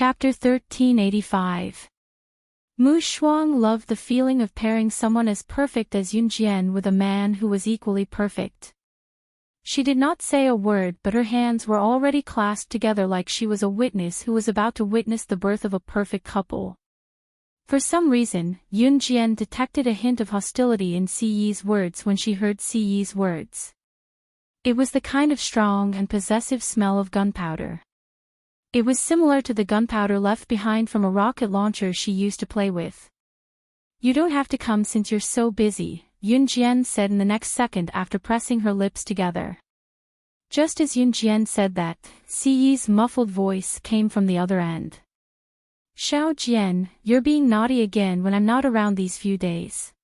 Chapter 1385. Mu Shuang loved the feeling of pairing someone as perfect as Yun Jian with a man who was equally perfect. She did not say a word, but her hands were already clasped together like she was a witness who was about to witness the birth of a perfect couple. For some reason, Yun Jian detected a hint of hostility in Si Yi's words when she heard Si Yi's words. It was the kind of strong and possessive smell of gunpowder. It was similar to the gunpowder left behind from a rocket launcher she used to play with. "You don't have to come since you're so busy," Yun Jian said in the next second after pressing her lips together. Just as Yun Jian said that, Si Yi's muffled voice came from the other end. "Xiao Jian, you're being naughty again when I'm not around these few days."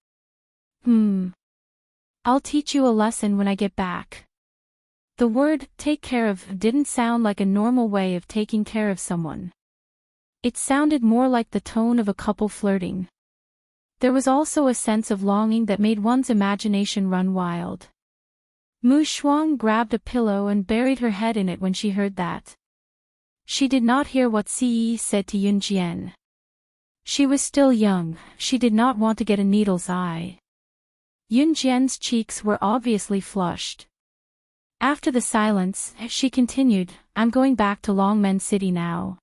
I'll teach you a lesson when I get back." The word, take care of, didn't sound like a normal way of taking care of someone. It sounded more like the tone of a couple flirting. There was also a sense of longing that made one's imagination run wild. Mu Shuang grabbed a pillow and buried her head in it when she heard that. She did not hear what Si Yi said to Yun Jian. She was still young, she did not want to get a needle's eye. Yun Jian's cheeks were obviously flushed. After the silence, she continued, "I'm going back to Longmen City now.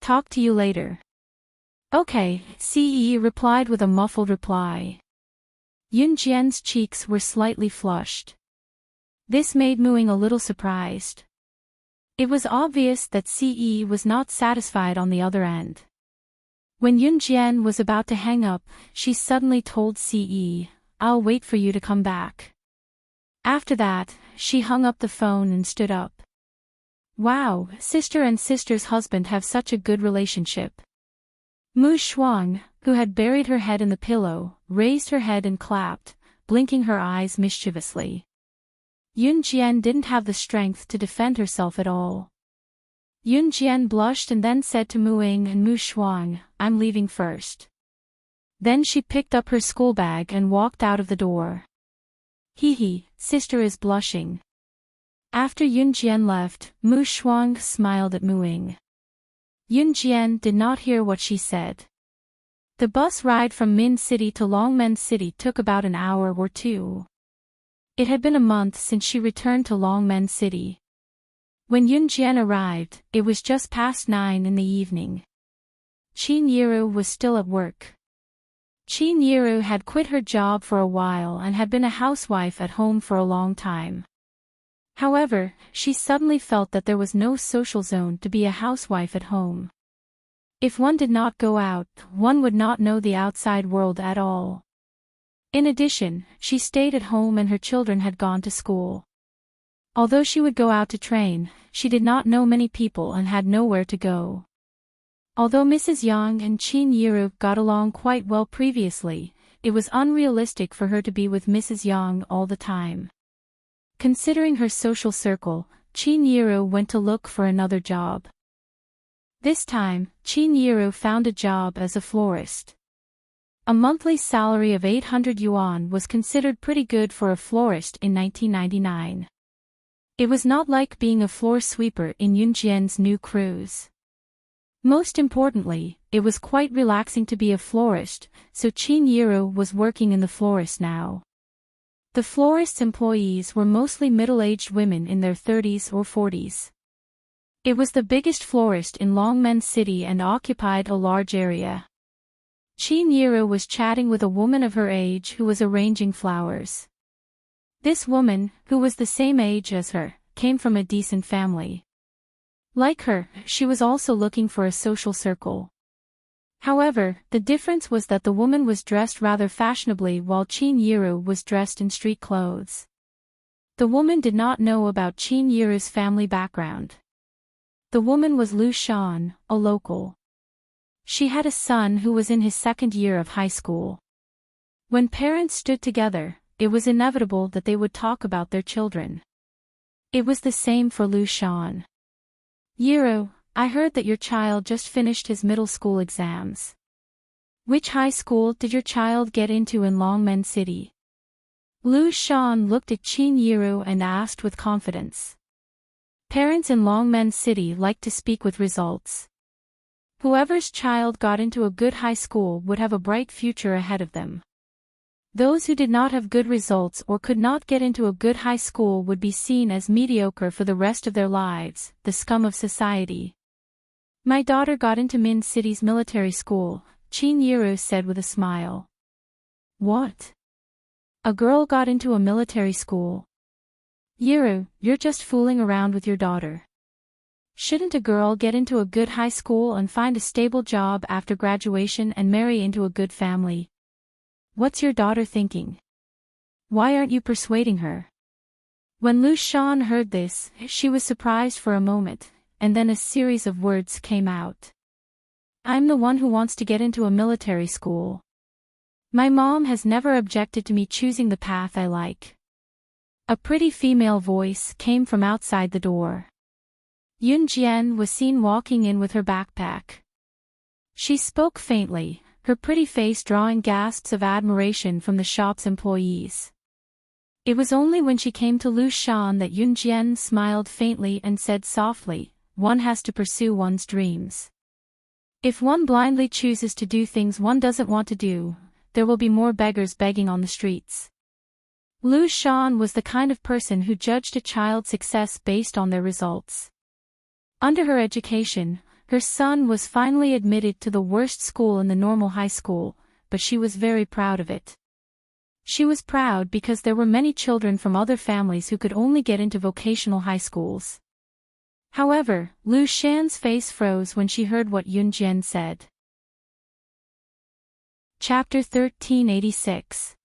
Talk to you later." "Okay," Si Yi replied with a muffled reply. Yun Jian's cheeks were slightly flushed. This made Muing a little surprised. It was obvious that Si Yi was not satisfied on the other end. When Yun Jian was about to hang up, she suddenly told Si Yi, "I'll wait for you to come back." After that, she hung up the phone and stood up. Wow, sister and sister's husband have such a good relationship. Mu Shuang, who had buried her head in the pillow, raised her head and clapped, blinking her eyes mischievously. Yun Jian didn't have the strength to defend herself at all. Yun Jian blushed and then said to Muing and Mu Shuang, "I'm leaving first." Then she picked up her school bag and walked out of the door. "Hee, sister is blushing." After Yun Jian left, Mu Shuang smiled at Muing. Yun Jian did not hear what she said. The bus ride from Min City to Longmen City took about an hour or two. It had been a month since she returned to Longmen City. When Yun Jian arrived, it was just past 9 in the evening. Qin Yiru was still at work. Qin Yiru had quit her job for a while and had been a housewife at home for a long time. However, she suddenly felt that there was no social zone to be a housewife at home. If one did not go out, one would not know the outside world at all. In addition, she stayed at home and her children had gone to school. Although she would go out to train, she did not know many people and had nowhere to go. Although Mrs. Yang and Qin Yiru got along quite well previously, it was unrealistic for her to be with Mrs. Yang all the time. Considering her social circle, Qin Yiru went to look for another job. This time, Qin Yiru found a job as a florist. A monthly salary of 800 yuan was considered pretty good for a florist in 1999. It was not like being a floor sweeper in Yun Jian's new cruise. Most importantly, it was quite relaxing to be a florist, so Qin Yiru was working in the florist now. The florist's employees were mostly middle-aged women in their 30s or 40s. It was the biggest florist in Longmen City and occupied a large area. Qin Yiru was chatting with a woman of her age who was arranging flowers. This woman, who was the same age as her, came from a decent family. Like her, she was also looking for a social circle. However, the difference was that the woman was dressed rather fashionably while Qin Yiru was dressed in street clothes. The woman did not know about Qin Yiru's family background. The woman was Lu Shan, a local. She had a son who was in his second year of high school. When parents stood together, it was inevitable that they would talk about their children. It was the same for Lu Shan. "Yiru, I heard that your child just finished his middle school exams. Which high school did your child get into in Longmen City?" Lu Shan looked at Qin Yiru and asked with confidence. Parents in Longmen City like to speak with results. Whoever's child got into a good high school would have a bright future ahead of them. Those who did not have good results or could not get into a good high school would be seen as mediocre for the rest of their lives, the scum of society. My daughter got into Min City's military school, Chinyiru said with a smile. What? A girl got into a military school? Yiru, you're just fooling around with your daughter. Shouldn't a girl get into a good high school and find a stable job after graduation and marry into a good family? What's your daughter thinking? Why aren't you persuading her? When Lu Shan heard this, she was surprised for a moment, and then a series of words came out. I'm the one who wants to get into a military school. My mom has never objected to me choosing the path I like. A pretty female voice came from outside the door. Yun Jian was seen walking in with her backpack. She spoke faintly, her pretty face drawing gasps of admiration from the shop's employees. It was only when she came to Lu Shan that Yun Jian smiled faintly and said softly, one has to pursue one's dreams. If one blindly chooses to do things one doesn't want to do, there will be more beggars begging on the streets. Lu Shan was the kind of person who judged a child's success based on their results. Under her education, her son was finally admitted to the worst school in the normal high school, but she was very proud of it. She was proud because there were many children from other families who could only get into vocational high schools. However, Lu Shan's face froze when she heard what Yun Jian said. Chapter 1386.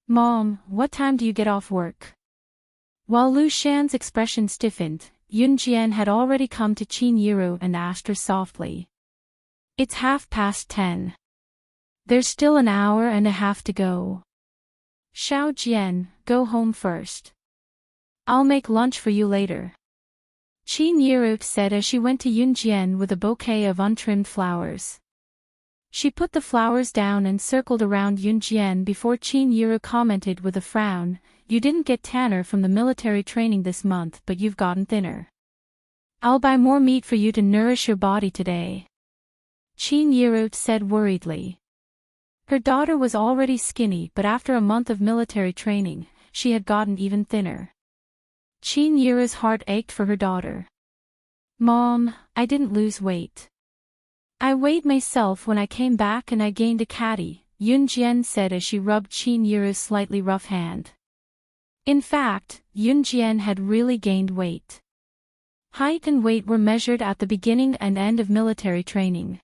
Mom, what time do you get off work? While Lu Shan's expression stiffened, Yun Jian had already come to Chinyiru and asked her softly. It's 10:30. There's still an hour and a half to go. Xiao Jian, go home first. I'll make lunch for you later. Chinyiru said as she went to Yun Jian with a bouquet of untrimmed flowers. She put the flowers down and circled around Yun Jian before Chinyiru commented with a frown, you didn't get tanner from the military training this month but you've gotten thinner. I'll buy more meat for you to nourish your body today. Chinyiru said worriedly. Her daughter was already skinny but after a month of military training, she had gotten even thinner. Chinyiru's heart ached for her daughter. Mom, I didn't lose weight. I weighed myself when I came back and I gained a catty, Yun Jian said as she rubbed Chinyiru's slightly rough hand. In fact, Yun Jian had really gained weight. Height and weight were measured at the beginning and end of military training.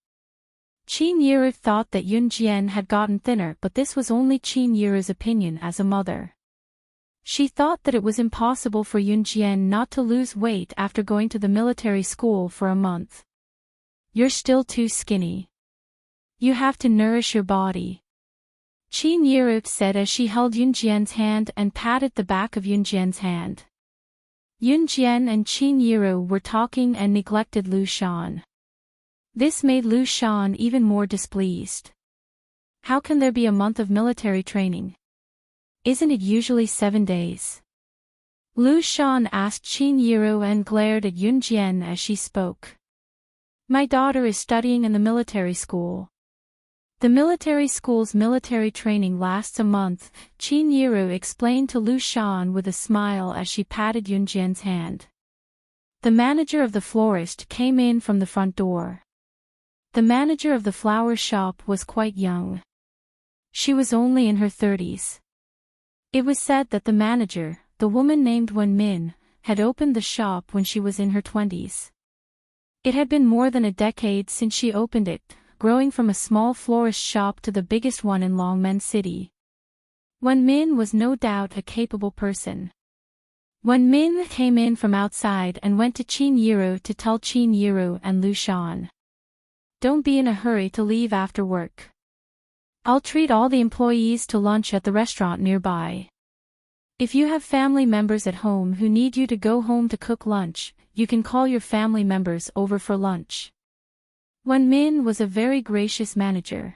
Chinyiru thought that Yun Jian had gotten thinner but this was only Chinyiru's opinion as a mother. She thought that it was impossible for Yun Jian not to lose weight after going to the military school for a month. You're still too skinny. You have to nourish your body. Chinyiru said as she held Yun Jian's hand and patted the back of Yun Jian's hand. Yun Jian and Chinyiru were talking and neglected Lu Shan. This made Lu Shan even more displeased. How can there be a month of military training? Isn't it usually 7 days? Lu Shan asked Chinyiru and glared at Yun Jian as she spoke. My daughter is studying in the military school. The military school's military training lasts a month, Chinyiru explained to Lu Shan with a smile as she patted Yun Jian's hand. The manager of the florist came in from the front door. The manager of the flower shop was quite young. She was only in her 30s. It was said that the manager, the woman named Wen Min, had opened the shop when she was in her 20s. It had been more than a decade since she opened it, growing from a small florist shop to the biggest one in Longmen City. Wen Min was no doubt a capable person. Wen Min came in from outside and went to Chinyiru to tell Chinyiru and Lu Shan. Don't be in a hurry to leave after work. I'll treat all the employees to lunch at the restaurant nearby. If you have family members at home who need you to go home to cook lunch, you can call your family members over for lunch. Wen Min was a very gracious manager.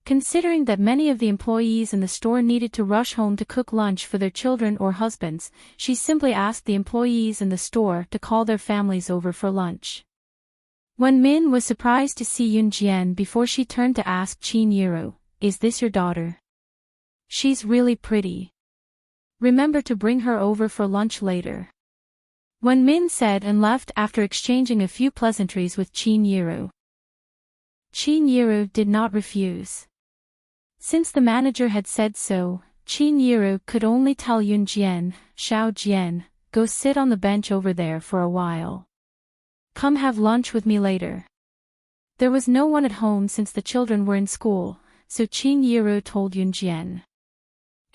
Considering that many of the employees in the store needed to rush home to cook lunch for their children or husbands, she simply asked the employees in the store to call their families over for lunch. When Min was surprised to see Yunjian before she turned to ask Qin Yiru, "Is this your daughter? She's really pretty. Remember to bring her over for lunch later." When Min said and left after exchanging a few pleasantries with Qin Yiru, Qin Yiru did not refuse. Since the manager had said so, Qin Yiru could only tell Yunjian, "Xiao Jian, go sit on the bench over there for a while. Come have lunch with me later." There was no one at home since the children were in school, so Qin Yiru told Yunjian.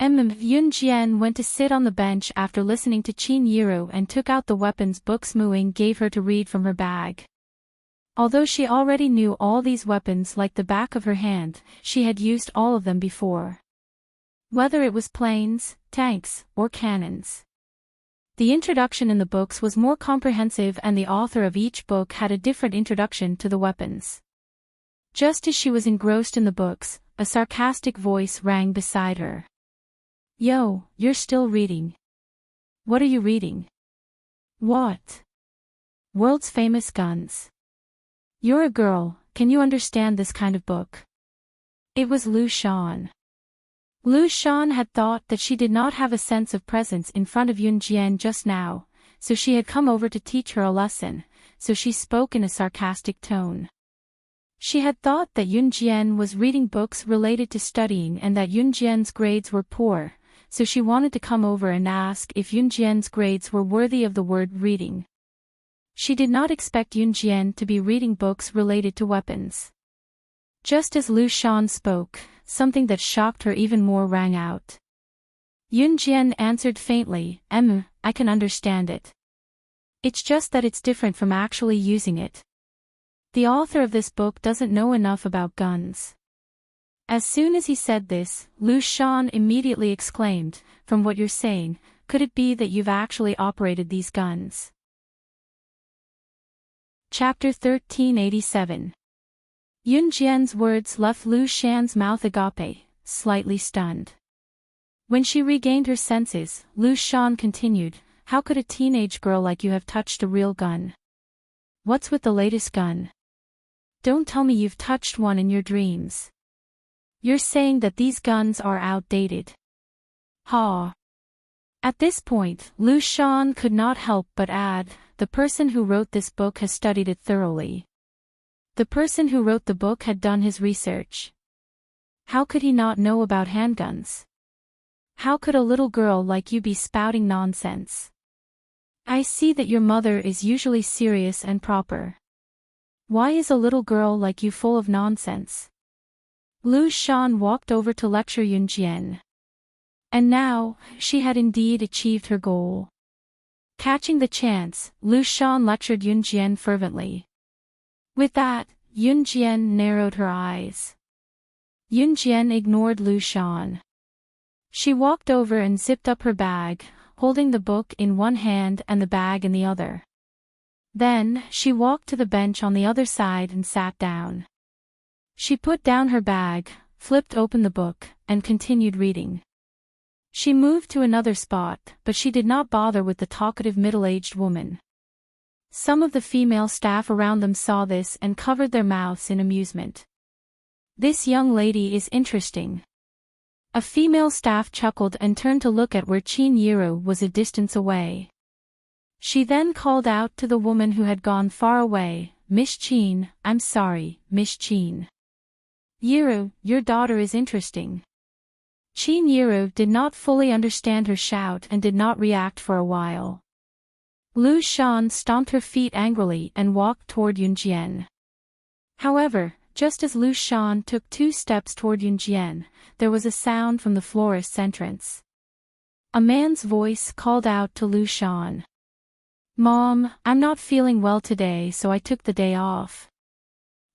Yunjian went to sit on the bench after listening to Qin Yiru and took out the weapons books Muing gave her to read from her bag. Although she already knew all these weapons like the back of her hand, she had used all of them before. Whether it was planes, tanks, or cannons. The introduction in the books was more comprehensive and the author of each book had a different introduction to the weapons. Just as she was engrossed in the books, a sarcastic voice rang beside her. "Yo, you're still reading. What are you reading?" "What?" "World's Famous Guns. You're a girl, can you understand this kind of book?" It was Lu Shan. Lu Shan had thought that she did not have a sense of presence in front of Yunjian just now, so she had come over to teach her a lesson, so she spoke in a sarcastic tone. She had thought that Yunjian was reading books related to studying and that Yunjian's grades were poor, so she wanted to come over and ask if Yunjian's grades were worthy of the word reading. She did not expect Yunjian to be reading books related to weapons. Just as Lu Shan spoke, something that shocked her even more rang out. Yunjian answered faintly, I can understand it. It's just that it's different from actually using it. The author of this book doesn't know enough about guns." As soon as he said this, Lu Shan immediately exclaimed, "From what you're saying, could it be that you've actually operated these guns?" Chapter 1387. Yunjian's words left Lu Shan's mouth agape, slightly stunned. When she regained her senses, Lu Shan continued, "How could a teenage girl like you have touched a real gun? What's with the latest gun? Don't tell me you've touched one in your dreams. You're saying that these guns are outdated." Ha! At this point, Lu Shan could not help but add, "The person who wrote this book has studied it thoroughly. The person who wrote the book had done his research. How could he not know about handguns? How could a little girl like you be spouting nonsense? I see that your mother is usually serious and proper. Why is a little girl like you full of nonsense?" Lu Shan walked over to lecture Yunjian. And now, she had indeed achieved her goal. Catching the chance, Lu Shan lectured Yunjian fervently. With that, Yunjian narrowed her eyes. Yunjian ignored Lu Shan. She walked over and zipped up her bag, holding the book in one hand and the bag in the other. Then, she walked to the bench on the other side and sat down. She put down her bag, flipped open the book, and continued reading. She moved to another spot, but she did not bother with the talkative middle-aged woman. Some of the female staff around them saw this and covered their mouths in amusement. "This young lady is interesting." A female staff chuckled and turned to look at where Qin Yiru was a distance away. She then called out to the woman who had gone far away, "Miss Qin, I'm sorry, Miss Qin. Yiru, your daughter is interesting." Qin Yiru did not fully understand her shout and did not react for a while. Lu Shan stomped her feet angrily and walked toward Yunjian. However, just as Lu Shan took 2 steps toward Yunjian, there was a sound from the florist's entrance. A man's voice called out to Lu Shan. "Mom, I'm not feeling well today, so I took the day off.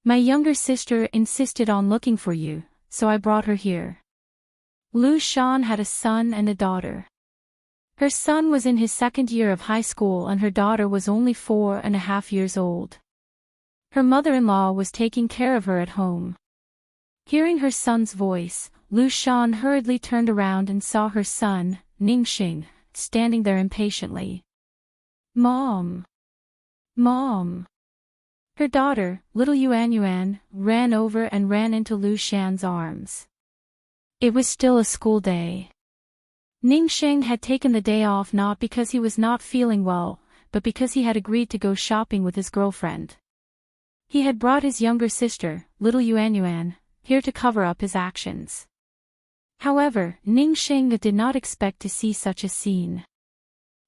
My younger sister insisted on looking for you, so I brought her here." Lu Shan had a son and a daughter. Her son was in his 2nd year of high school and her daughter was only 4.5 years old. Her mother-in-law was taking care of her at home. Hearing her son's voice, Lu Shan hurriedly turned around and saw her son, Ningxing, standing there impatiently. "Mom! Mom!" Her Her daughter, little Yuan, ran over and ran into Lu Shan's arms. It was still a school day. Ningxing had taken the day off not because he was not feeling well, but because he had agreed to go shopping with his girlfriend. He had brought his younger sister, little Yuan, here to cover up his actions. However, Ningxing did not expect to see such a scene.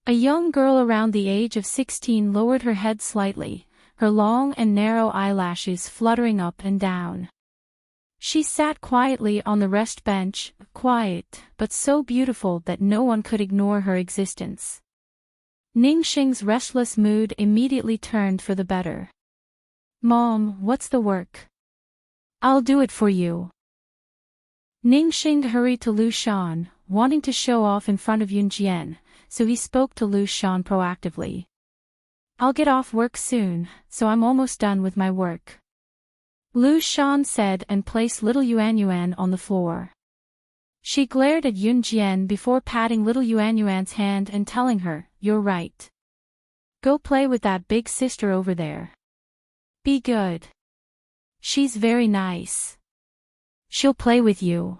A young girl around the age of 16 lowered her head slightly, her long and narrow eyelashes fluttering up and down. She sat quietly on the rest bench, quiet, but so beautiful that no one could ignore her existence. Ningxing's restless mood immediately turned for the better. "Mom, what's the work?" "I'll do it for you." Ningxing hurried to Lu Shan, wanting to show off in front of Yunjian, so he spoke to Lu Shan proactively. "I'll get off work soon, so I'm almost done with my work," Lu Shan said and placed little Yuan on the floor. She glared at Yunjian before patting little Yuan's hand and telling her, "You're right. Go play with that big sister over there. Be good. She's very nice. She'll play with you."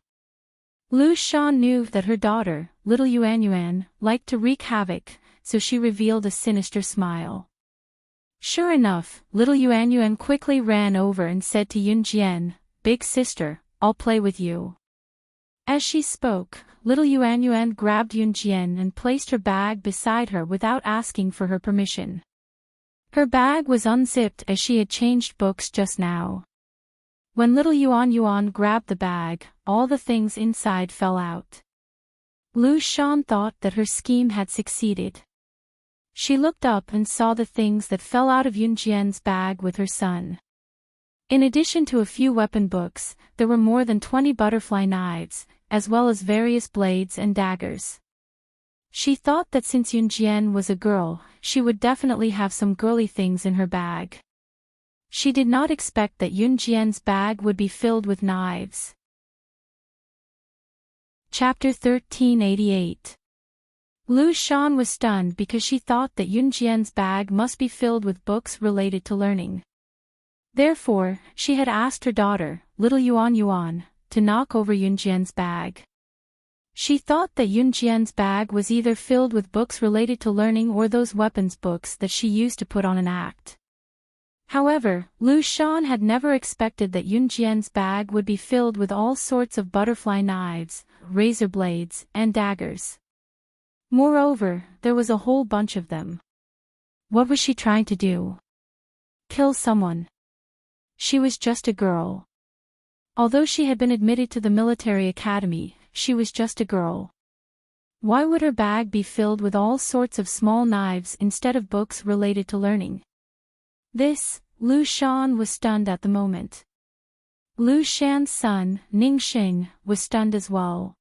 Lu Shan knew that her daughter, little Yuan, liked to wreak havoc, so she revealed a sinister smile. Sure enough, little Yuan quickly ran over and said to Yunjian, "Big sister, I'll play with you." As she spoke, little Yuan grabbed Yunjian and placed her bag beside her without asking for her permission. Her bag was unzipped as she had changed books just now. When little Yuan grabbed the bag, all the things inside fell out. Lu Shan thought that her scheme had succeeded. She looked up and saw the things that fell out of Yunjian's bag with her son. In addition to a few weapon books, there were more than 20 butterfly knives, as well as various blades and daggers. She thought that since Yunjian was a girl, she would definitely have some girly things in her bag. She did not expect that Yunjian's bag would be filled with knives. Chapter 1388. Lu Shan was stunned because she thought that Yunjian's bag must be filled with books related to learning. Therefore, she had asked her daughter, little Yuan, to knock over Yunjian's bag. She thought that Yunjian's bag was either filled with books related to learning or those weapons books that she used to put on an act. However, Lu Shan had never expected that Yunjian's bag would be filled with all sorts of butterfly knives, razor blades, and daggers. Moreover, there was a whole bunch of them. What was she trying to do? Kill someone? She was just a girl. Although she had been admitted to the military academy, she was just a girl. Why would her bag be filled with all sorts of small knives instead of books related to learning? This, Lu Shan was stunned at the moment. Lu Shan's son, Ningxing, was stunned as well.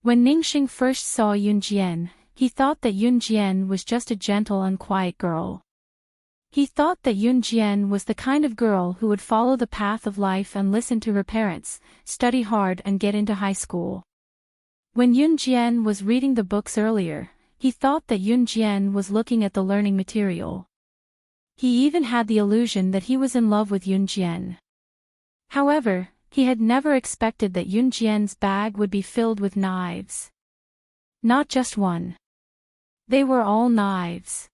When Ningxing first saw Yunjian, he thought that Yunjian was just a gentle and quiet girl. He thought that Yunjian was the kind of girl who would follow the path of life and listen to her parents, study hard and get into high school. When Yunjian was reading the books earlier, he thought that Yunjian was looking at the learning material. He even had the illusion that he was in love with Yunjian. However, he had never expected that Yunjian's bag would be filled with knives. Not just one. They were all knives.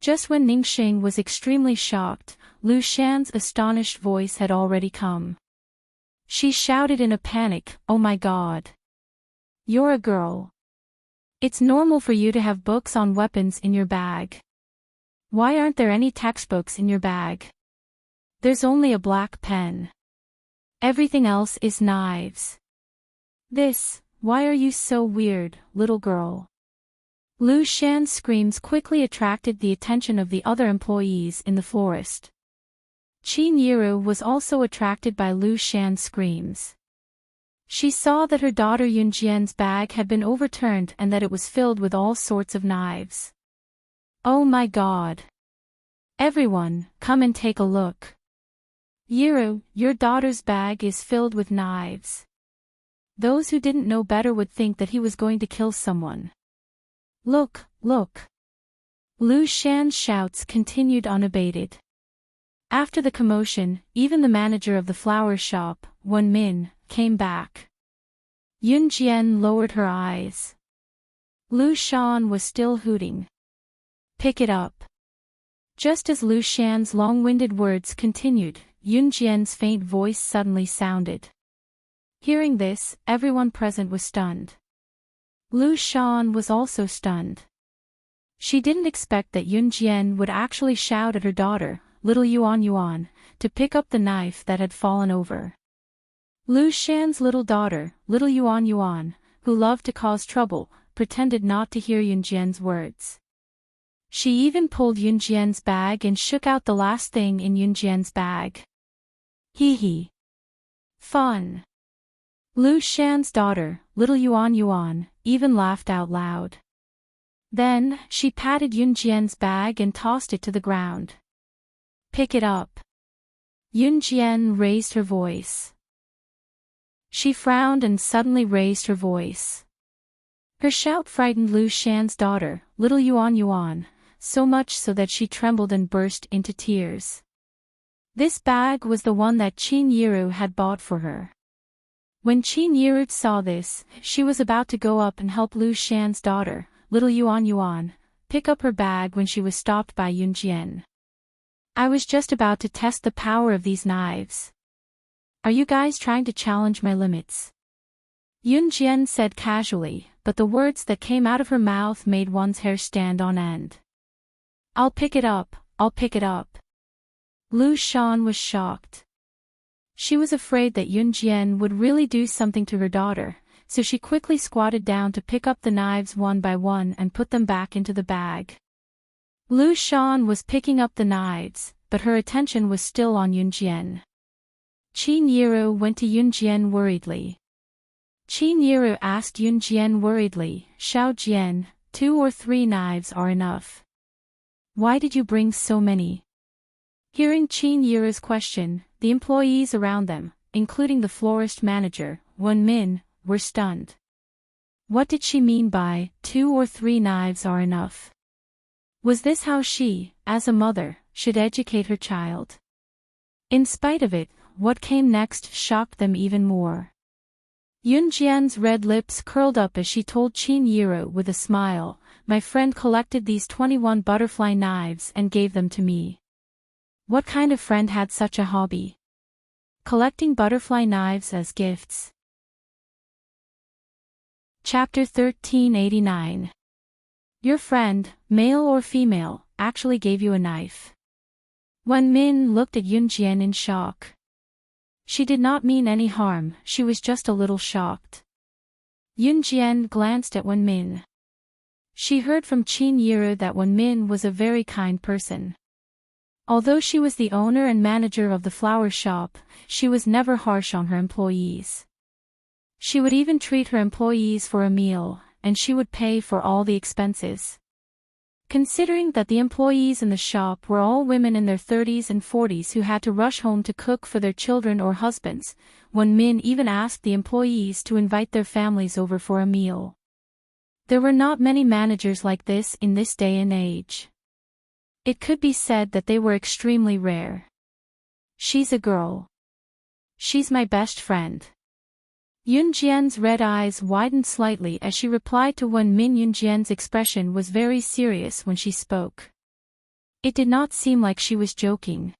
Just when Ningxing was extremely shocked, Lu Shan's astonished voice had already come. She shouted in a panic, "Oh my God! You're a girl. It's normal for you to have books on weapons in your bag. Why aren't there any textbooks in your bag? There's only a black pen. Everything else is knives. Why are you so weird, little girl?" Lu Shan's screams quickly attracted the attention of the other employees in the florist. Qin Yiru was also attracted by Lu Shan's screams. She saw that her daughter Yunjian's bag had been overturned and that it was filled with all sorts of knives. "Oh my God! Everyone, come and take a look. Yiru, your daughter's bag is filled with knives." Those who didn't know better would think that he was going to kill someone. Look, look. Lu Shan's shouts continued unabated. After the commotion, even the manager of the flower shop, Wen Min, came back. Yun Jian lowered her eyes. Lu Shan was still hooting. Pick it up. Just as Lu Shan's long-winded words continued, Yun Jian's faint voice suddenly sounded. Hearing this, everyone present was stunned. Lu Shan was also stunned. She didn't expect that Yun Jian would actually shout at her daughter, little Yuan Yuan, to pick up the knife that had fallen over. Lu Shan's little daughter, little Yuan Yuan, who loved to cause trouble, pretended not to hear Yun Jian's words. She even pulled Yun Jian's bag and shook out the last thing in Yun Jian's bag. Hee hee. Fun. Lu Shan's daughter, little Yuan Yuan, even laughed out loud. Then, she patted Yun Jian's bag and tossed it to the ground. Pick it up. Yun Jian raised her voice. She frowned and suddenly raised her voice. Her shout frightened Lu Shan's daughter, little Yuan Yuan, so much so that she trembled and burst into tears. This bag was the one that Qin Yiru had bought for her. When Qin Yiru saw this, she was about to go up and help Lu Shan's daughter, little Yuan Yuan, pick up her bag when she was stopped by Yun Jian. I was just about to test the power of these knives. Are you guys trying to challenge my limits? Yun Jian said casually, but the words that came out of her mouth made one's hair stand on end. I'll pick it up, I'll pick it up. Lu Shan was shocked. She was afraid that Yun Jian would really do something to her daughter, so she quickly squatted down to pick up the knives one by one and put them back into the bag. Lu Shan was picking up the knives, but her attention was still on Yun Jian. Qin Yiru went to Yun Jian worriedly. Qin Yiru asked Yun Jian worriedly, Xiao Jian, 2 or 3 knives are enough. Why did you bring so many? Hearing Qin Yiru's question, the employees around them, including the florist manager, Wen Min, were stunned. What did she mean by, 2 or 3 knives are enough? Was this how she, as a mother, should educate her child? In spite of it, what came next shocked them even more. Yun Jian's red lips curled up as she told Qin Yiru with a smile, my friend collected these 21 butterfly knives and gave them to me. What kind of friend had such a hobby? Collecting butterfly knives as gifts. Chapter 1389. Your friend, male or female, actually gave you a knife. Wen Min looked at Yun Jian in shock. She did not mean any harm, she was just a little shocked. Yun Jian glanced at Wen Min. She heard from Qin Yiru that Wen Min was a very kind person. Although she was the owner and manager of the flower shop, she was never harsh on her employees. She would even treat her employees for a meal, and she would pay for all the expenses. Considering that the employees in the shop were all women in their 30s and 40s who had to rush home to cook for their children or husbands, Wen Min even asked the employees to invite their families over for a meal. There were not many managers like this in this day and age. It could be said that they were extremely rare. She's a girl. She's my best friend. Yun Jian's red eyes widened slightly as she replied to Wen Min. Yun Jian's expression was very serious when she spoke. It did not seem like she was joking.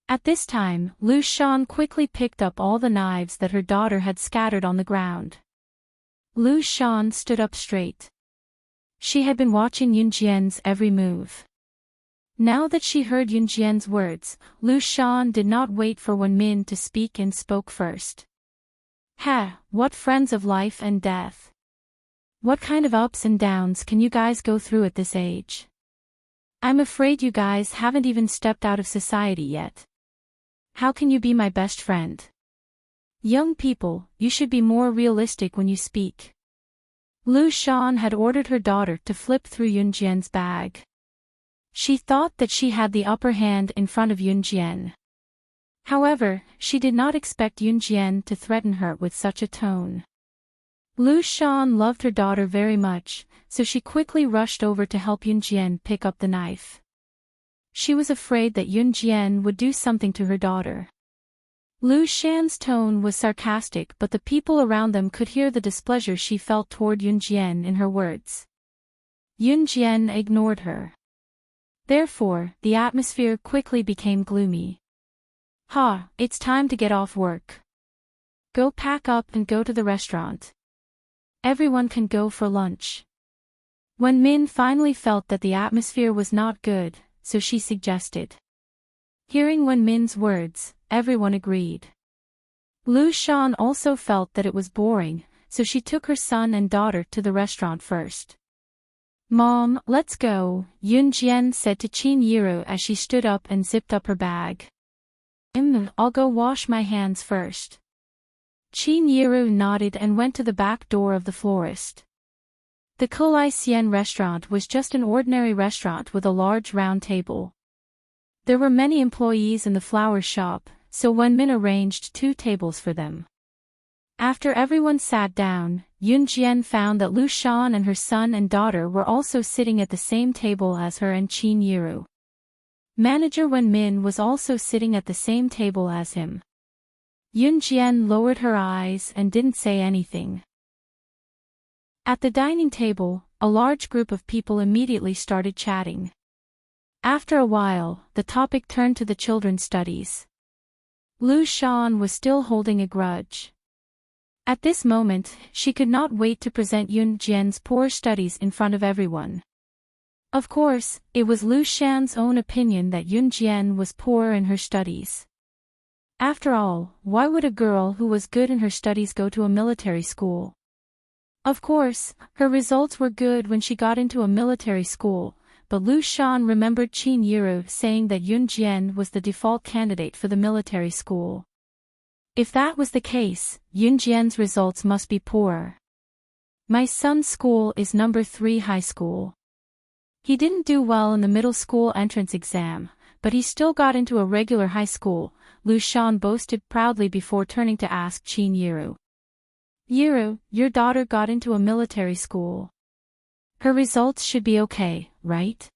At this time, Lu Shan quickly picked up all the knives that her daughter had scattered on the ground. Lu Shan stood up straight. She had been watching Yun Jian's every move. Now that she heard Yun Jian's words, Lu Shan did not wait for Wen Min to speak and spoke first. What friends of life and death. What kind of ups and downs can you guys go through at this age? I'm afraid you guys haven't even stepped out of society yet. How can you be my best friend? Young people, you should be more realistic when you speak. Lu Shan had ordered her daughter to flip through Yun Jian's bag. She thought that she had the upper hand in front of Yun Jian. However, she did not expect Yun Jian to threaten her with such a tone. Lu Shan loved her daughter very much, so she quickly rushed over to help Yun Jian pick up the knife. She was afraid that Yun Jian would do something to her daughter. Lu Shan's tone was sarcastic, but the people around them could hear the displeasure she felt toward Yun Jian in her words. Yun Jian ignored her. Therefore, the atmosphere quickly became gloomy. "Ha, it's time to get off work. Go pack up and go to the restaurant. Everyone can go for lunch." When Min finally felt that the atmosphere was not good, so she suggested. Hearing Wen Min's words, everyone agreed. Lu Shan also felt that it was boring, so she took her son and daughter to the restaurant first. "Mom, let's go," Yun Jian said to Qin Yiru as she stood up and zipped up her bag. I'll go wash my hands first." Qin Yiru nodded and went to the back door of the florist. The Kulai Xian restaurant was just an ordinary restaurant with a large round table. There were many employees in the flower shop, so Wen Min arranged 2 tables for them. After everyone sat down, Yun Jian found that Lu Shan and her son and daughter were also sitting at the same table as her and Qin Yiru. Manager Wen Min was also sitting at the same table as him. Yun Jian lowered her eyes and didn't say anything. At the dining table, a large group of people immediately started chatting. After a while, the topic turned to the children's studies. Lu Shan was still holding a grudge. At this moment, she could not wait to present Yun Jian's poor studies in front of everyone. Of course, it was Lu Shan's own opinion that Yun Jian was poor in her studies. After all, why would a girl who was good in her studies go to a military school? Of course, her results were good when she got into a military school, but Lu Shan remembered Qin Yiru saying that Yun Jian was the default candidate for the military school. If that was the case, Yun Jian's results must be poor. "My son's school is number 3 high school. He didn't do well in the middle school entrance exam, but he still got into a regular high school," Lu Shan boasted proudly before turning to ask Qin Yiru. "Yiru, your daughter got into a military school. Her results should be okay, right?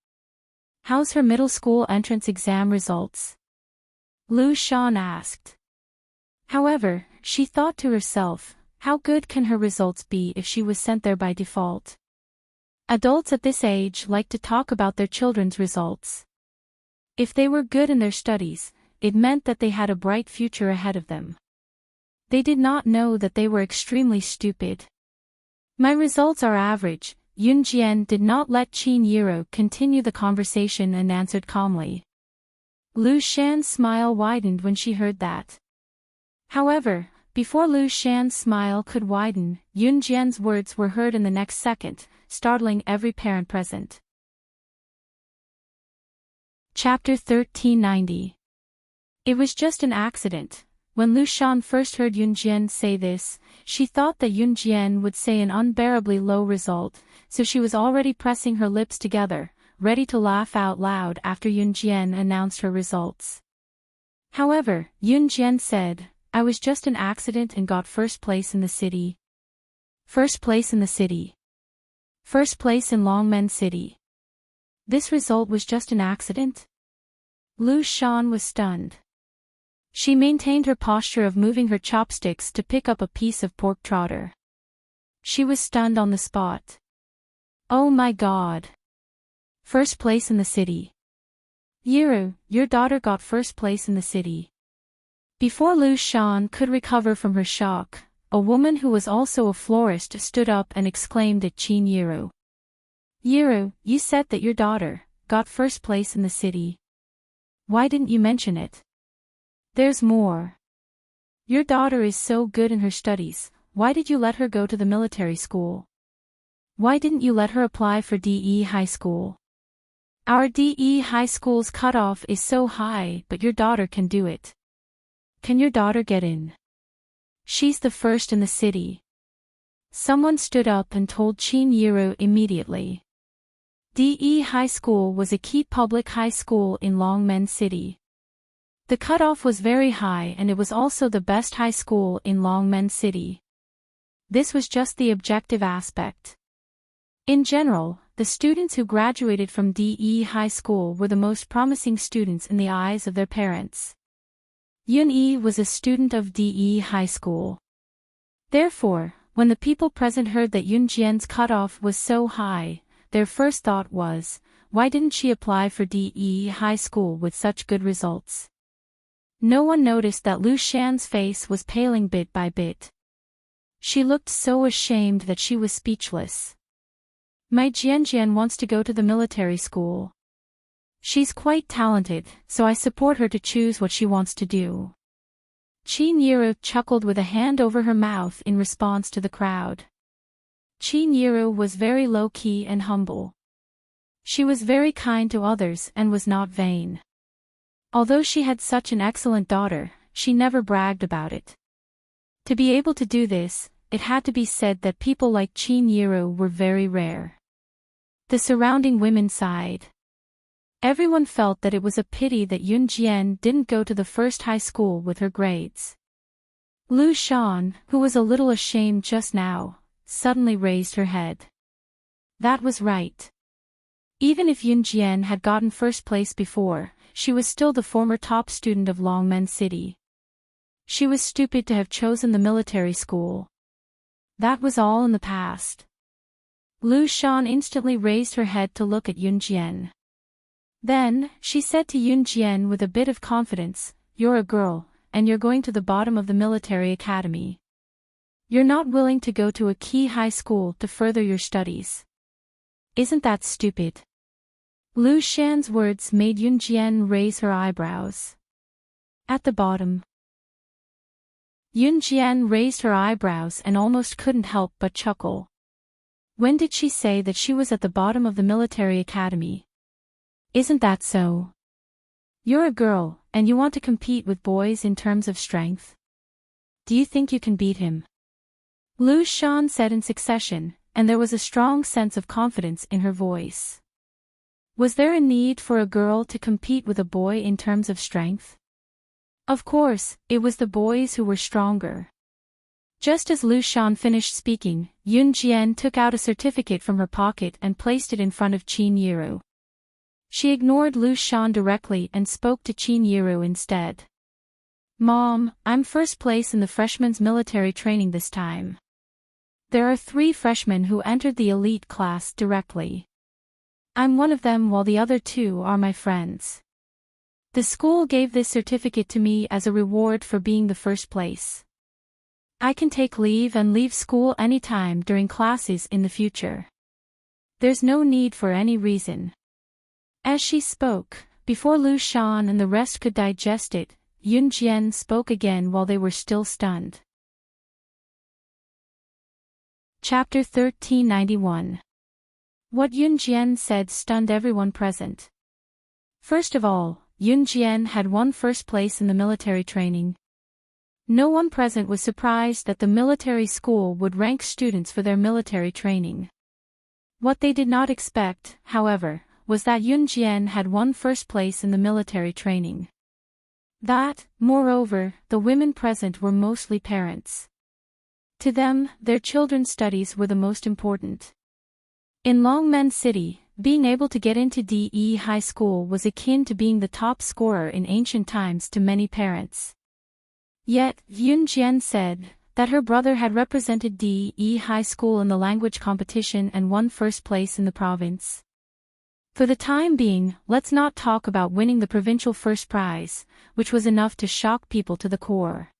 How's her middle school entrance exam results?" Lu Shan asked. However, she thought to herself, how good can her results be if she was sent there by default? Adults at this age like to talk about their children's results. If they were good in their studies, it meant that they had a bright future ahead of them. They did not know that they were extremely stupid. "My results are average," Yun Jian did not let Qin Yiru continue the conversation and answered calmly. Lu Shan's smile widened when she heard that. However, before Lu Shan's smile could widen, Yun Jian's words were heard in the next second, startling every parent present. Chapter 1390. It was just an accident. When Lu Shan first heard Yun Jian say this, she thought that Yun Jian would say an unbearably low result, so she was already pressing her lips together, ready to laugh out loud after Yun Jian announced her results. However, Yun Jian said, "I was just an accident and got first place in the city." First place in the city. First place in Longmen City. This result was just an accident? Lu Shan was stunned. She maintained her posture of moving her chopsticks to pick up a piece of pork trotter. She was stunned on the spot. Oh my God! First place in the city. Yiru, your daughter got first place in the city. Before Lu Shan could recover from her shock, a woman who was also a florist stood up and exclaimed at Qin Yiru. Yiru, you said that your daughter got first place in the city. Why didn't you mention it? There's more. Your daughter is so good in her studies, why did you let her go to the military school? Why didn't you let her apply for DE High School? Our DE High School's cutoff is so high, but your daughter can do it. Can your daughter get in? She's the first in the city. Someone stood up and told Qin Yiru immediately. DE High School was a key public high school in Longmen City. The cutoff was very high and it was also the best high school in Longmen City. This was just the objective aspect. In general, the students who graduated from DE High School were the most promising students in the eyes of their parents. Yun-yi was a student of DE High School. Therefore, when the people present heard that Yun-jien's cutoff was so high, their first thought was, why didn't she apply for DE High School with such good results? No one noticed that Lu Shan's face was paling bit by bit. She looked so ashamed that she was speechless. My Jian wants to go to the military school. She's quite talented, so I support her to choose what she wants to do. Qin Yiru chuckled with a hand over her mouth in response to the crowd. Qin Yiru was very low-key and humble. She was very kind to others and was not vain. Although she had such an excellent daughter, she never bragged about it. To be able to do this, it had to be said that people like Qin Yiru were very rare. The surrounding women sighed. Everyone felt that it was a pity that Yun Jian didn't go to the first high school with her grades. Lu Shan, who was a little ashamed just now, suddenly raised her head. That was right. Even if Yun Jian had gotten first place before, she was still the former top student of Longmen City. She was stupid to have chosen the military school. That was all in the past. Lu Shan instantly raised her head to look at Yun Jian. Then, she said to Yun Jian with a bit of confidence, "You're a girl, and you're going to the bottom of the military academy. You're not willing to go to a key high school to further your studies. Isn't that stupid?" Lu Shan's words made Yun Jian raise her eyebrows. At the bottom. Yun Jian raised her eyebrows and almost couldn't help but chuckle. When did she say that she was at the bottom of the military academy? Isn't that so? You're a girl, and you want to compete with boys in terms of strength. Do you think you can beat him? Lu Shan said in succession, and there was a strong sense of confidence in her voice. Was there a need for a girl to compete with a boy in terms of strength? Of course, it was the boys who were stronger. Just as Lu Shan finished speaking, Yun Jian took out a certificate from her pocket and placed it in front of Qin Yiru. She ignored Lu Shan directly and spoke to Qin Yiru instead. "Mom, I'm first place in the freshmen's military training this time. There are 3 freshmen who entered the elite class directly. I'm one of them while the other 2 are my friends. The school gave this certificate to me as a reward for being the first place. I can take leave and leave school anytime during classes in the future. There's no need for any reason." As she spoke, before Lu Shan and the rest could digest it, Yun Jian spoke again while they were still stunned. Chapter 1391. What Yun Jian said stunned everyone present. First of all, Yun Jian had won first place in the military training. No one present was surprised that the military school would rank students for their military training. What they did not expect, however, was that Yun Jian had won first place in the military training. That, moreover, the women present were mostly parents. To them, their children's studies were the most important. In Longmen City, being able to get into DE High School was akin to being the top scorer in ancient times to many parents. Yet, Yun Jian said that her brother had represented DE High School in the language competition and won first place in the province. For the time being, let's not talk about winning the provincial first prize, which was enough to shock people to the core.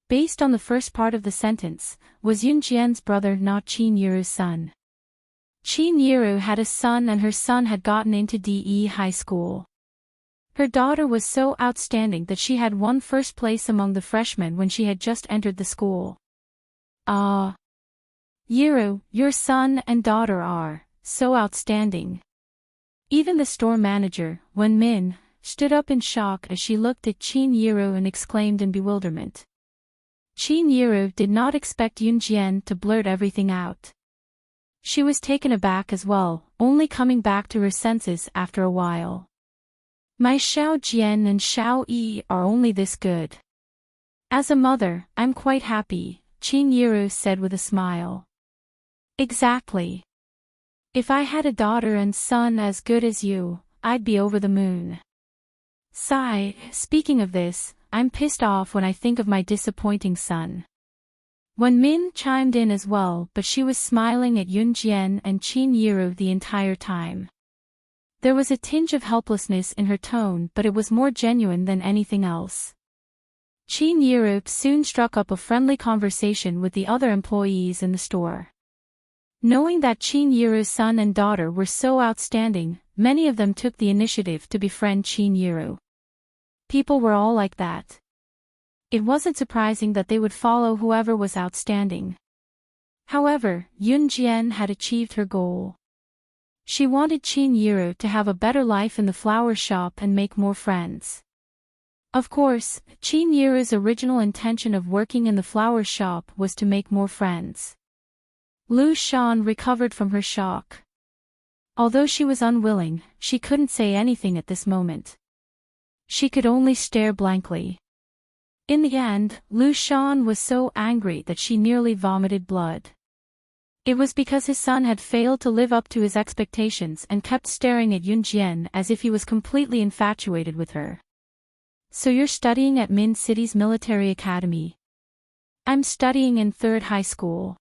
Based on the first part of the sentence, was Yun Jian's brother not Qin Yiru's son? Qin Yiru had a son and her son had gotten into DE High School. Her daughter was so outstanding that she had won first place among the freshmen when she had just entered the school. Ah! Yiru, your son and daughter are so outstanding. Even the store manager, Wen Min, stood up in shock as she looked at Qin Yiru and exclaimed in bewilderment. Qin Yiru did not expect Yun Jian to blurt everything out. She was taken aback as well, only coming back to her senses after a while. My Xiao Jian and Xiao Yi are only this good. As a mother, I'm quite happy, Qin Yiru said with a smile. Exactly. If I had a daughter and son as good as you, I'd be over the moon. Sigh, speaking of this, I'm pissed off when I think of my disappointing son. When Min chimed in as well, but she was smiling at Yun Jian and Qin Yiru the entire time. There was a tinge of helplessness in her tone, but it was more genuine than anything else. Qin Yiru soon struck up a friendly conversation with the other employees in the store. Knowing that Qin Yiru's son and daughter were so outstanding, many of them took the initiative to befriend Qin Yiru. People were all like that. It wasn't surprising that they would follow whoever was outstanding. However, Yun Jian had achieved her goal. She wanted Qin Yiru to have a better life in the flower shop and make more friends. Of course, Qin Yiru's original intention of working in the flower shop was to make more friends. Lu Shan recovered from her shock. Although she was unwilling, she couldn't say anything at this moment. She could only stare blankly. In the end, Lu Shan was so angry that she nearly vomited blood. It was because his son had failed to live up to his expectations and kept staring at Yun Jian as if he was completely infatuated with her. So you're studying at Min City's military academy? I'm studying in 3rd high school.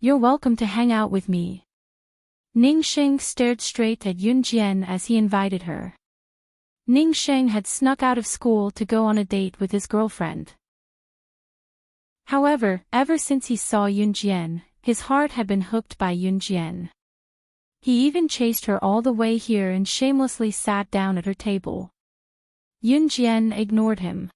You're welcome to hang out with me. Ning Sheng stared straight at Yun Jian as he invited her. Ning Sheng had snuck out of school to go on a date with his girlfriend. However, ever since he saw Yun Jian, his heart had been hooked by Yun Jian. He even chased her all the way here and shamelessly sat down at her table. Yun Jian ignored him.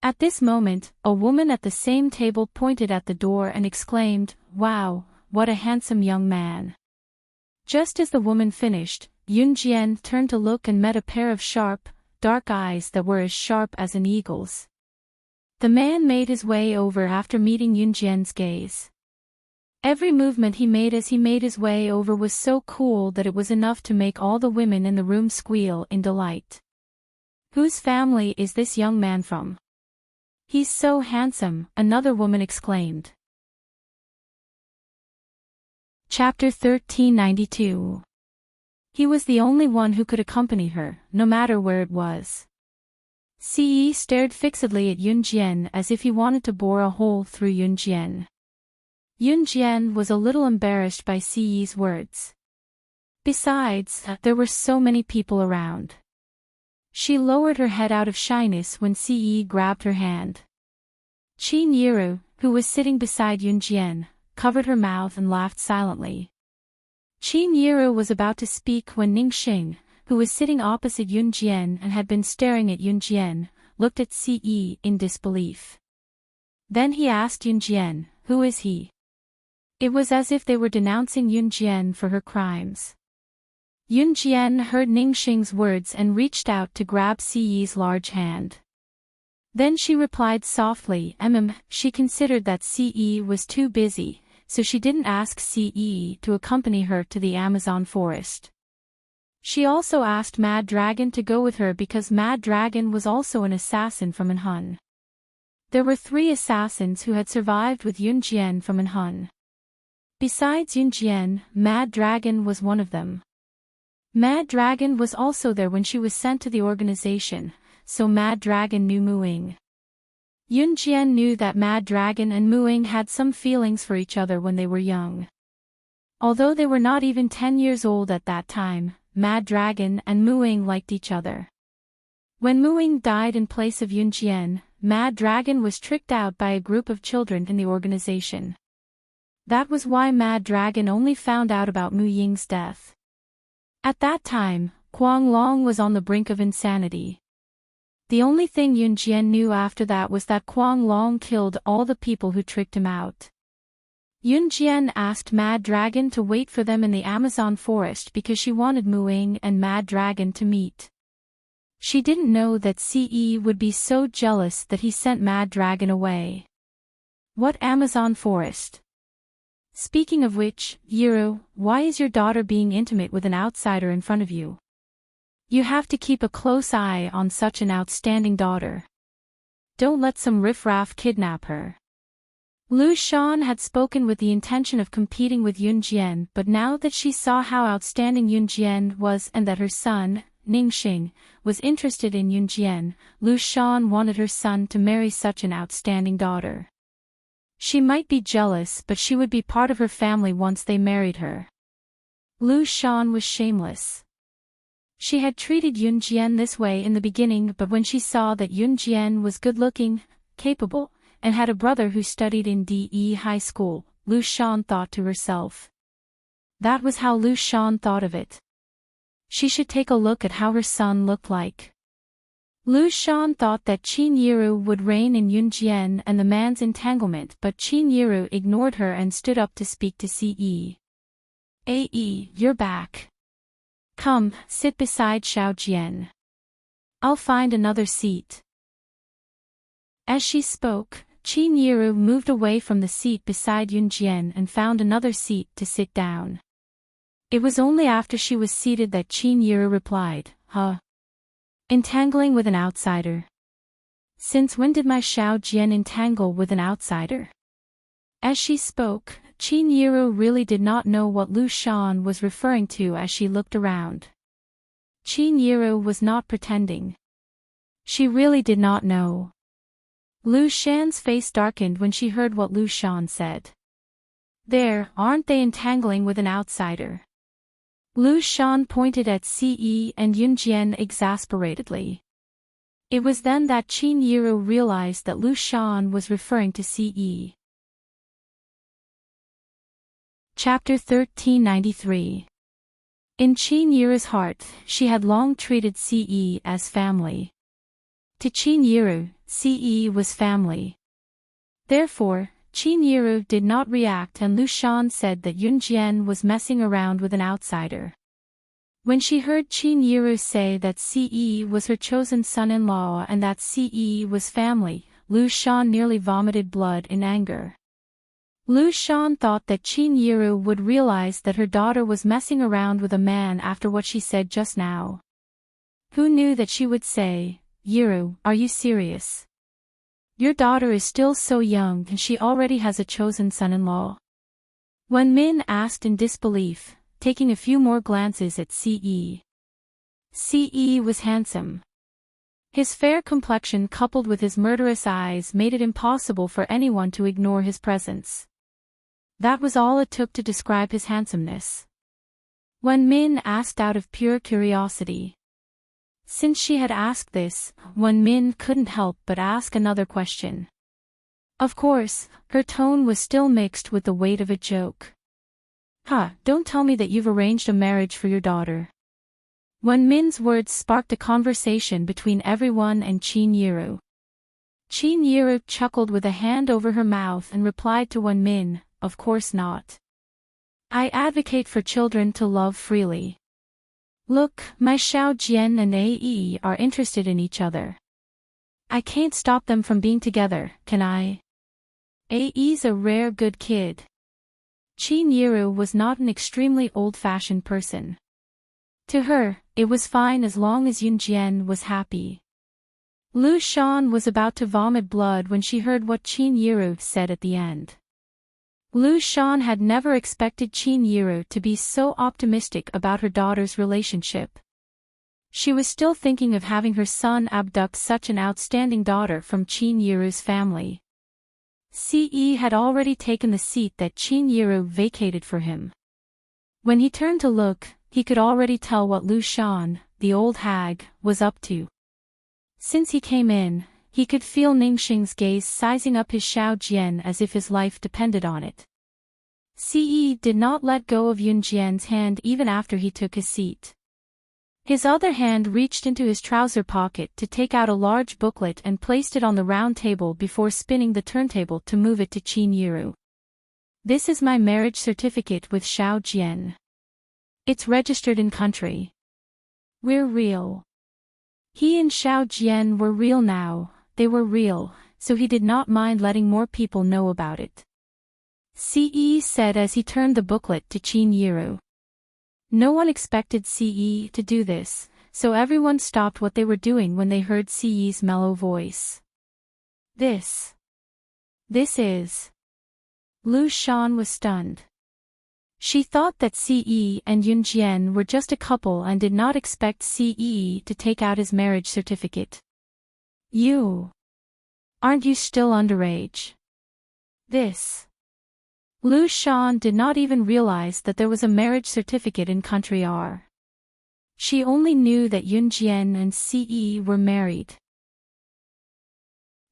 At this moment, a woman at the same table pointed at the door and exclaimed, "Wow, what a handsome young man." Just as the woman finished, Yun Jian turned to look and met a pair of sharp, dark eyes that were as sharp as an eagle's. The man made his way over after meeting Yun Jian's gaze. Every movement he made as he made his way over was so cool that it was enough to make all the women in the room squeal in delight. "Whose family is this young man from? He's so handsome," another woman exclaimed. Chapter 1392. He was the only one who could accompany her, no matter where it was. Ce stared fixedly at Yun Jian as if he wanted to bore a hole through Yun Jian. Yun Jian was a little embarrassed by Ce's words. Besides, there were so many people around. She lowered her head out of shyness when Ce grabbed her hand. Qin Yiru, who was sitting beside Yun Jian, covered her mouth and laughed silently. Qin Yiru was about to speak when Ning Xing, who was sitting opposite Yun Jian and had been staring at Yun Jian, looked at Ce in disbelief. Then he asked Yun Jian, "Who is he?" It was as if they were denouncing Yun Jian for her crimes. Yun Jian heard Ning Xing's words and reached out to grab Ce's large hand. Then she replied softly, She considered that Ce was too busy, so she didn't ask Ce to accompany her to the Amazon forest. She also asked Mad Dragon to go with her because Mad Dragon was also an assassin from Enhun. There were 3 assassins who had survived with Yun Jian from Enhun. Besides Yun Jian, Mad Dragon was one of them. Mad Dragon was also there when she was sent to the organization, so Mad Dragon knew Muing. Yun Jian knew that Mad Dragon and Muing had some feelings for each other when they were young. Although they were not even 10 years old at that time, Mad Dragon and Muing liked each other. When Muing died in place of Yun Jian, Mad Dragon was tricked out by a group of children in the organization. That was why Mad Dragon only found out about Mu Ying's death. At that time, Kuang Long was on the brink of insanity. The only thing Yun Jian knew after that was that Kuang Long killed all the people who tricked him out. Yun Jian asked Mad Dragon to wait for them in the Amazon forest because she wanted Muing and Mad Dragon to meet. She didn't know that Ce would be so jealous that he sent Mad Dragon away. What Amazon forest? Speaking of which, Yiru, why is your daughter being intimate with an outsider in front of you? You have to keep a close eye on such an outstanding daughter. Don't let some riffraff kidnap her. Lu Shan had spoken with the intention of competing with Yun Jian, but now that she saw how outstanding Yun Jian was and that her son, Ningxing, was interested in Yun Jian, Lu Shan wanted her son to marry such an outstanding daughter. She might be jealous, but she would be part of her family once they married her. Lu Shan was shameless. She had treated Yun Jian this way in the beginning, but when she saw that Yun Jian was good-looking, capable, and had a brother who studied in DE High School, Lu Shan thought to herself. That was how Lu Shan thought of it. She should take a look at how her son looked like. Lu Shan thought that Qin Yiru would reign in Yun Jian and the man's entanglement, but Qin Yiru ignored her and stood up to speak to Ce. Ae, you're back. Come, sit beside Xiao Jian. I'll find another seat. As she spoke, Qin Yiru moved away from the seat beside Yun Jian and found another seat to sit down. It was only after she was seated that Qin Yiru replied, Huh? Entangling with an outsider. Since when did my Xiao Jian entangle with an outsider? As she spoke, Qin Yiru really did not know what Lu Shan was referring to as she looked around. Qin Yiru was not pretending. She really did not know. Lu Shan's face darkened when she heard what Lu Shan said. There, aren't they entangling with an outsider? Lu Shan pointed at Ce and Yun Jian exasperatedly. It was then that Qin Yiru realized that Lu Shan was referring to Ce. Chapter 1393. In Qin Yiru's heart, she had long treated Ce as family. To Qin Yiru, Ce was family. Therefore, Qin Yiru did not react and Lu Shan said that Yun Jian was messing around with an outsider. When she heard Qin Yiru say that Ce was her chosen son-in-law and that Ce was family, Lu Shan nearly vomited blood in anger. Lu Shan thought that Qin Yiru would realize that her daughter was messing around with a man after what she said just now. Who knew that she would say, Yiru, are you serious? Your daughter is still so young and she already has a chosen son-in-law. Wen Min asked in disbelief, taking a few more glances at Ce. Ce was handsome. His fair complexion coupled with his murderous eyes made it impossible for anyone to ignore his presence. That was all it took to describe his handsomeness. Wen Min asked out of pure curiosity. Since she had asked this, Wen Min couldn't help but ask another question. Of course, her tone was still mixed with the weight of a joke. Don't tell me that you've arranged a marriage for your daughter. Wen Min's words sparked a conversation between everyone and Qin Yiru. Qin Yiru chuckled with a hand over her mouth and replied to Wen Min, of course not. I advocate for children to love freely. Look, my Xiao Jian and Ae are interested in each other. I can't stop them from being together, can I? Ae's a rare good kid. Qin Yiru was not an extremely old-fashioned person. To her, it was fine as long as Yun Jian was happy. Lu Shan was about to vomit blood when she heard what Qin Yiru said at the end. Lu Shan had never expected Qin Yiru to be so optimistic about her daughter's relationship. She was still thinking of having her son abduct such an outstanding daughter from Qin Yiru's family. Ce had already taken the seat that Qin Yiru vacated for him. When he turned to look, he could already tell what Lu Shan, the old hag, was up to. Since he came in, he could feel Ningxing's gaze sizing up his Xiao Jian as if his life depended on it. Ce did not let go of Yun Jian's hand even after he took his seat. His other hand reached into his trouser pocket to take out a large booklet and placed it on the round table before spinning the turntable to move it to Qin Yiru. This is my marriage certificate with Xiao Jian. It's registered in country. We're real. He and Xiao Jian were real now, they were real, so he did not mind letting more people know about it. Ce said as he turned the booklet to Qin Yiru. No one expected Ce to do this, so everyone stopped what they were doing when they heard Ce's mellow voice. This is... Lu Shan was stunned. She thought that Ce and Yunjian were just a couple and did not expect Ce to take out his marriage certificate. Aren't you still underage? Lu Shan did not even realize that there was a marriage certificate in Country R. She only knew that Yunjian and Ce were married.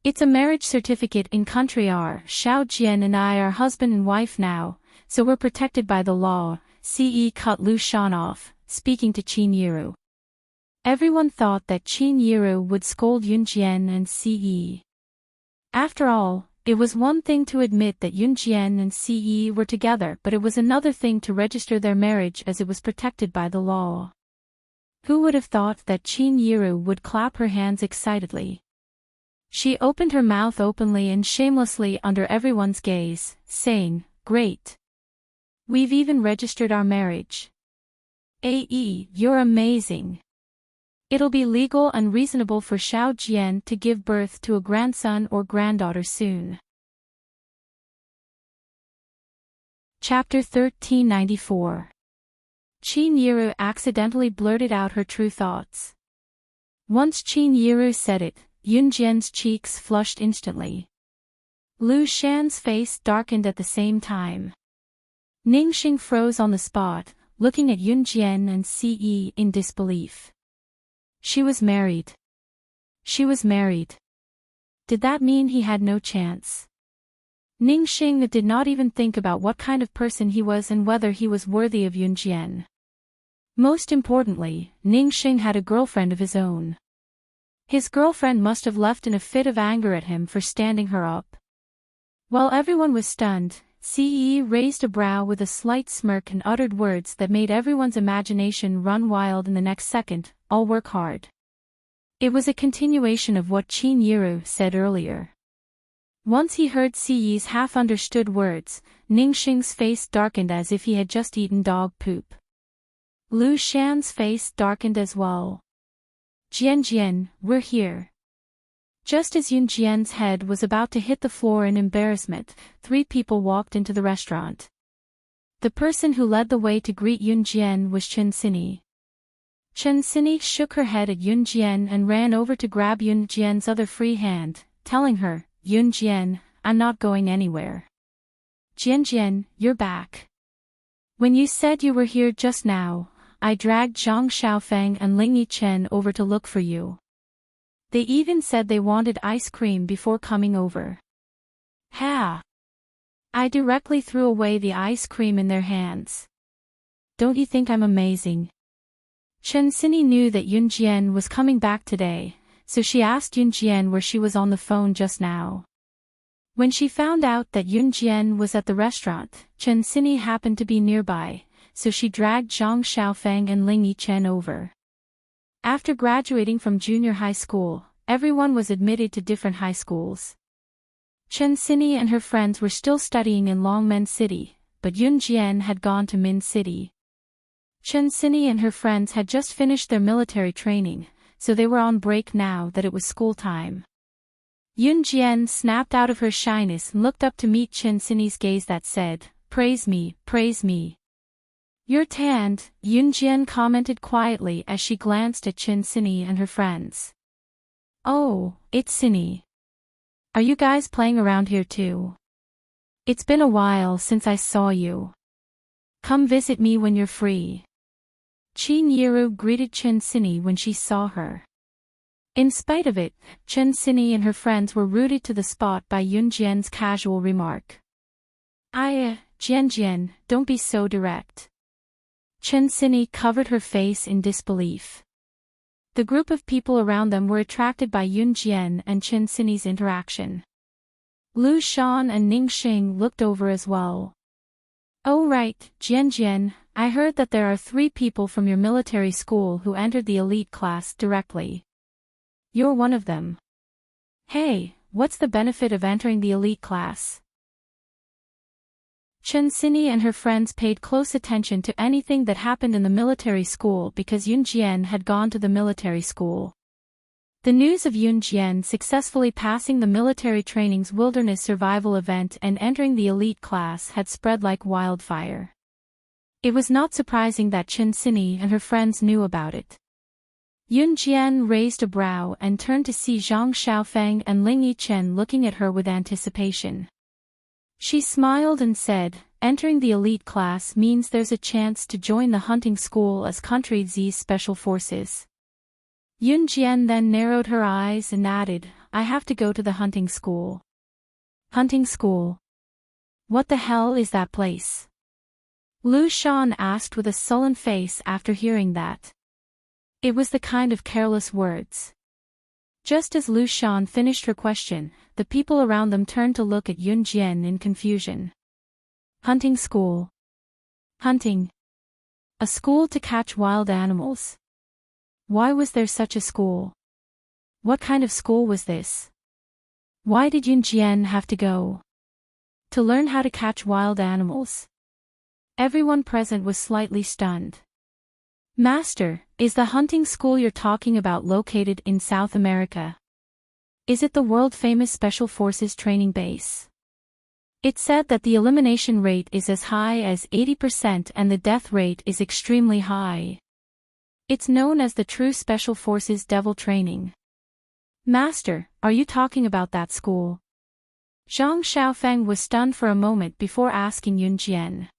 It's a marriage certificate in Country R. Xiao Jian and I are husband and wife now, so we're protected by the law. Ce cut Lu Shan off, speaking to Qin Yiru. Everyone thought that Qin Yiru would scold Yunjian and Ce. After all, it was one thing to admit that Yunjian and Ce were together, but it was another thing to register their marriage as it was protected by the law. Who would have thought that Qin Yiru would clap her hands excitedly? She opened her mouth openly and shamelessly under everyone's gaze, saying, "Great! We've even registered our marriage. Ae, you're amazing. It'll be legal and reasonable for Xiao Jian to give birth to a grandson or granddaughter soon." Chapter 1394. Qin Yiru accidentally blurted out her true thoughts. Once Qin Yiru said it, Yunjian's cheeks flushed instantly. Lu Shan's face darkened at the same time. Ningxing froze on the spot, looking at Yunjian and Ce in disbelief. She was married. Did that mean he had no chance? Ningxing did not even think about what kind of person he was and whether he was worthy of Yunjian. Most importantly, Ningxing had a girlfriend of his own. His girlfriend must have left in a fit of anger at him for standing her up. While everyone was stunned, Ce raised a brow with a slight smirk and uttered words that made everyone's imagination run wild in the next second, "I'll work hard." It was a continuation of what Qin Yiru said earlier. Once he heard Ce's half-understood words, Ningxing's face darkened as if he had just eaten dog poop. Lu Shan's face darkened as well. "Jian, we're here." Just as Yunjian's head was about to hit the floor in embarrassment, 3 people walked into the restaurant. The person who led the way to greet Yunjian was Chen Xini. Chen Xini shook her head at Yunjian and ran over to grab Yunjian's other free hand, telling her, "Yunjian, I'm not going anywhere." "Jian, you're back. When you said you were here just now, I dragged Zhang Xiaofeng and Ling Yichen over to look for you. They even said they wanted ice cream before coming over." "Ha!" I directly threw away the ice cream in their hands. "Don't you think I'm amazing?" Chen Xini knew that Yunjian was coming back today, so she asked Yunjian where she was on the phone just now. When she found out that Yunjian was at the restaurant, Chen Xini happened to be nearby, so she dragged Zhang Xiaofeng and Ling Yichen over. After graduating from junior high school, everyone was admitted to different high schools. Chen Xini and her friends were still studying in Longmen City, but Yunjian had gone to Min City. Chen Xini and her friends had just finished their military training, so they were on break now that it was school time. Yunjian snapped out of her shyness and looked up to meet Chen Xini's gaze that said, "Praise me, praise me." "You're tanned," Yunjian commented quietly as she glanced at Chen Xini and her friends. "Oh, it's Xini. Are you guys playing around here too? It's been a while since I saw you. Come visit me when you're free." Qin Yiru greeted Chen Xini when she saw her. In spite of it, Chen Xini and her friends were rooted to the spot by Yunjian's casual remark. Jian, don't be so direct." Chen Xini covered her face in disbelief. The group of people around them were attracted by Yunjian and Chen Xini's interaction. Lu Shan and Ningxing looked over as well. "Oh right, Jian, I heard that there are 3 people from your military school who entered the elite class directly. You're one of them. Hey, what's the benefit of entering the elite class?" Chen Xini and her friends paid close attention to anything that happened in the military school because Yunjian had gone to the military school. The news of Yun Jian successfully passing the military training's wilderness survival event and entering the elite class had spread like wildfire. It was not surprising that Chen Sini and her friends knew about it. Yun Jian raised a brow and turned to see Zhang Xiaofeng and Ling Yichen looking at her with anticipation. She smiled and said, "Entering the elite class means there's a chance to join the hunting school as Country Z's special forces." Yun Jian then narrowed her eyes and added, "I have to go to the hunting school." Hunting school? What the hell is that place? Lu Shan asked with a sullen face after hearing that. It was the kind of careless words. Just as Lu Shan finished her question, the people around them turned to look at Yun Jian in confusion. Hunting school. Hunting. A school to catch wild animals. Why was there such a school? What kind of school was this? Why did Yun Jian have to go? To learn how to catch wild animals. Everyone present was slightly stunned. Master, is the hunting school you're talking about located in South America? Is it the world-famous Special Forces training base? It said that the elimination rate is as high as 80% and the death rate is extremely high. It's known as the True Special Forces Devil Training. Master, are you talking about that school? Zhang Xiaofeng was stunned for a moment before asking Yun Jian.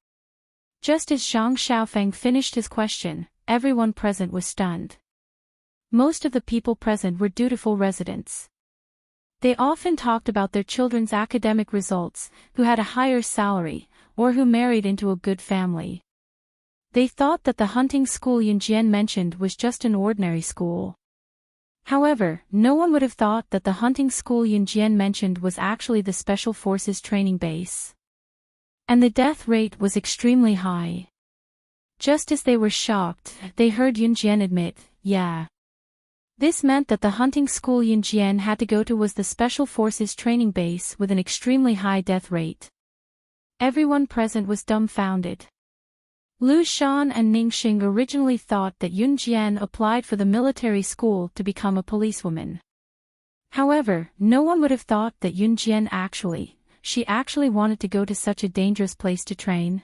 Just as Zhang Xiaofeng finished his question, everyone present was stunned. Most of the people present were dutiful residents. They often talked about their children's academic results, who had a higher salary, or who married into a good family. They thought that the hunting school Yun Jian mentioned was just an ordinary school. However, no one would have thought that the hunting school Yun Jian mentioned was actually the Special Forces training base. And the death rate was extremely high. Just as they were shocked, they heard Yun Jian admit, "Yeah." This meant that the hunting school Yun Jian had to go to was the Special Forces training base with an extremely high death rate. Everyone present was dumbfounded. Lu Shan and Ningxing originally thought that Yun Jian applied for the military school to become a policewoman. However, no one would have thought that Yun Jian she actually wanted to go to such a dangerous place to train.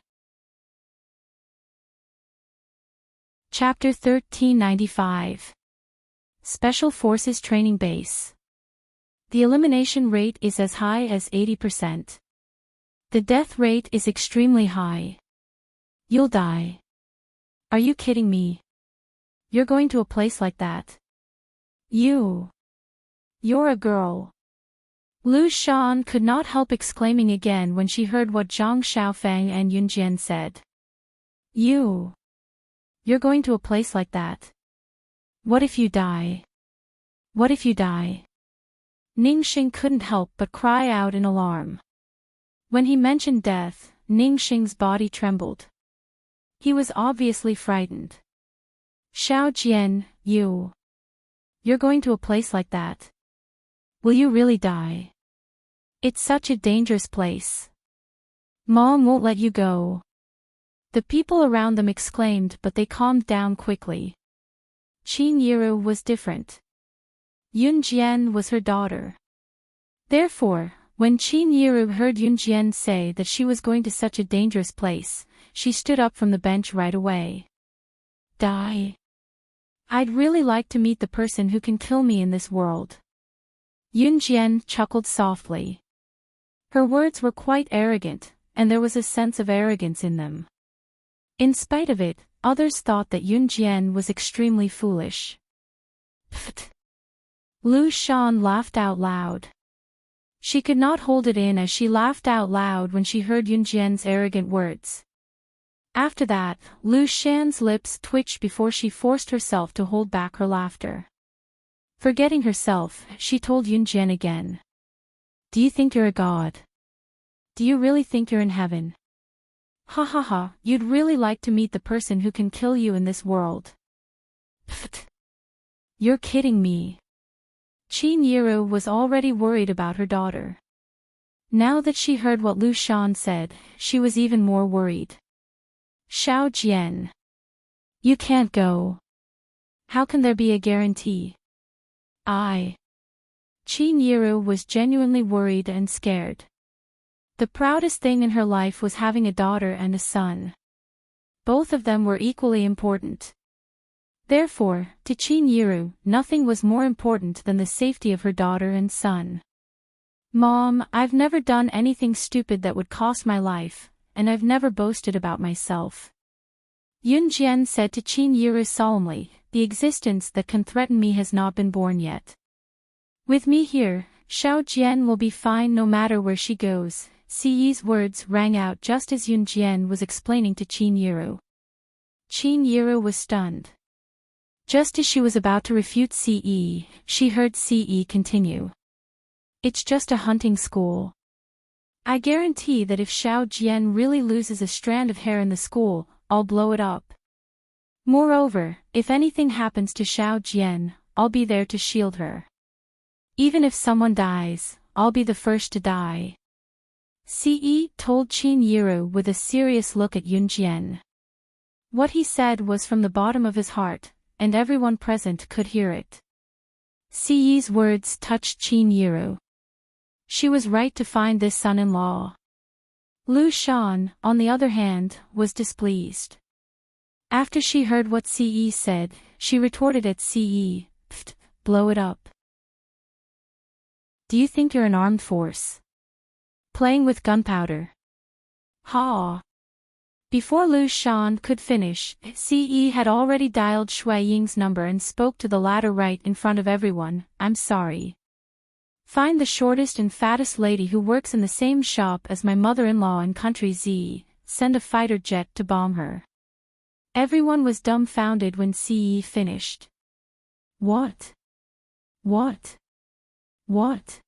Chapter 1395. Special Forces Training Base. The elimination rate is as high as 80%. The death rate is extremely high. You'll die. Are you kidding me? You're going to a place like that? You're a girl. Lu Shan could not help exclaiming again when she heard what Zhang Xiaofeng and Yun Jian said. You're going to a place like that? What if you die? What if you die? Ningxing couldn't help but cry out in alarm. When he mentioned death, Ningxing's body trembled. He was obviously frightened. Xiao Jian, you're going to a place like that? Will you really die? It's such a dangerous place. Mom won't let you go. The people around them exclaimed, but they calmed down quickly. Qin Yiru was different. Yun Jian was her daughter. Therefore, when Qin Yiru heard Yun Jian say that she was going to such a dangerous place, she stood up from the bench right away. Die. I'd really like to meet the person who can kill me in this world. Yun Jian chuckled softly. Her words were quite arrogant, and there was a sense of arrogance in them. In spite of it, others thought that Yun Jian was extremely foolish. Pfft. Lu Shan laughed out loud. She could not hold it in as she laughed out loud when she heard Yun Jian's arrogant words. After that, Lu Shan's lips twitched before she forced herself to hold back her laughter. Forgetting herself, she told Yun Jian again. Do you think you're a god? Do you really think you're in heaven? Ha ha ha, you'd really like to meet the person who can kill you in this world. Pfft. You're kidding me. Qin Yiru was already worried about her daughter. Now that she heard what Lu Shan said, she was even more worried. Xiao Jian. You can't go. How can there be a guarantee? Qin Yiru was genuinely worried and scared. The proudest thing in her life was having a daughter and a son. Both of them were equally important. Therefore, to Qin Yiru, nothing was more important than the safety of her daughter and son. Mom, I've never done anything stupid that would cost my life, and I've never boasted about myself. Yun Jian said to Qin Yiru solemnly, the existence that can threaten me has not been born yet. With me here, Xiao Jian will be fine no matter where she goes. Siyi's words rang out just as Yun Jian was explaining to Qin Yiru. Qin Yiru was stunned. Just as she was about to refute Ce, she heard Ce continue. It's just a hunting school. I guarantee that if Xiao Jian really loses a strand of hair in the school, I'll blow it up. Moreover, if anything happens to Xiao Jian, I'll be there to shield her. Even if someone dies, I'll be the first to die. Ce told Qin Yiru with a serious look at Yun Jian. What he said was from the bottom of his heart, and everyone present could hear it. Ce's words touched Qin Yiru. She was right to find this son-in-law. Lu Shan, on the other hand, was displeased. After she heard what Ce said, she retorted at Ce, "Pfft, blow it up. Do you think you're an armed force? Playing with gunpowder?" Ha! Before Lu Shan could finish, Ce had already dialed Shui Ying's number and spoke to the latter right in front of everyone. I'm sorry. Find the shortest and fattest lady who works in the same shop as my mother-in-law in country Z, send a fighter jet to bomb her. Everyone was dumbfounded when Ce finished. What? What? What?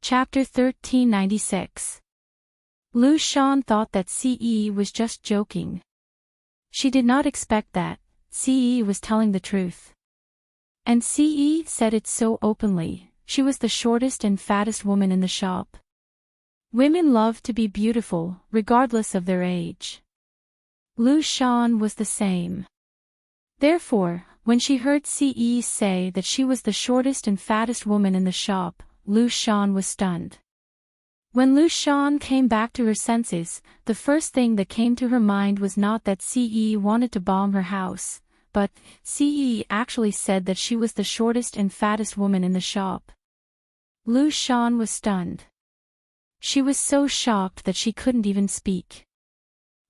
Chapter 1396. Lu Shan thought that Ce was just joking. She did not expect that Ce was telling the truth. And Ce said it so openly. She was the shortest and fattest woman in the shop. Women love to be beautiful, regardless of their age. Lu Shan was the same. Therefore, when she heard Ce say that she was the shortest and fattest woman in the shop, Lu Shan was stunned. When Lu Shan came back to her senses, the first thing that came to her mind was not that Ce wanted to bomb her house, but Ce actually said that she was the shortest and fattest woman in the shop. Lu Shan was stunned. She was so shocked that she couldn't even speak.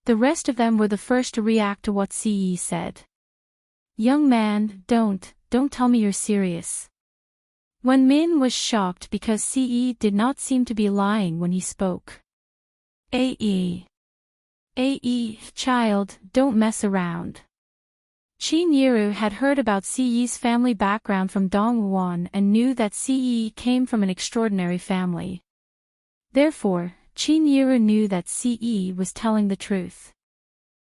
The rest of them were the first to react to what Ce said. Young man, don't tell me you're serious. Wen Min was shocked because Ce did not seem to be lying when he spoke. Ae, child, don't mess around. Qin Yiru had heard about Ce's family background from Dong Wuan and knew that Ce came from an extraordinary family. Therefore, Qin Yiru knew that Ce was telling the truth.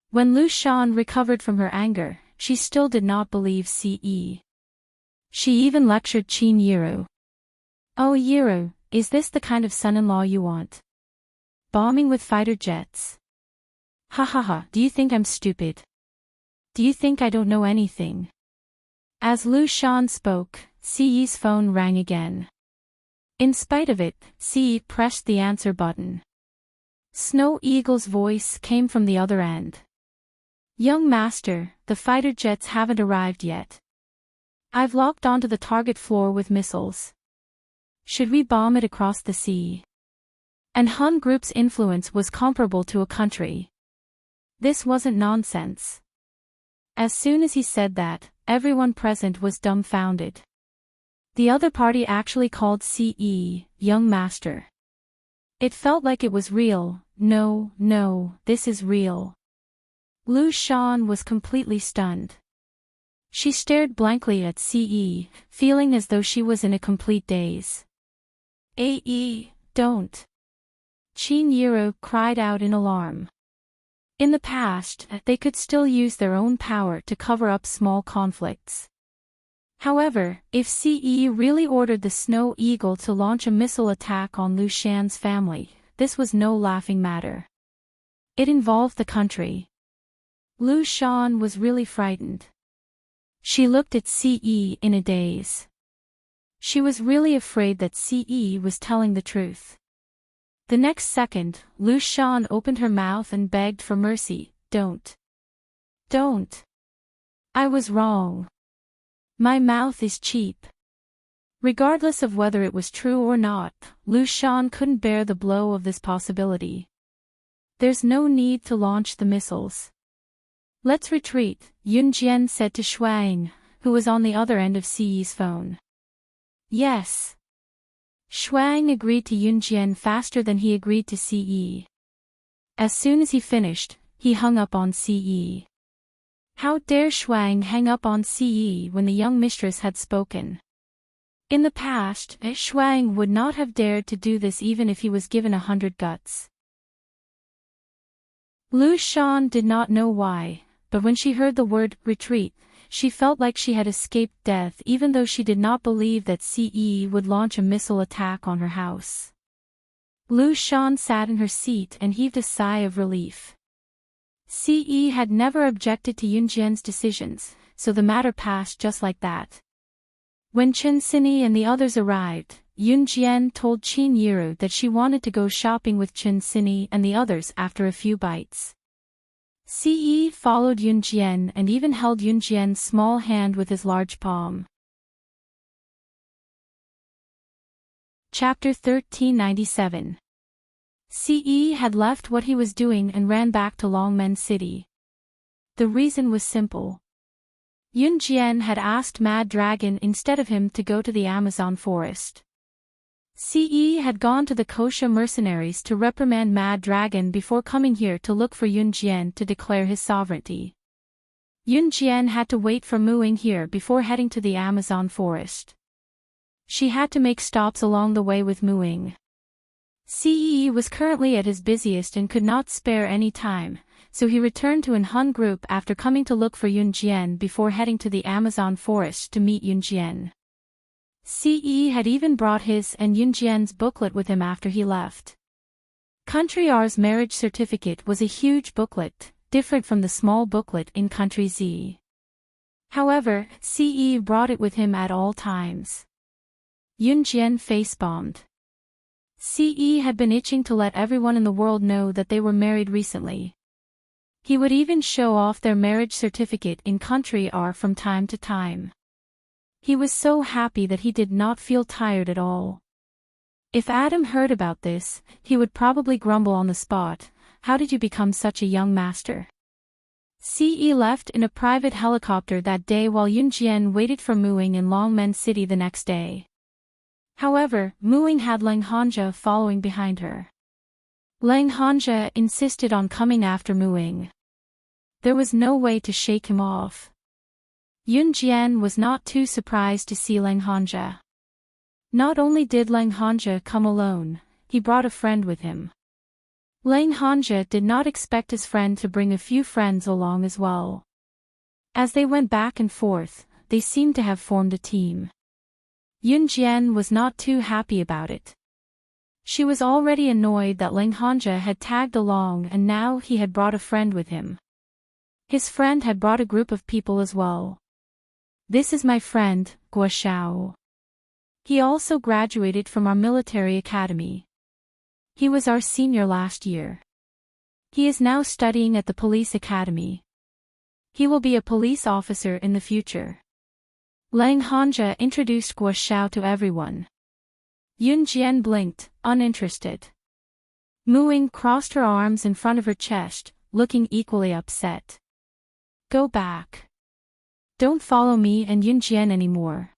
When Lu Shan recovered from her anger, she still did not believe Ce. She even lectured Qin Yiru. Oh Yiru, is this the kind of son-in-law you want? Bombing with fighter jets? Ha ha ha, do you think I'm stupid? Do you think I don't know anything? As Lu Shan spoke, Ce's phone rang again. In spite of it, Ce pressed the answer button. Snow Eagle's voice came from the other end. Young master, the fighter jets haven't arrived yet. I've locked onto the target floor with missiles. Should we bomb it across the sea? And Han Group's influence was comparable to a country. This wasn't nonsense. As soon as he said that, everyone present was dumbfounded. The other party actually called Ce, young master. It felt like it was real. No, this is real. Lu Shan was completely stunned. She stared blankly at Ce, feeling as though she was in a complete daze. Ae, don't. Qin Yiru cried out in alarm. In the past, they could still use their own power to cover up small conflicts. However, if Ce really ordered the Snow Eagle to launch a missile attack on Lu Shan's family, this was no laughing matter. It involved the country. Lu Shan was really frightened. She looked at Ce in a daze. She was really afraid that Ce was telling the truth. The next second, Lu Shan opened her mouth and begged for mercy. Don't. Don't. I was wrong. My mouth is cheap. Regardless of whether it was true or not, Lu Shan couldn't bear the blow of this possibility. There's no need to launch the missiles. Let's retreat, Yun Jian said to Shuang, who was on the other end of Ce's phone. Yes. Shuang agreed to Yun Jian faster than he agreed to Ce. As soon as he finished, he hung up on Ce. How dare Shuang hang up on Ce when the young mistress had spoken? In the past, Shuang would not have dared to do this even if he was given 100 guts. Lu Shan did not know why, but when she heard the word retreat, she felt like she had escaped death even though she did not believe that Ce would launch a missile attack on her house. Lu Shan sat in her seat and heaved a sigh of relief. Ce had never objected to Yun Jian's decisions, so the matter passed just like that. When Chen Sini and the others arrived, Yun Jian told Qin Yiru that she wanted to go shopping with Chen Sini and the others after a few bites. Ce followed Yun Jian and even held Yun Jian's small hand with his large palm. Chapter 1397. Ce had left what he was doing and ran back to Longmen City. The reason was simple. Yun Jian had asked Mad Dragon instead of him to go to the Amazon forest. Ce had gone to the Kosha mercenaries to reprimand Mad Dragon before coming here to look for Yun Jian to declare his sovereignty. Yun Jian had to wait for Muing here before heading to the Amazon forest. She had to make stops along the way with Muing. Ce was currently at his busiest and could not spare any time, so he returned to An Hun group after coming to look for Yun Jian before heading to the Amazon forest to meet Yun Jian. Ce had even brought his and Yun Jian's booklet with him after he left. Country R's marriage certificate was a huge booklet, different from the small booklet in Country Z. However, Ce brought it with him at all times. Yun Jian face-bombed. Ce had been itching to let everyone in the world know that they were married recently. He would even show off their marriage certificate in Country R from time to time. He was so happy that he did not feel tired at all. If Adam heard about this, he would probably grumble on the spot, "How did you become such a young master?" Ce left in a private helicopter that day while Yun Jian waited for Muing in Longmen City the next day. However, Muing had Lang Hanja following behind her. Lang Hanja insisted on coming after Muing. There was no way to shake him off. Yun Jian was not too surprised to see Lang Hanja. Not only did Lang Hanja come alone, he brought a friend with him. Lang Hanja did not expect his friend to bring a few friends along as well. As they went back and forth, they seemed to have formed a team. Yun Jian was not too happy about it. She was already annoyed that Lang Hanja had tagged along and now he had brought a friend with him. His friend had brought a group of people as well. "This is my friend, Guo Xiao. He also graduated from our military academy. He was our senior last year. He is now studying at the police academy. He will be a police officer in the future." Lang Hanja introduced Guo Xiao to everyone. Yun Jian blinked, uninterested. Muing crossed her arms in front of her chest, looking equally upset. "Go back. Don't follow me and Yun Jian anymore."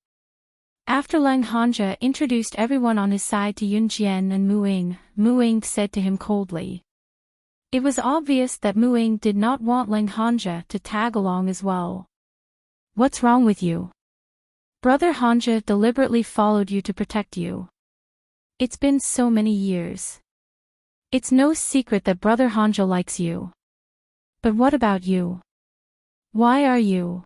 After Lang Hanja introduced everyone on his side to Yun Jian and Muing said to him coldly. It was obvious that Muing did not want Lang Hanja to tag along as well. "What's wrong with you? Brother Hanja deliberately followed you to protect you. It's been so many years. It's no secret that Brother Hanja likes you. But what about you? Why are you?"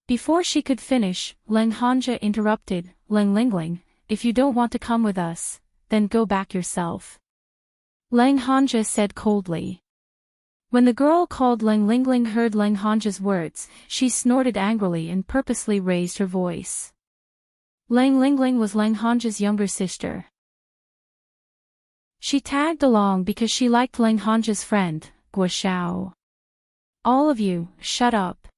Before she could finish, Lang Hanja interrupted, "Lang Lingling, if you don't want to come with us, then go back yourself." Lang Hanja said coldly. When the girl called Lang Lingling heard Lang Hanja's words, she snorted angrily and purposely raised her voice. Lang Lingling was Lang Hanja's younger sister. She tagged along because she liked Lang Hanja's friend, Guo Xiao. All of you, shut up.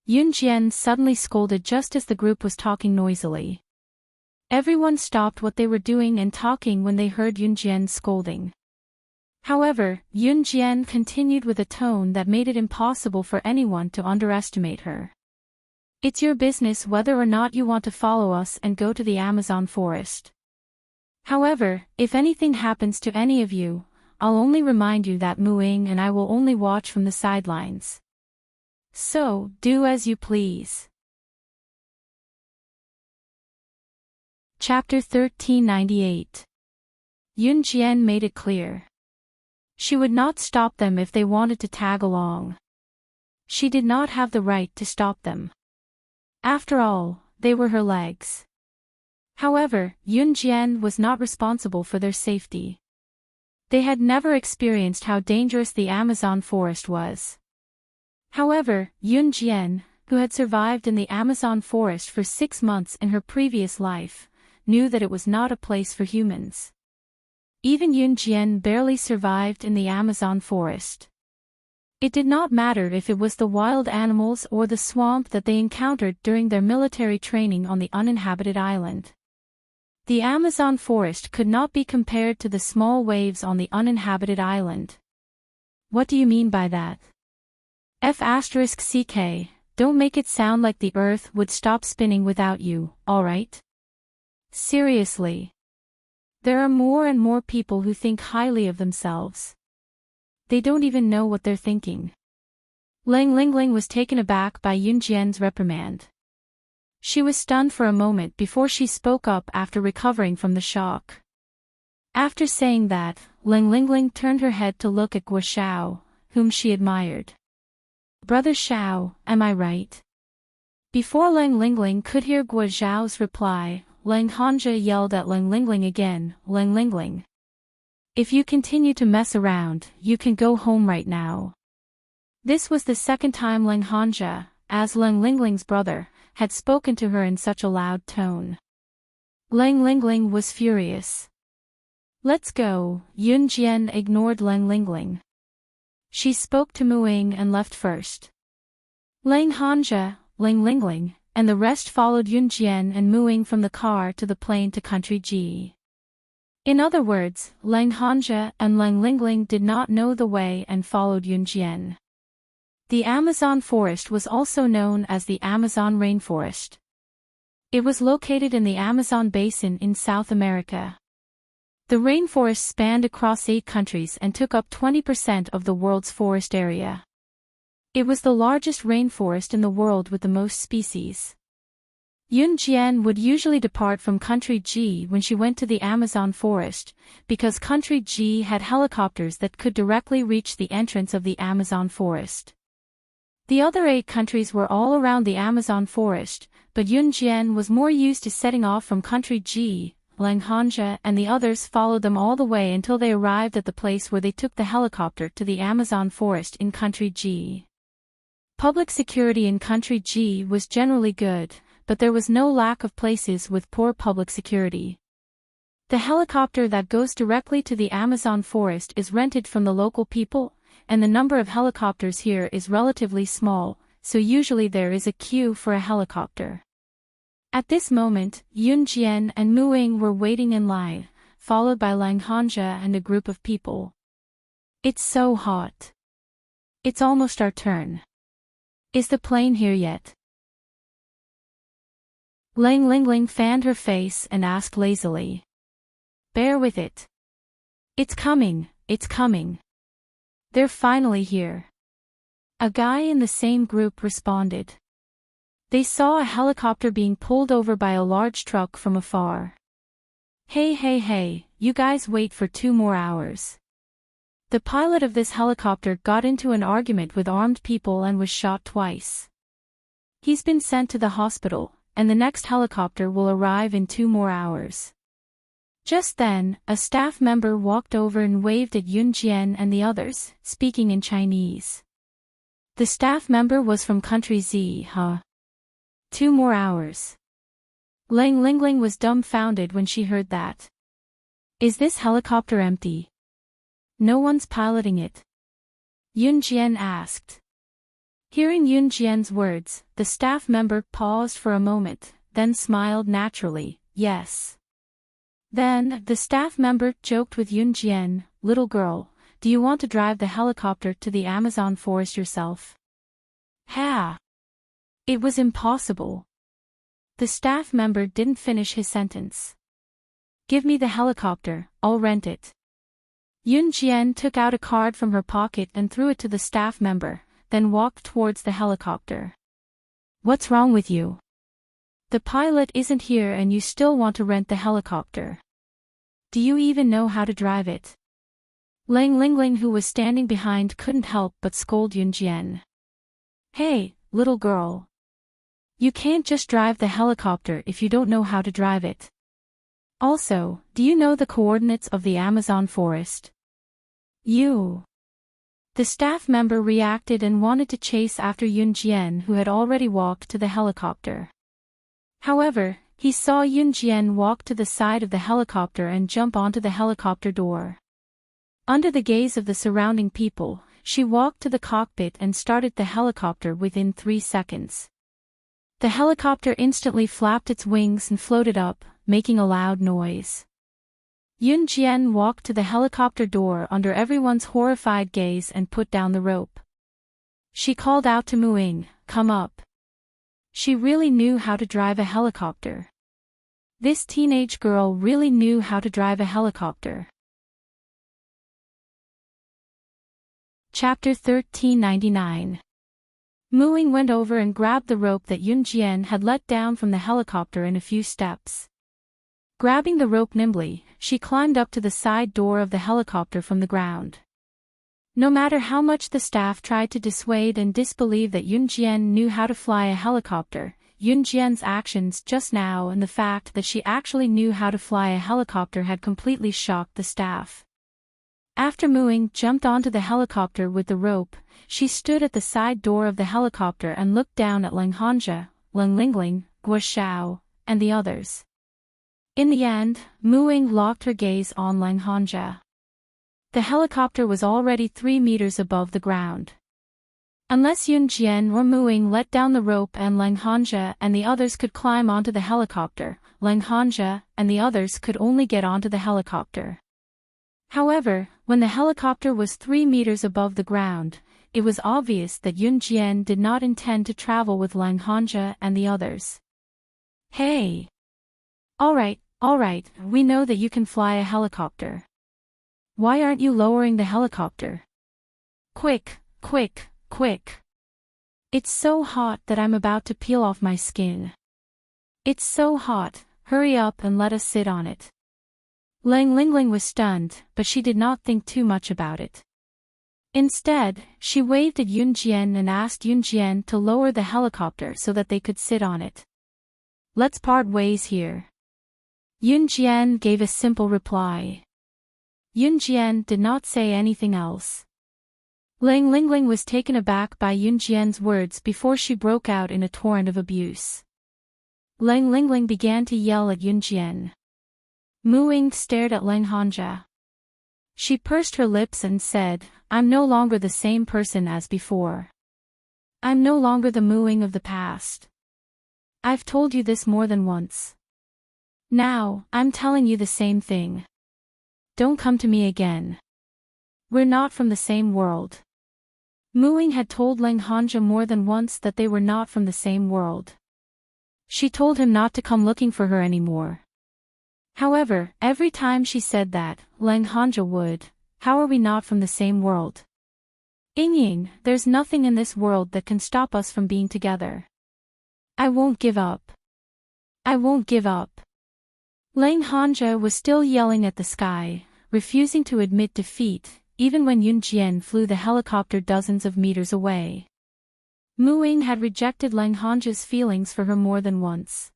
Yun Jian suddenly scolded just as the group was talking noisily. Everyone stopped what they were doing and talking when they heard Yun Jian scolding. However, Yun Jian continued with a tone that made it impossible for anyone to underestimate her. It's your business whether or not you want to follow us and go to the Amazon forest. However, if anything happens to any of you, I'll only remind you that Muing and I will only watch from the sidelines. So, do as you please. Chapter 1398. Yun Jian made it clear. She would not stop them if they wanted to tag along. She did not have the right to stop them. After all, they were her legs. However, Yun Jian was not responsible for their safety. They had never experienced how dangerous the Amazon forest was. However, Yun Jian, who had survived in the Amazon forest for 6 months in her previous life, knew that it was not a place for humans. Even Yun Jian barely survived in the Amazon forest. It did not matter if it was the wild animals or the swamp that they encountered during their military training on the uninhabited island. The Amazon forest could not be compared to the small waves on the uninhabited island. What do you mean by that? F***ck, don't make it sound like the earth would stop spinning without you, alright? Seriously. There are more and more people who think highly of themselves. They don't even know what they're thinking. Lang Lingling was taken aback by Yun Jian's reprimand. She was stunned for a moment before she spoke up after recovering from the shock. After saying that, Lang Lingling turned her head to look at Guo Xiao, whom she admired. Brother Xiao, am I right? Before Lang Lingling could hear Guo Xiao's reply, Lang Hanja yelled at Lang Lingling again, Lang Lingling. If you continue to mess around, you can go home right now. This was the second time Lang Hanja, as Lang Lingling's brother, had spoken to her in such a loud tone. Lang Lingling was furious. Let's go. Yun Jian ignored Lang Lingling. She spoke to Muing and left first. Lang Hanja, Lang Lingling, and the rest followed Yun Jian and Muing from the car to the plane to Country G. In other words, Lang Hanja and Lang Lingling did not know the way and followed Yun Jian. The Amazon forest was also known as the Amazon rainforest. It was located in the Amazon basin in South America. The rainforest spanned across 8 countries and took up 20% of the world's forest area. It was the largest rainforest in the world with the most species. Yun Jian would usually depart from Country G when she went to the Amazon forest, because Country G had helicopters that could directly reach the entrance of the Amazon forest. The other 8 countries were all around the Amazon forest, but Yun Jian was more used to setting off from Country G. Lang Hanja and the others followed them all the way until they arrived at the place where they took the helicopter to the Amazon forest in Country G. Public security in Country G was generally good, but there was no lack of places with poor public security. The helicopter that goes directly to the Amazon forest is rented from the local people, and the number of helicopters here is relatively small, so usually there is a queue for a helicopter. At this moment, Yun Jian and Muing were waiting in line, followed by Lang Hanja and a group of people. It's so hot. It's almost our turn. Is the plane here yet? Lang Lingling fanned her face and asked lazily. Bear with it. It's coming, it's coming. They're finally here. A guy in the same group responded. They saw a helicopter being pulled over by a large truck from afar. Hey, you guys wait for 2 more hours. The pilot of this helicopter got into an argument with armed people and was shot twice. He's been sent to the hospital, and the next helicopter will arrive in 2 more hours. Just then, a staff member walked over and waved at Yunjian and the others, speaking in Chinese. The staff member was from country Z, huh? 2 more hours. Lang Lingling was dumbfounded when she heard that. Is this helicopter empty? No one's piloting it. Yunjian asked. Hearing Yunjian's words, the staff member paused for a moment, then smiled naturally, yes. Then, the staff member joked with Yunjian, little girl, do you want to drive the helicopter to the Amazon forest yourself? Ha! It was impossible. The staff member didn't finish his sentence. Give me the helicopter, I'll rent it. Yunjian took out a card from her pocket and threw it to the staff member, then walked towards the helicopter. What's wrong with you? The pilot isn't here and you still want to rent the helicopter. Do you even know how to drive it? Lang Lingling, who was standing behind, couldn't help but scold Yunjian. Hey, little girl. You can't just drive the helicopter if you don't know how to drive it. Also, do you know the coordinates of the Amazon forest? The staff member reacted and wanted to chase after Yunjian, who had already walked to the helicopter. However, he saw Yunjian walk to the side of the helicopter and jump onto the helicopter door. Under the gaze of the surrounding people, she walked to the cockpit and started the helicopter within 3 seconds. The helicopter instantly flapped its wings and floated up, making a loud noise. Yunjian walked to the helicopter door under everyone's horrified gaze and put down the rope. She called out to Muing, come up. She really knew how to drive a helicopter. This teenage girl really knew how to drive a helicopter. Chapter 1399. Muing went over and grabbed the rope that Yunjian had let down from the helicopter in a few steps. Grabbing the rope nimbly, she climbed up to the side door of the helicopter from the ground. No matter how much the staff tried to dissuade and disbelieve that Yunjian knew how to fly a helicopter, Yunjian's actions just now and the fact that she actually knew how to fly a helicopter had completely shocked the staff. After Muing jumped onto the helicopter with the rope, she stood at the side door of the helicopter and looked down at Lang Hanja, Lang Lingling, Guo Xiao, and the others. In the end, Muing locked her gaze on Lang Hanja. The helicopter was already 3 meters above the ground. Unless Yunjian or Muing let down the rope and Lang Hanja and the others could climb onto the helicopter, Lang Hanja and the others could only get onto the helicopter. However, when the helicopter was 3 meters above the ground, it was obvious that Yunjian did not intend to travel with Lang Hanja and the others. Hey! Alright, we know that you can fly a helicopter. Why aren't you lowering the helicopter? Quick! It's so hot that I'm about to peel off my skin. It's so hot, hurry up and let us sit on it. Lang Lingling was stunned, but she did not think too much about it. Instead, she waved at Yunjian and asked Yunjian to lower the helicopter so that they could sit on it. Let's part ways here. Yunjian gave a simple reply. Yunjian did not say anything else. Lang Lingling was taken aback by Yunjian's words before she broke out in a torrent of abuse. Lang Lingling began to yell at Yunjian. Muing stared at Lang Hanja. She pursed her lips and said, I'm no longer the same person as before. I'm no longer the Muing of the past. I've told you this more than once. Now, I'm telling you the same thing. Don't come to me again. We're not from the same world. Muing had told Lang Hanja more than once that they were not from the same world. She told him not to come looking for her anymore. However, every time she said that, Lang Hanja would, how are we not from the same world? Ying, there's nothing in this world that can stop us from being together. I won't give up. I won't give up. Lang Hanja was still yelling at the sky, refusing to admit defeat, even when Yunjian flew the helicopter dozens of meters away. Muing had rejected Lang Hanja's feelings for her more than once.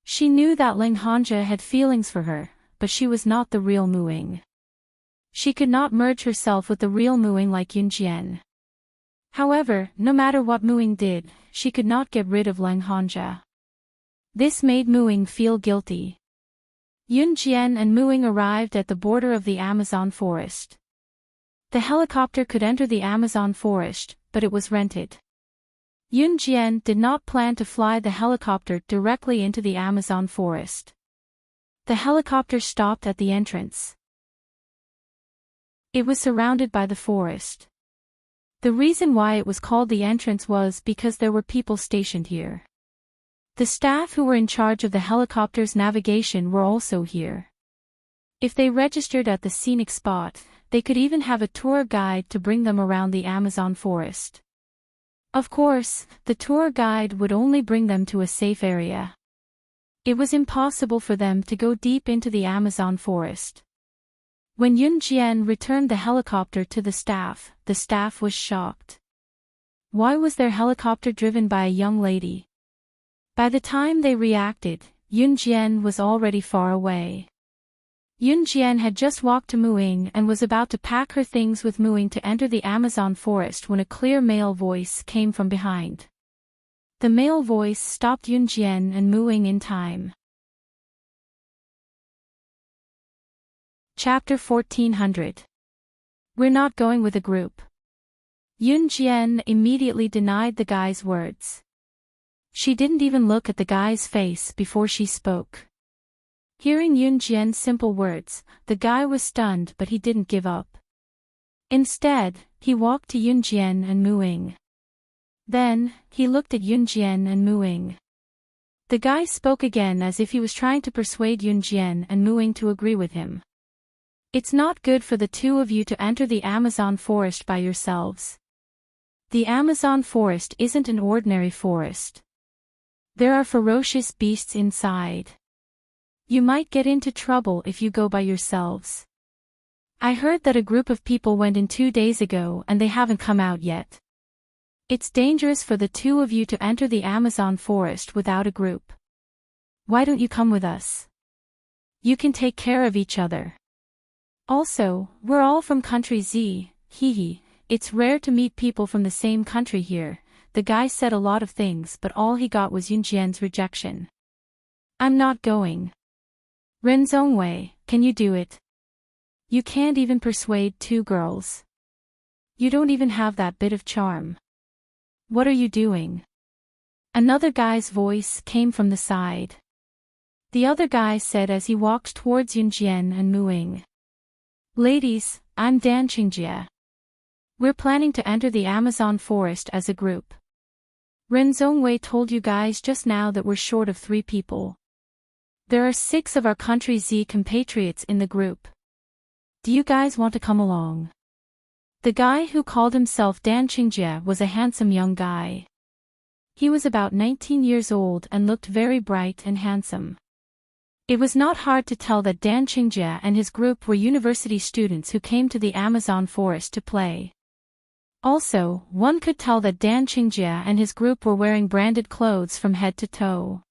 She knew that Lang Hanja had feelings for her, but she was not the real Muing. She could not merge herself with the real Muing like Yunjian. However, no matter what Muing did, she could not get rid of Lang Hanja. This made Muing feel guilty. Yunjian and Muing arrived at the border of the Amazon forest. The helicopter could enter the Amazon forest, but it was rented. Yunjian did not plan to fly the helicopter directly into the Amazon forest. The helicopter stopped at the entrance. It was surrounded by the forest. The reason why it was called the entrance was because there were people stationed here. The staff who were in charge of the helicopter's navigation were also here. If they registered at the scenic spot, they could even have a tour guide to bring them around the Amazon forest. Of course, the tour guide would only bring them to a safe area. It was impossible for them to go deep into the Amazon forest. When Yunjian returned the helicopter to the staff was shocked. Why was their helicopter driven by a young lady? By the time they reacted, Yunjian was already far away. Yunjian had just walked to Muing and was about to pack her things with Muing to enter the Amazon forest when a clear male voice came from behind. The male voice stopped Yunjian and Muing in time. Chapter 1400. We're not going with a group. Yunjian immediately denied the guy's words. She didn't even look at the guy's face before she spoke. Hearing Yunjian's simple words, the guy was stunned, but he didn't give up. Instead, he walked to Yunjian and Muing. Then, he looked at Yunjian and Muing. The guy spoke again as if he was trying to persuade Yunjian and Muing to agree with him. It's not good for the two of you to enter the Amazon forest by yourselves. The Amazon forest isn't an ordinary forest. There are ferocious beasts inside. You might get into trouble if you go by yourselves. I heard that a group of people went in 2 days ago and they haven't come out yet. It's dangerous for the two of you to enter the Amazon forest without a group. Why don't you come with us? You can take care of each other. Also, we're all from country Z, hehe, it's rare to meet people from the same country here. The guy said a lot of things, but all he got was Yunjian's rejection. I'm not going. Ren Zhongwei, can you do it? You can't even persuade 2 girls. You don't even have that bit of charm. What are you doing? Another guy's voice came from the side. The other guy said as he walked towards Yunjian and Muing. Ladies, I'm Dan Qingjie. We're planning to enter the Amazon forest as a group. Ren Zhongwei told you guys just now that we're short of 3 people. There are 6 of our country Z compatriots in the group. Do you guys want to come along? The guy who called himself Dan Qingjie was a handsome young guy. He was about 19 years old and looked very bright and handsome. It was not hard to tell that Dan Qingjie and his group were university students who came to the Amazon forest to play. Also, one could tell that Dan Qingjie and his group were wearing branded clothes from head to toe.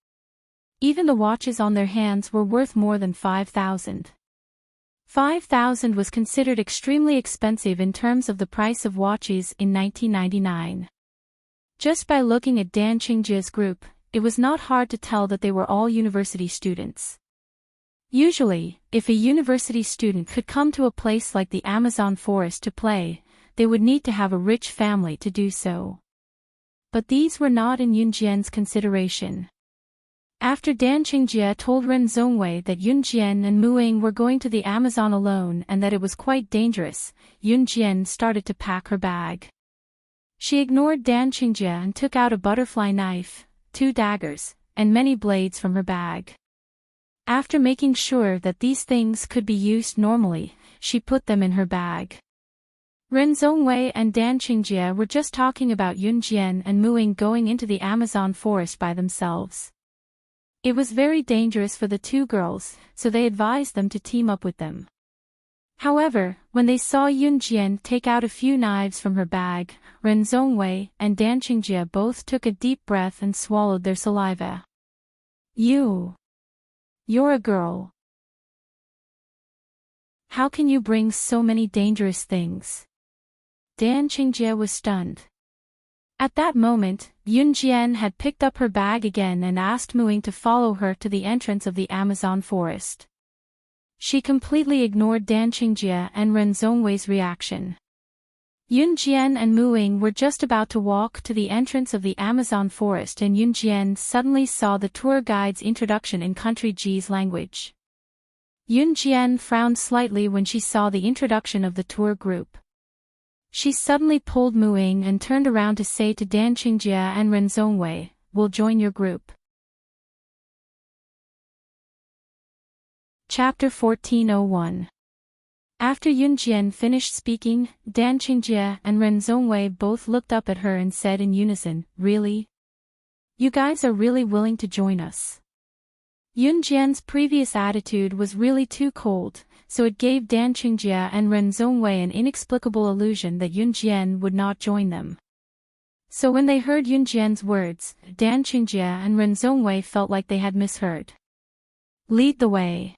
Even the watches on their hands were worth more than 5,000. 5,000 was considered extremely expensive in terms of the price of watches in 1999. Just by looking at Dan Qingjie's group, it was not hard to tell that they were all university students. Usually, if a university student could come to a place like the Amazon forest to play, they would need to have a rich family to do so. But these were not in Yunjian's consideration. After Dan Qingjie told Ren Zhongwei that Yunjian and Muing were going to the Amazon alone and that it was quite dangerous, Yunjian started to pack her bag. She ignored Dan Qingjie and took out a butterfly knife, 2 daggers, and many blades from her bag. After making sure that these things could be used normally, she put them in her bag. Ren Zhongwei and Dan Qingjie were just talking about Yunjian and Muing going into the Amazon forest by themselves. It was very dangerous for the 2 girls, so they advised them to team up with them. However, when they saw Yunjian take out a few knives from her bag, Ren Zhongwei and Dan Qingjie both took a deep breath and swallowed their saliva. You're a girl. How can you bring so many dangerous things? Dan Qingjie was stunned. At that moment, Yun Jian had picked up her bag again and asked Muing to follow her to the entrance of the Amazon forest. She completely ignored Dan Qingjie and Ren Zhongwei's reaction. Yun Jian and Muing were just about to walk to the entrance of the Amazon forest and Yun Jian suddenly saw the tour guide's introduction in Country G's language. Yun Jian frowned slightly when she saw the introduction of the tour group. She suddenly pulled Muing and turned around to say to Dan Qingjie and Ren Zhongwei, "We'll join your group." Chapter 1401. After Yun Jian finished speaking, Dan Qingjie and Ren Zhongwei both looked up at her and said in unison, "Really? You guys are really willing to join us?" Yun Jian's previous attitude was really too cold, so it gave Dan Qingjie and Ren Zhongwei an inexplicable illusion that Yun Jian would not join them. So when they heard Yun Jian's words, Dan Qingjie and Ren Zhongwei felt like they had misheard. "Lead the way."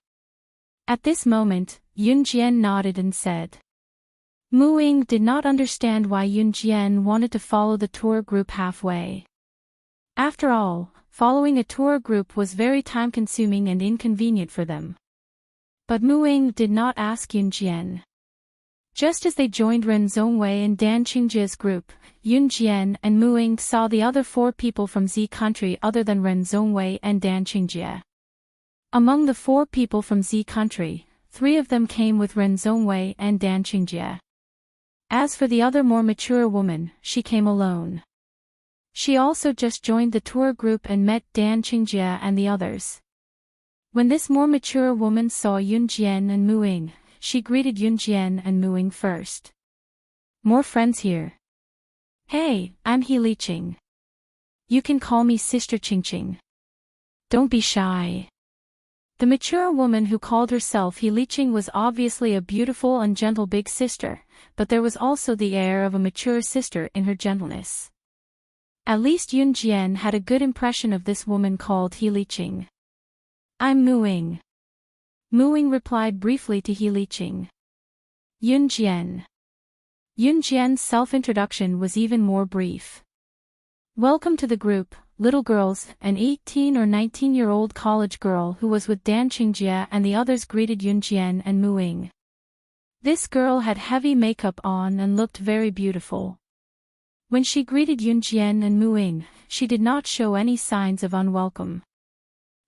At this moment, Yun Jian nodded and said. Muing did not understand why Yun Jian wanted to follow the tour group halfway. After all, following a tour group was very time-consuming and inconvenient for them. But Muing did not ask Yun Jian. Just as they joined Ren Zhongwei and Dan Qingjie's group, Yun Jian and Muing saw the other 4 people from Z country other than Ren Zhongwei and Dan Qingjie. Among the 4 people from Z country, 3 of them came with Ren Zhongwei and Dan Qingjie. As for the other more mature woman, she came alone. She also just joined the tour group and met Dan Qingjie and the others. When this more mature woman saw Yun Jian and Muing, she greeted Yun Jian and Muing first. "More friends here. Hey, I'm He Liqing. You can call me Sister Qingqing. Don't be shy." The mature woman who called herself He Liqing was obviously a beautiful and gentle big sister, but there was also the air of a mature sister in her gentleness. At least Yun Jian had a good impression of this woman called He Liqing. "I'm Muing." Muing replied briefly to He Liqing. Yun Jian. Yun Jian's self-introduction was even more brief. "Welcome to the group, little girls." An 18 or 19-year-old college girl who was with Dan Qingjie and the others greeted Yun Jian and Muing. This girl had heavy makeup on and looked very beautiful. When she greeted Yun Jian and Muing, she did not show any signs of unwelcome.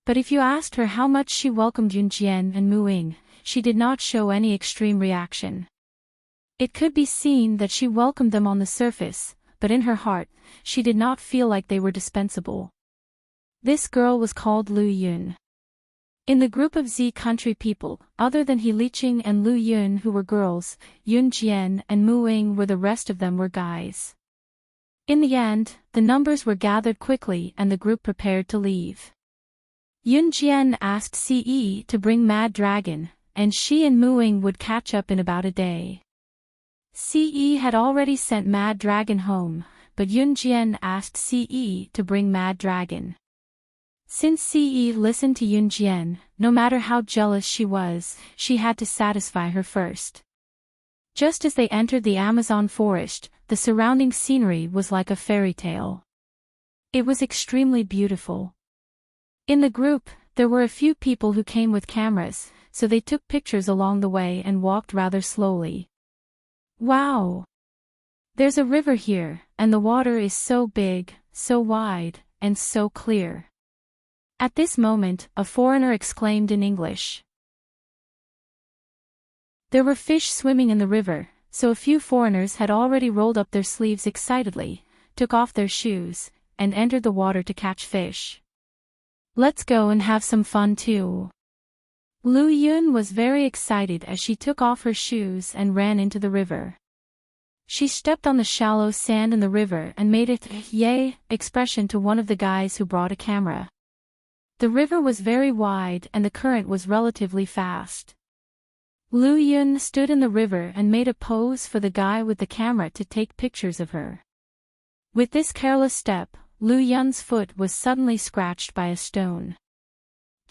But if you asked her how much she welcomed Yun Jian and Muing, she did not show any extreme reaction. It could be seen that she welcomed them on the surface, but in her heart, she did not feel like they were dispensable. This girl was called Lu Yun. In the group of Z country people, other than He Liqing and Lu Yun who were girls, Yun Jian and Muing were the rest of them were guys. In the end, the numbers were gathered quickly and the group prepared to leave. Yun Jian asked Ce to bring Mad Dragon, and she and Muing would catch up in about a day. Ce had already sent Mad Dragon home, but Yun Jian asked Ce to bring Mad Dragon. Since Ce listened to Yun Jian, no matter how jealous she was, she had to satisfy her first. Just as they entered the Amazon forest, the surrounding scenery was like a fairy tale. It was extremely beautiful. In the group, there were a few people who came with cameras, so they took pictures along the way and walked rather slowly. Wow! There's a river here, and the water is so big, so wide, and so clear. At this moment, a foreigner exclaimed in English. There were fish swimming in the river, so a few foreigners had already rolled up their sleeves excitedly, took off their shoes, and entered the water to catch fish. "Let's go and have some fun too." Lu Yun was very excited as she took off her shoes and ran into the river. She stepped on the shallow sand in the river and made a "yay" expression to one of the guys who brought a camera. The river was very wide and the current was relatively fast. Lu Yun stood in the river and made a pose for the guy with the camera to take pictures of her. With this careless step, Lu Yun's foot was suddenly scratched by a stone.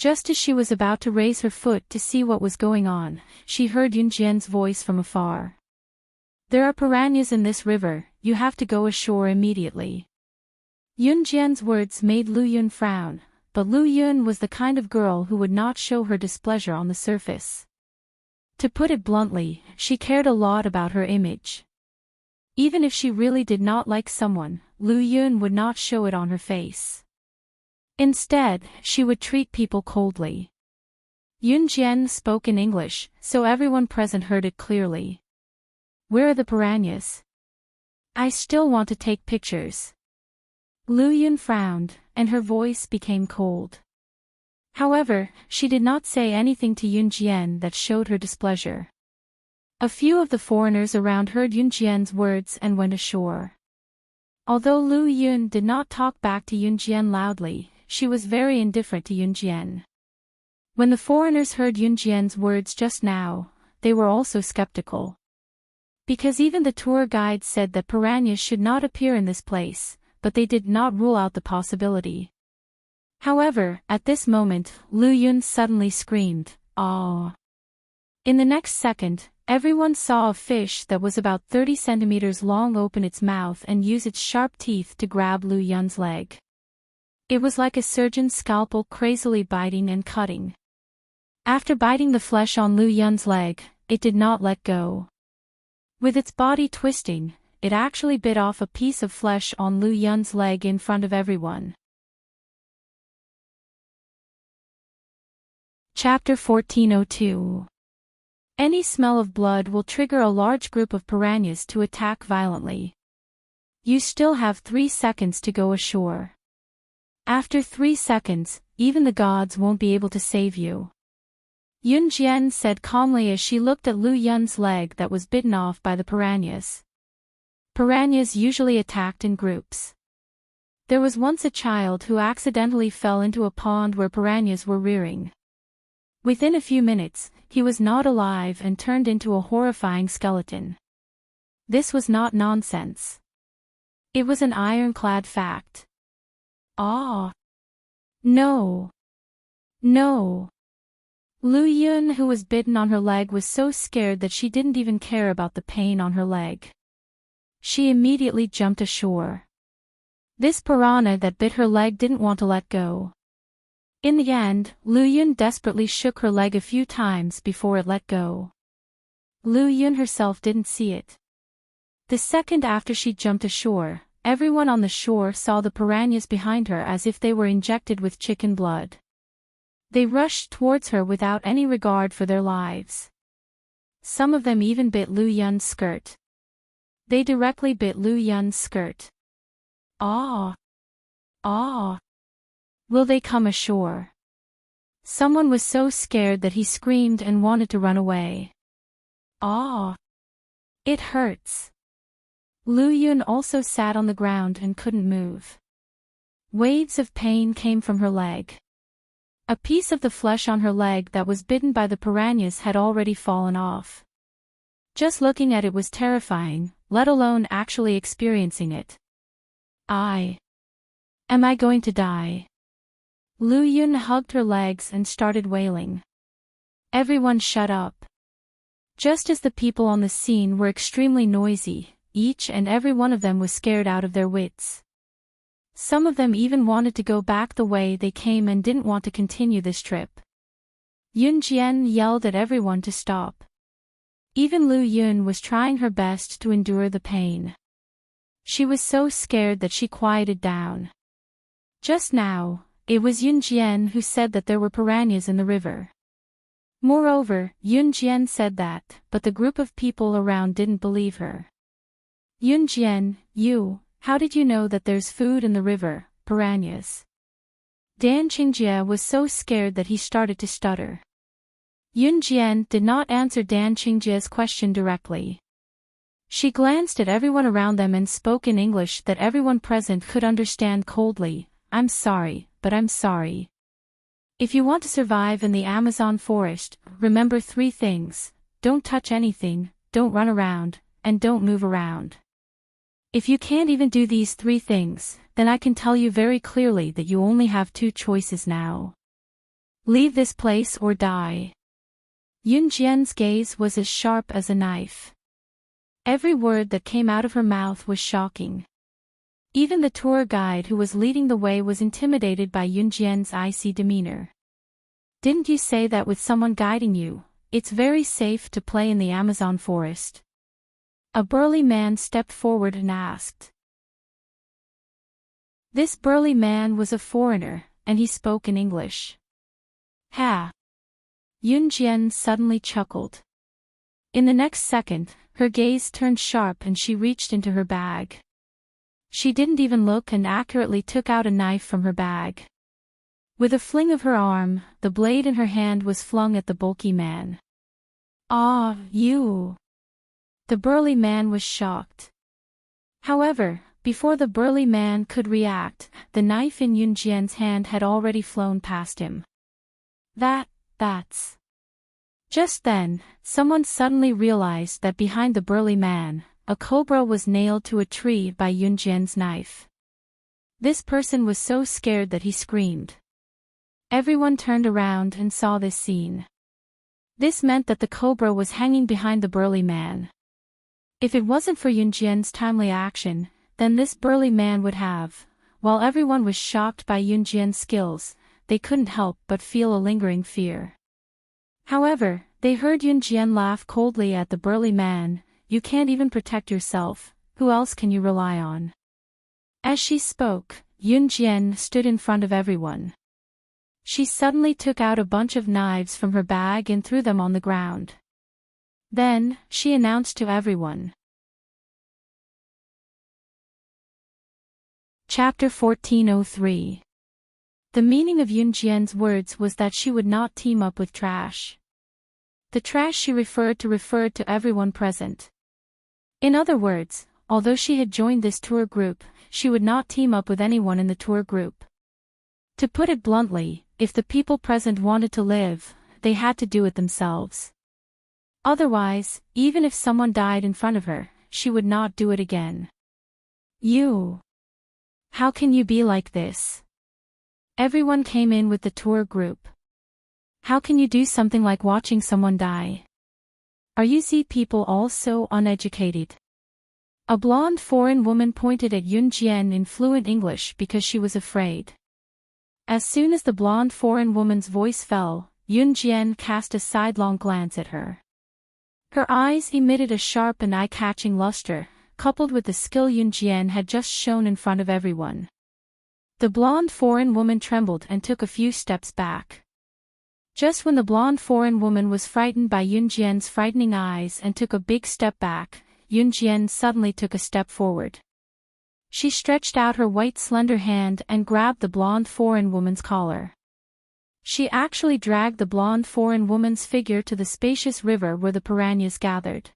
Just as she was about to raise her foot to see what was going on, she heard Yunjian's voice from afar. There are piranhas in this river, you have to go ashore immediately. Yunjian's words made Lu Yun frown, but Lu Yun was the kind of girl who would not show her displeasure on the surface. To put it bluntly, she cared a lot about her image. Even if she really did not like someone, Lu Yun would not show it on her face. Instead, she would treat people coldly. Yunjian spoke in English, so everyone present heard it clearly. Where are the piranhas? I still want to take pictures. Lu Yun frowned, and her voice became cold. However, she did not say anything to Yunjian that showed her displeasure. A few of the foreigners around heard Yunjian's words and went ashore. Although Lu Yun did not talk back to Yunjian loudly, she was very indifferent to Yunjian. When the foreigners heard Yunjian's words just now, they were also skeptical. Because even the tour guide said that piranhas should not appear in this place, but they did not rule out the possibility. However, at this moment, Lu Yun suddenly screamed, "Aw!" In the next second, everyone saw a fish that was about 30 centimeters long open its mouth and use its sharp teeth to grab Lu Yun's leg. It was like a surgeon's scalpel crazily biting and cutting. After biting the flesh on Lu Yun's leg, it did not let go. With its body twisting, it actually bit off a piece of flesh on Lu Yun's leg in front of everyone. Chapter 1402. Any smell of blood will trigger a large group of piranhas to attack violently. You still have 3 seconds to go ashore. After 3 seconds, even the gods won't be able to save you. Yunjian said calmly as she looked at Lu Yun's leg that was bitten off by the piranhas. Piranhas usually attacked in groups. There was once a child who accidentally fell into a pond where piranhas were rearing. Within a few minutes, he was gnawed alive and turned into a horrifying skeleton. This was not nonsense. It was an ironclad fact. Ah! No! No! Lu Yun, who was bitten on her leg, was so scared that she didn't even care about the pain on her leg. She immediately jumped ashore. This piranha that bit her leg didn't want to let go. In the end, Lu Yun desperately shook her leg a few times before it let go. Lu Yun herself didn't see it. The second after she jumped ashore, everyone on the shore saw the piranhas behind her as if they were injected with chicken blood. They rushed towards her without any regard for their lives. Some of them even bit Lu Yun's skirt. They directly bit Lu Yun's skirt. Ah! Ah! Will they come ashore? Someone was so scared that he screamed and wanted to run away. Ah! It hurts. Lu Yun also sat on the ground and couldn't move. Waves of pain came from her leg. A piece of the flesh on her leg that was bitten by the piranhas had already fallen off. Just looking at it was terrifying, let alone actually experiencing it. Am I going to die? Lu Yun hugged her legs and started wailing. Everyone shut up. Just as the people on the scene were extremely noisy, each and every one of them was scared out of their wits. Some of them even wanted to go back the way they came and didn't want to continue this trip. Yunjian yelled at everyone to stop. Even Lu Yun was trying her best to endure the pain. She was so scared that she quieted down. Just now, it was Yunjian who said that there were piranhas in the river. Moreover, Yunjian said that, but the group of people around didn't believe her. Yunjian, how did you know that there's food in the river, piranhas? Dan Qingjie was so scared that he started to stutter. Yunjian did not answer Dan Qingjie's question directly. She glanced at everyone around them and spoke in English that everyone present could understand coldly. I'm sorry, but I'm sorry. If you want to survive in the Amazon forest, remember 3 things: don't touch anything, don't run around, and don't move around. If you can't even do these 3 things, then I can tell you very clearly that you only have 2 choices now. Leave this place or die. Yun Jian's gaze was as sharp as a knife. Every word that came out of her mouth was shocking. Even the tour guide who was leading the way was intimidated by Yun Jian's icy demeanor. Didn't you say that with someone guiding you, it's very safe to play in the Amazon forest? A burly man stepped forward and asked. This burly man was a foreigner, and he spoke in English. Ha! Yun Jian suddenly chuckled. In the next second, her gaze turned sharp and she reached into her bag. She didn't even look and accurately took out a knife from her bag. With a fling of her arm, the blade in her hand was flung at the bulky man. Ah, you! The burly man was shocked. However, before the burly man could react, the knife in Yun Jian's hand had already flown past him. That's... Just then, someone suddenly realized that behind the burly man, a cobra was nailed to a tree by Yun Jian's knife. This person was so scared that he screamed. Everyone turned around and saw this scene. This meant that the cobra was hanging behind the burly man. If it wasn't for Yun Jian's timely action, then this burly man would have. While everyone was shocked by Yun Jian's skills, they couldn't help but feel a lingering fear. However, they heard Yun Jian laugh coldly at the burly man. You can't even protect yourself, who else can you rely on? As she spoke, Yun Jian stood in front of everyone. She suddenly took out a bunch of knives from her bag and threw them on the ground. Then, she announced to everyone. Chapter 1403. The meaning of Yun Jian's words was that she would not team up with trash. The trash she referred to everyone present. In other words, although she had joined this tour group, she would not team up with anyone in the tour group. To put it bluntly, if the people present wanted to live, they had to do it themselves. Otherwise, even if someone died in front of her, she would not do it again. You! How can you be like this? Everyone came in with the tour group. How can you do something like watching someone die? Are you people all so uneducated? A blonde foreign woman pointed at Yun Jian in fluent English because she was afraid. As soon as the blonde foreign woman's voice fell, Yun Jian cast a sidelong glance at her. Her eyes emitted a sharp and eye-catching luster, coupled with the skill Yun Jian had just shown in front of everyone. The blonde foreign woman trembled and took a few steps back. Just when the blonde foreign woman was frightened by Yun Jian's frightening eyes and took a big step back, Yun Jian suddenly took a step forward. She stretched out her white slender hand and grabbed the blonde foreign woman's collar. She actually dragged the blonde foreign woman's figure to the spacious river where the piranhas gathered.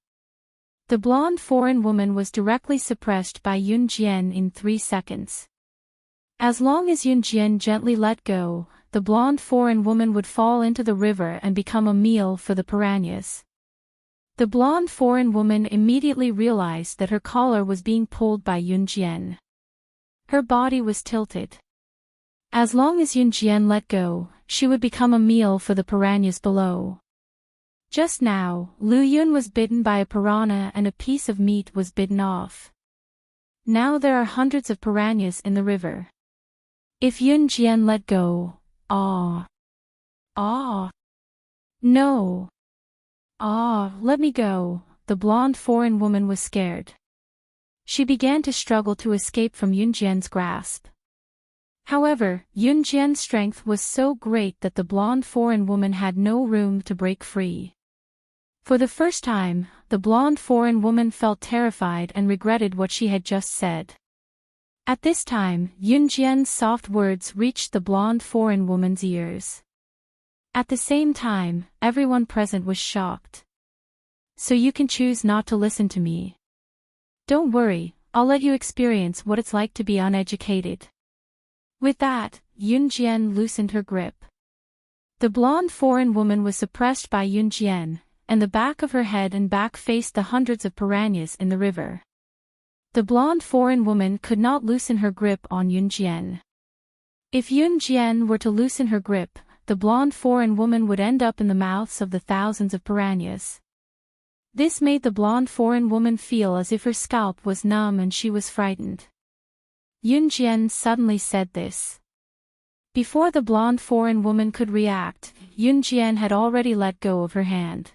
The blonde foreign woman was directly suppressed by Yun Jian in 3 seconds. As long as Yun Jian gently let go, the blonde foreign woman would fall into the river and become a meal for the piranhas. The blonde foreign woman immediately realized that her collar was being pulled by Yun Jian. Her body was tilted. As long as Yun Jian let go, she would become a meal for the piranhas below. Just now, Lu Yun was bitten by a piranha and a piece of meat was bitten off. Now there are hundreds of piranhas in the river. If Yun Jian let go, no. Let me go, the blonde foreign woman was scared. She began to struggle to escape from Yun Jian's grasp. However, Yun Jian's strength was so great that the blonde foreign woman had no room to break free. For the first time, the blonde foreign woman felt terrified and regretted what she had just said. At this time, Yun Jian's soft words reached the blonde foreign woman's ears. At the same time, everyone present was shocked. So you can choose not to listen to me. Don't worry, I'll let you experience what it's like to be uneducated. With that, Yun Jian loosened her grip. The blonde foreign woman was suppressed by Yun Jian, and the back of her head and back faced the hundreds of piranhas in the river. The blonde foreign woman could not loosen her grip on Yun Jian. If Yun Jian were to loosen her grip, the blonde foreign woman would end up in the mouths of the thousands of piranhas. This made the blonde foreign woman feel as if her scalp was numb and she was frightened. Yunjian suddenly said this. Before the blonde foreign woman could react, Yunjian had already let go of her hand.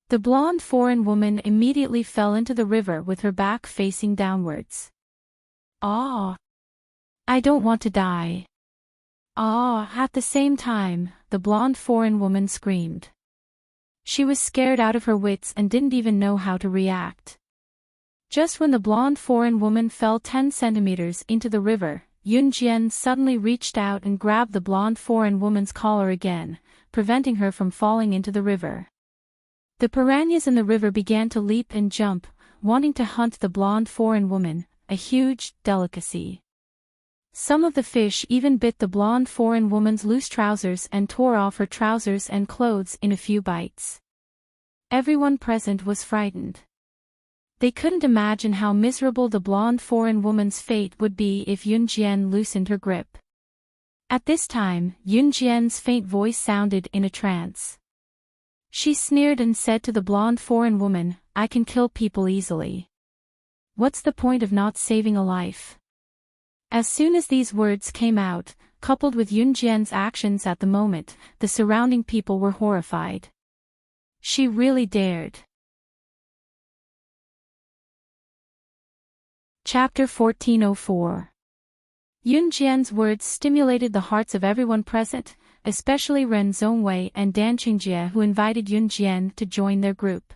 The blonde foreign woman immediately fell into the river with her back facing downwards. Ah! I don't want to die. Ah! At the same time, the blonde foreign woman screamed. She was scared out of her wits and didn't even know how to react. Just when the blonde foreign woman fell 10 centimeters into the river, Yunjian suddenly reached out and grabbed the blonde foreign woman's collar again, preventing her from falling into the river. The piranhas in the river began to leap and jump, wanting to hunt the blonde foreign woman, a huge delicacy. Some of the fish even bit the blonde foreign woman's loose trousers and tore off her trousers and clothes in a few bites. Everyone present was frightened. They couldn't imagine how miserable the blonde foreign woman's fate would be if Yunjian loosened her grip. At this time, Yunjian's faint voice sounded in a trance. She sneered and said to the blonde foreign woman, "I can kill people easily. What's the point of not saving a life?" As soon as these words came out, coupled with Yunjian's actions at the moment, the surrounding people were horrified. She really dared. Chapter 1404. Yunjian's words stimulated the hearts of everyone present, especially Ren Zhongwei and Dan Qingjie, who invited Yunjian to join their group.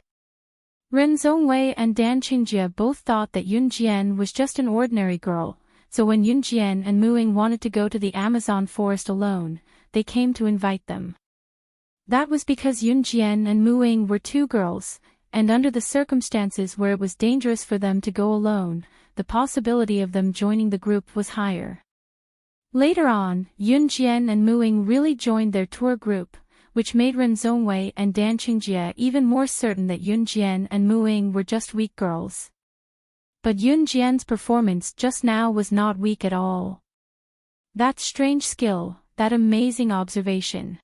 Ren Zhongwei and Dan Qingjie both thought that Yunjian was just an ordinary girl, so when Yunjian and Muing wanted to go to the Amazon forest alone, they came to invite them. That was because Yunjian and Muing were two girls, and under the circumstances where it was dangerous for them to go alone, the possibility of them joining the group was higher. Later on, Yunjian and Muing really joined their tour group, which made Ren Zhongwei and Dan Qingjie even more certain that Yunjian and Muing were just weak girls. But Yunjian's performance just now was not weak at all. That strange skill, that amazing observation.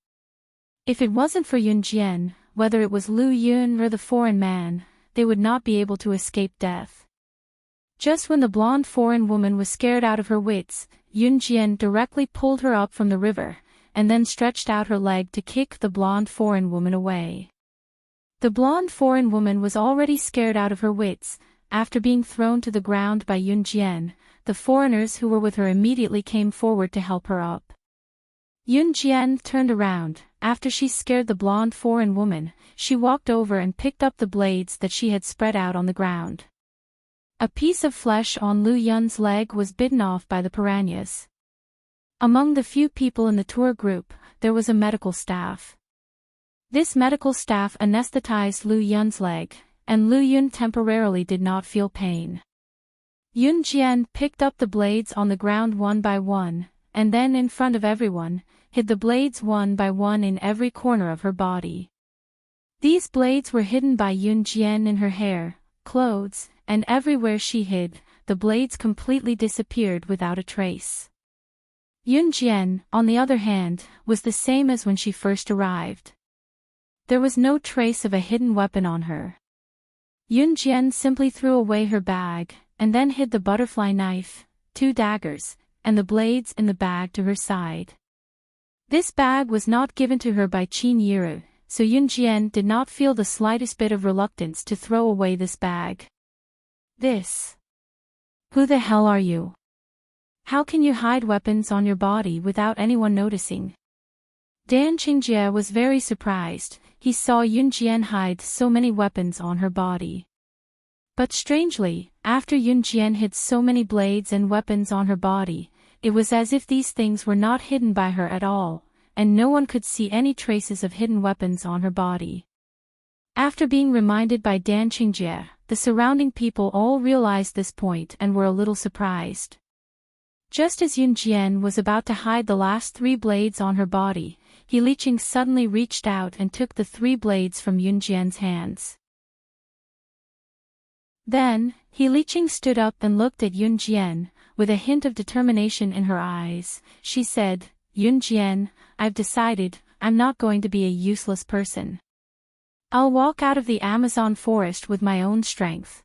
If it wasn't for Yunjian, whether it was Lu Yun or the foreign man, they would not be able to escape death. Just when the blonde foreign woman was scared out of her wits, Yunjian directly pulled her up from the river, and then stretched out her leg to kick the blonde foreign woman away. The blonde foreign woman was already scared out of her wits. After being thrown to the ground by Yunjian, the foreigners who were with her immediately came forward to help her up. Yunjian turned around. After she scared the blonde foreign woman, she walked over and picked up the blades that she had spread out on the ground. A piece of flesh on Lu Yun's leg was bitten off by the piranhas. Among the few people in the tour group, there was a medical staff. This medical staff anesthetized Lu Yun's leg, and Lu Yun temporarily did not feel pain. Yunjian picked up the blades on the ground one by one, and then in front of everyone, hid the blades one by one in every corner of her body. These blades were hidden by Yunjian in her hair, clothes, and everywhere she hid, the blades completely disappeared without a trace. Yunjian, on the other hand, was the same as when she first arrived. There was no trace of a hidden weapon on her. Yunjian simply threw away her bag, and then hid the butterfly knife, 2 daggers, and the blades in the bag to her side. This bag was not given to her by Qin Yiru, so Yunjian did not feel the slightest bit of reluctance to throw away this bag. This. Who the hell are you? How can you hide weapons on your body without anyone noticing? Dan Qingjie was very surprised. He saw Yunjian hide so many weapons on her body. But strangely, after Yunjian hid so many blades and weapons on her body, it was as if these things were not hidden by her at all, and no one could see any traces of hidden weapons on her body. After being reminded by Dan Qingjie, the surrounding people all realized this point and were a little surprised. Just as Yunjian was about to hide the last 3 blades on her body, He Liqing suddenly reached out and took the 3 blades from Yunjian's hands. Then, He Liqing stood up and looked at Yunjian, with a hint of determination in her eyes. She said, Yunjian, I've decided, I'm not going to be a useless person. I'll walk out of the Amazon forest with my own strength.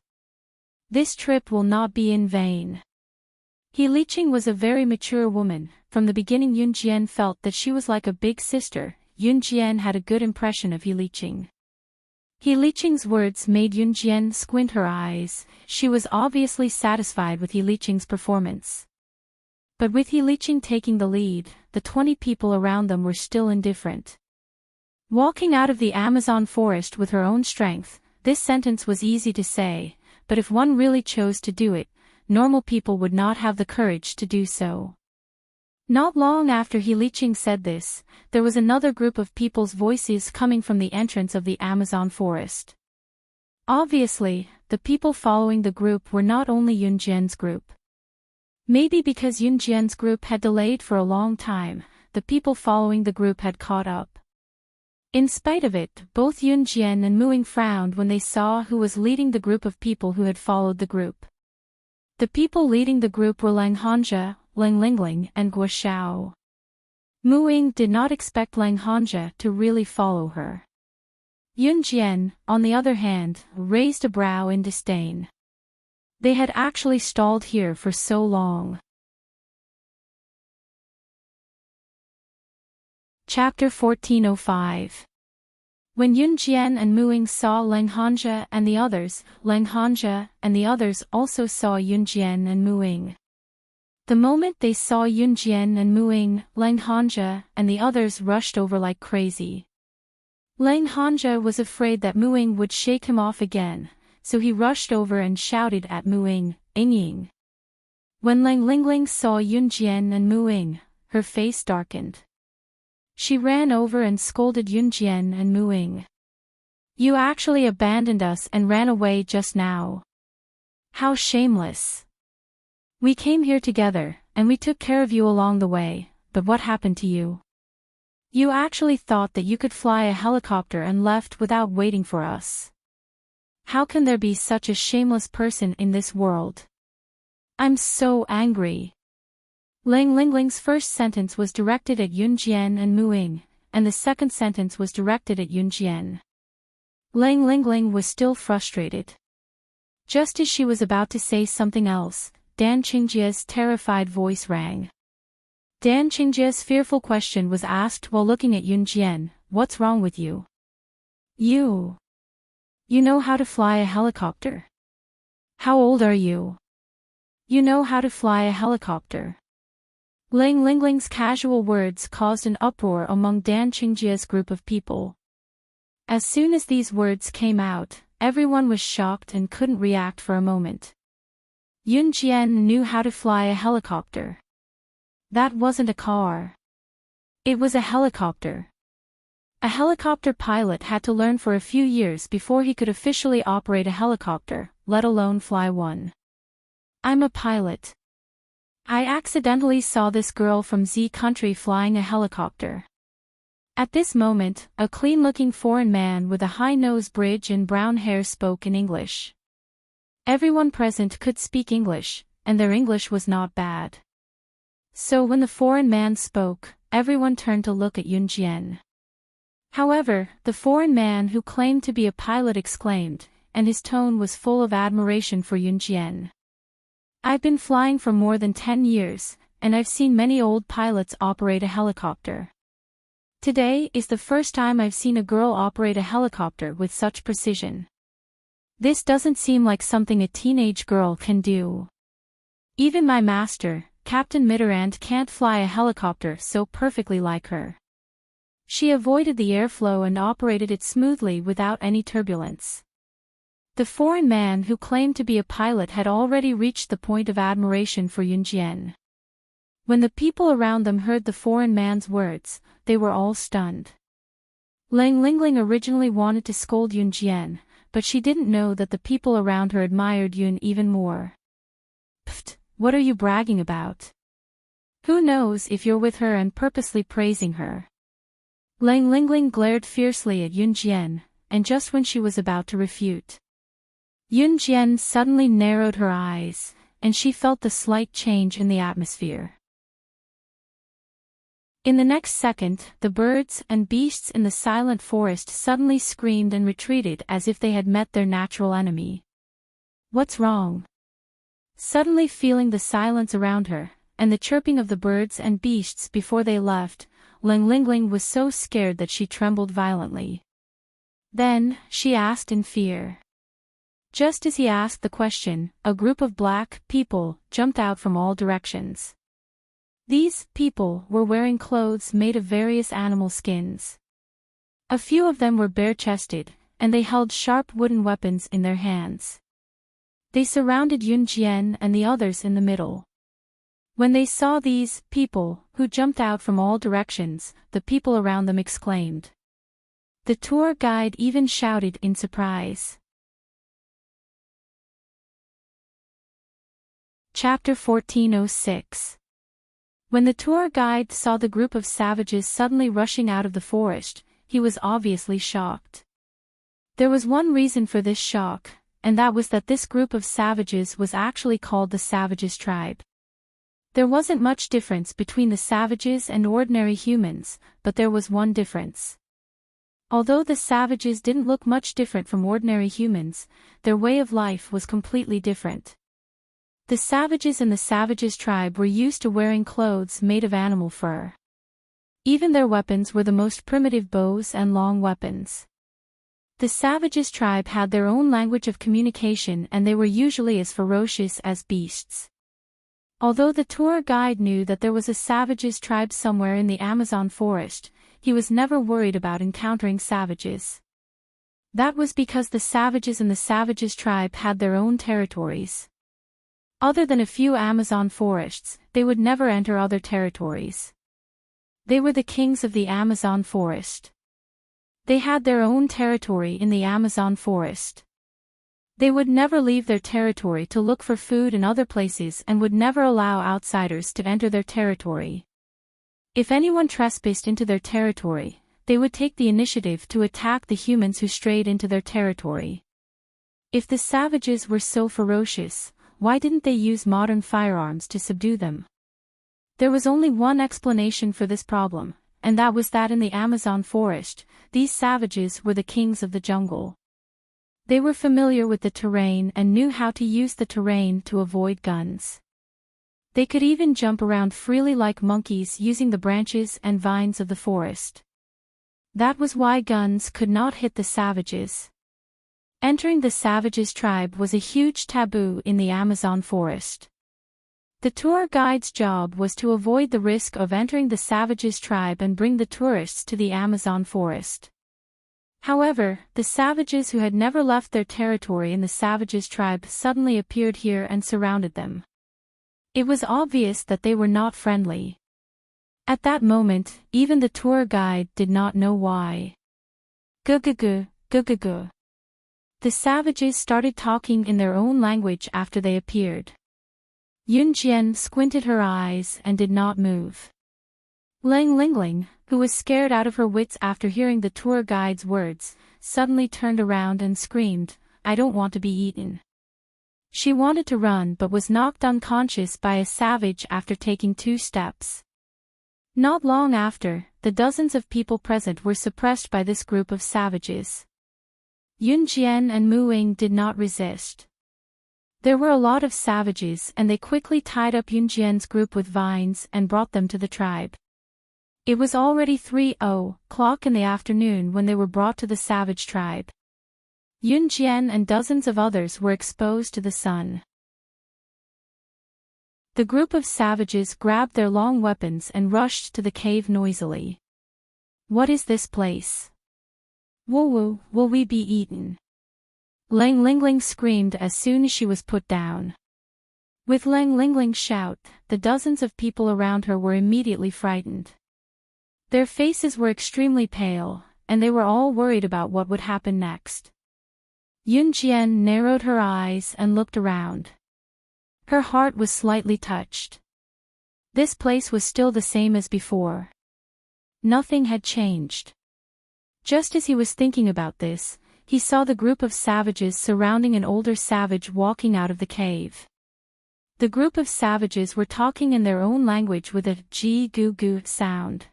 This trip will not be in vain. Heartwarming was a very mature woman. From the beginning Yunjian felt that she was like a big sister. Yunjian had a good impression of Heartwarming. Heartwarming's words made Yunjian squint her eyes. She was obviously satisfied with Heartwarming's performance. But with Heartwarming taking the lead, the 20 people around them were still indifferent. Walking out of the Amazon forest with her own strength, this sentence was easy to say, but if one really chose to do it, normal people would not have the courage to do so. Not long after Heartwarming said this, there was another group of people's voices coming from the entrance of the Amazon forest. Obviously, the people following the group were not only Yunjian's group. Maybe because Yunjian's group had delayed for a long time, the people following the group had caught up. In spite of it, both Yunjian and Muing frowned when they saw who was leading the group of people who had followed the group. The people leading the group were Lang Hanja, Lang Lingling, and Guo Xiao. Muing did not expect Lang Hanja to really follow her. Yunjian, on the other hand, raised a brow in disdain. They had actually stalled here for so long. Chapter 1405. When Yunjian and Muing saw Lang Hanja and the others, Lang Hanja and the others also saw Yunjian and Muing. The moment they saw Yunjian and Muing, Lang Hanja and the others rushed over like crazy. Lang Hanja was afraid that Muing would shake him off again, so he rushed over and shouted at Muing, "Ying." When Lang Lingling saw Yunjian and Muing, her face darkened. She ran over and scolded Yunjian and Muing. "You actually abandoned us and ran away just now. How shameless. We came here together, and we took care of you along the way, but what happened to you? You actually thought that you could fly a helicopter and left without waiting for us. How can there be such a shameless person in this world? I'm so angry." Lang Lingling's first sentence was directed at Yunjian and Muing, and the second sentence was directed at Yunjian. Lang Lingling was still frustrated. Just as she was about to say something else, Dan Qingjia's terrified voice rang. Dan Qingjia's fearful question was asked while looking at Yunjian, "What's wrong with you? You know how to fly a helicopter? How old are you? You know how to fly a helicopter?" Lang Lingling's casual words caused an uproar among Dan Qingjia's group of people. As soon as these words came out, everyone was shocked and couldn't react for a moment. Yunjian knew how to fly a helicopter. That wasn't a car. It was a helicopter. A helicopter pilot had to learn for a few years before he could officially operate a helicopter, let alone fly one. "I'm a pilot. I accidentally saw this girl from Z country flying a helicopter." At this moment, a clean-looking foreign man with a high nose bridge and brown hair spoke in English. Everyone present could speak English, and their English was not bad. So when the foreign man spoke, everyone turned to look at Yunjian. However, the foreign man who claimed to be a pilot exclaimed, and his tone was full of admiration for Yunjian. "I've been flying for more than 10 years, and I've seen many old pilots operate a helicopter. Today is the first time I've seen a girl operate a helicopter with such precision. This doesn't seem like something a teenage girl can do. Even my master, Captain Mitterrand, can't fly a helicopter so perfectly like her. She avoided the airflow and operated it smoothly without any turbulence." The foreign man who claimed to be a pilot had already reached the point of admiration for Yunjian. When the people around them heard the foreign man's words, they were all stunned. Lang Lingling originally wanted to scold Yunjian, but she didn't know that the people around her admired Yun even more. "Pfft, what are you bragging about? Who knows if you're with her and purposely praising her?" Lang Lingling glared fiercely at Yunjian, and just when she was about to refute, Yunjian suddenly narrowed her eyes, and she felt the slight change in the atmosphere. In the next second, the birds and beasts in the silent forest suddenly screamed and retreated as if they had met their natural enemy. What's wrong? Suddenly feeling the silence around her, and the chirping of the birds and beasts before they left, Ling was so scared that she trembled violently. Then, she asked in fear. Just as he asked the question, a group of black people jumped out from all directions. These people were wearing clothes made of various animal skins. A few of them were bare-chested, and they held sharp wooden weapons in their hands. They surrounded Yunjian and the others in the middle. When they saw these people, who jumped out from all directions, the people around them exclaimed. The tour guide even shouted in surprise. Chapter 1406. When the tour guide saw the group of savages suddenly rushing out of the forest, he was obviously shocked. There was one reason for this shock, and that was that this group of savages was actually called the Savages tribe. There wasn't much difference between the savages and ordinary humans, but there was one difference. Although the savages didn't look much different from ordinary humans, their way of life was completely different. The savages in the Savages tribe were used to wearing clothes made of animal fur. Even their weapons were the most primitive bows and long weapons. The Savages tribe had their own language of communication and they were usually as ferocious as beasts. Although the tour guide knew that there was a Savages tribe somewhere in the Amazon forest, he was never worried about encountering savages. That was because the savages in the Savages tribe had their own territories. Other than a few Amazon forests, they would never enter other territories. They were the kings of the Amazon forest. They had their own territory in the Amazon forest. They would never leave their territory to look for food in other places and would never allow outsiders to enter their territory. If anyone trespassed into their territory, they would take the initiative to attack the humans who strayed into their territory. If the savages were so ferocious, why didn't they use modern firearms to subdue them? There was only one explanation for this problem, and that was that in the Amazon forest, these savages were the kings of the jungle. They were familiar with the terrain and knew how to use the terrain to avoid guns. They could even jump around freely like monkeys using the branches and vines of the forest. That was why guns could not hit the savages. Entering the Savages tribe was a huge taboo in the Amazon forest. The tour guide's job was to avoid the risk of entering the Savages tribe and bring the tourists to the Amazon forest. However, the savages who had never left their territory in the Savages tribe suddenly appeared here and surrounded them. It was obvious that they were not friendly. At that moment, even the tour guide did not know why. Gugugu, gugugu. The savages started talking in their own language after they appeared. Yunjian squinted her eyes and did not move. Ling, who was scared out of her wits after hearing the tour guide's words, suddenly turned around and screamed, "I don't want to be eaten." She wanted to run but was knocked unconscious by a savage after taking 2 steps. Not long after, the dozens of people present were suppressed by this group of savages. Yunjian and Muing did not resist. There were a lot of savages and they quickly tied up Yunjian's group with vines and brought them to the tribe. It was already 3:00 in the afternoon when they were brought to the Savage tribe. Yunjian and dozens of others were exposed to the sun. The group of savages grabbed their long weapons and rushed to the cave noisily. "What is this place? Woo, will we be eaten?" Ling screamed as soon as she was put down. With Ling's shout, the dozens of people around her were immediately frightened. Their faces were extremely pale, and they were all worried about what would happen next. Yunjian narrowed her eyes and looked around. Her heart was slightly touched. This place was still the same as before. Nothing had changed. Just as he was thinking about this, he saw the group of savages surrounding an older savage walking out of the cave. The group of savages were talking in their own language with a goo-goo sound.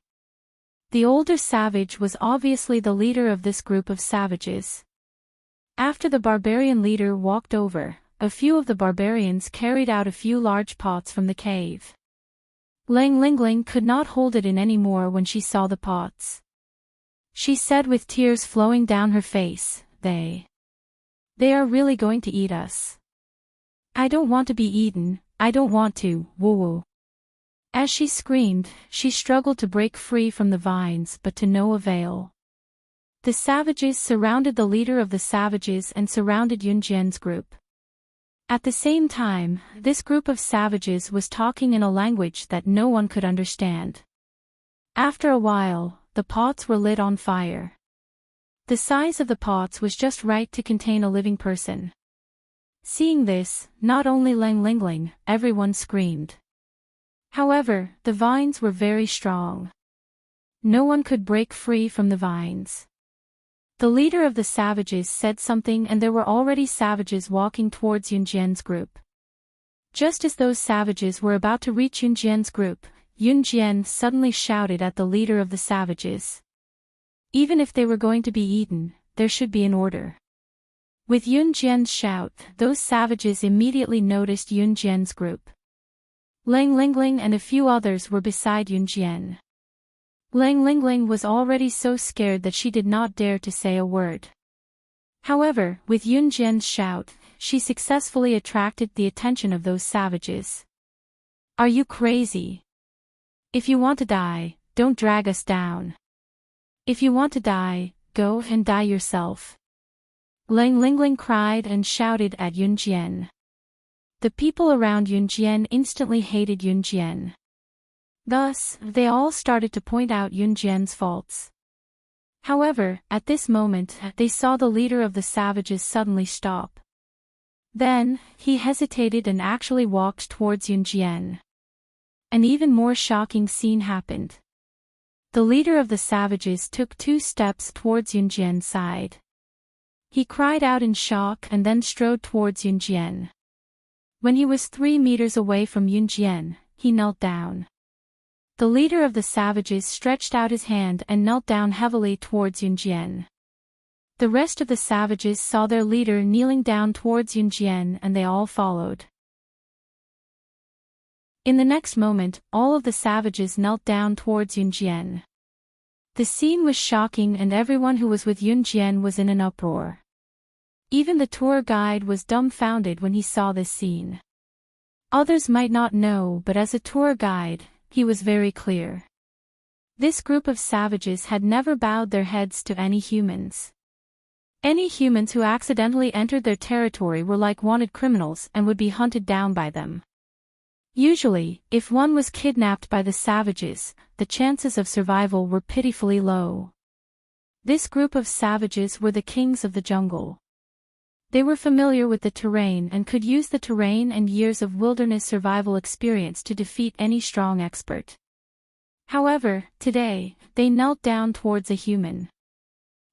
The older savage was obviously the leader of this group of savages. After the barbarian leader walked over, a few of the barbarians carried out a few large pots from the cave. Lang Lingling could not hold it in any more when she saw the pots. She said with tears flowing down her face, They are really going to eat us. I don't want to be eaten, I don't want to, woo-woo. As she screamed, she struggled to break free from the vines but to no avail. The savages surrounded the leader of the savages and surrounded Yunjian's group. At the same time, this group of savages was talking in a language that no one could understand. After a while, the pots were lit on fire. The size of the pots was just right to contain a living person. Seeing this, not only Lang Lingling, everyone screamed. However, the vines were very strong. No one could break free from the vines. The leader of the savages said something and there were already savages walking towards Yunjian's group. Just as those savages were about to reach Yunjian's group, Yunjian suddenly shouted at the leader of the savages. Even if they were going to be eaten, there should be an order. With Yunjian's shout, those savages immediately noticed Yunjian's group. Lang Lingling and a few others were beside Yunjian. Lang Lingling was already so scared that she did not dare to say a word. However, with Yunjian's shout, she successfully attracted the attention of those savages. Are you crazy? If you want to die, don't drag us down. If you want to die, go and die yourself. Lang Lingling cried and shouted at Yunjian. The people around Yunjian instantly hated Yunjian. Thus, they all started to point out Yunjian's faults. However, at this moment, they saw the leader of the savages suddenly stop. Then, he hesitated and actually walked towards Yunjian. An even more shocking scene happened. The leader of the savages took 2 steps towards Yunjian's side. He cried out in shock and then strode towards Yunjian. When he was 3 meters away from Yunjian, he knelt down. The leader of the savages stretched out his hand and knelt down heavily towards Yunjian. The rest of the savages saw their leader kneeling down towards Yunjian and they all followed. In the next moment, all of the savages knelt down towards Yunjian. The scene was shocking and everyone who was with Yunjian was in an uproar. Even the tour guide was dumbfounded when he saw this scene. Others might not know, but as a tour guide, he was very clear. This group of savages had never bowed their heads to any humans. Any humans who accidentally entered their territory were like wanted criminals and would be hunted down by them. Usually, if one was kidnapped by the savages, the chances of survival were pitifully low. This group of savages were the kings of the jungle. They were familiar with the terrain and could use the terrain and years of wilderness survival experience to defeat any strong expert. However, today, they knelt down towards a human.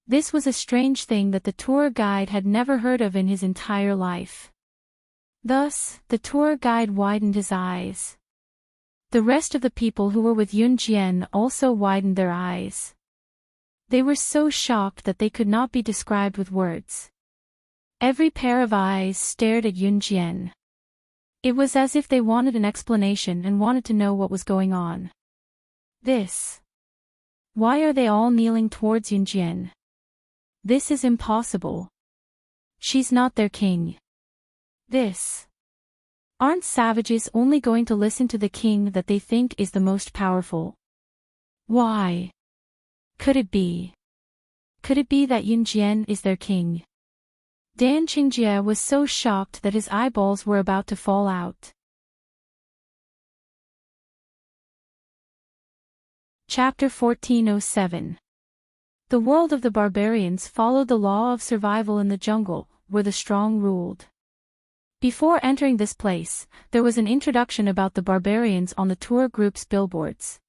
This was a strange thing that the tour guide had never heard of in his entire life. Thus, the tour guide widened his eyes. The rest of the people who were with Yunjian also widened their eyes. They were so shocked that they could not be described with words. Every pair of eyes stared at Yunjian. It was as if they wanted an explanation and wanted to know what was going on. Why are they all kneeling towards Yunjian? This is impossible. She's not their king. Aren't savages only going to listen to the king that they think is the most powerful? Why? Could it be? Could it be that Yunjian is their king? Dan Qingjie was so shocked that his eyeballs were about to fall out. Chapter 1407. The world of the barbarians followed the law of survival in the jungle, where the strong ruled. Before entering this place, there was an introduction about the barbarians on the tour group's billboards.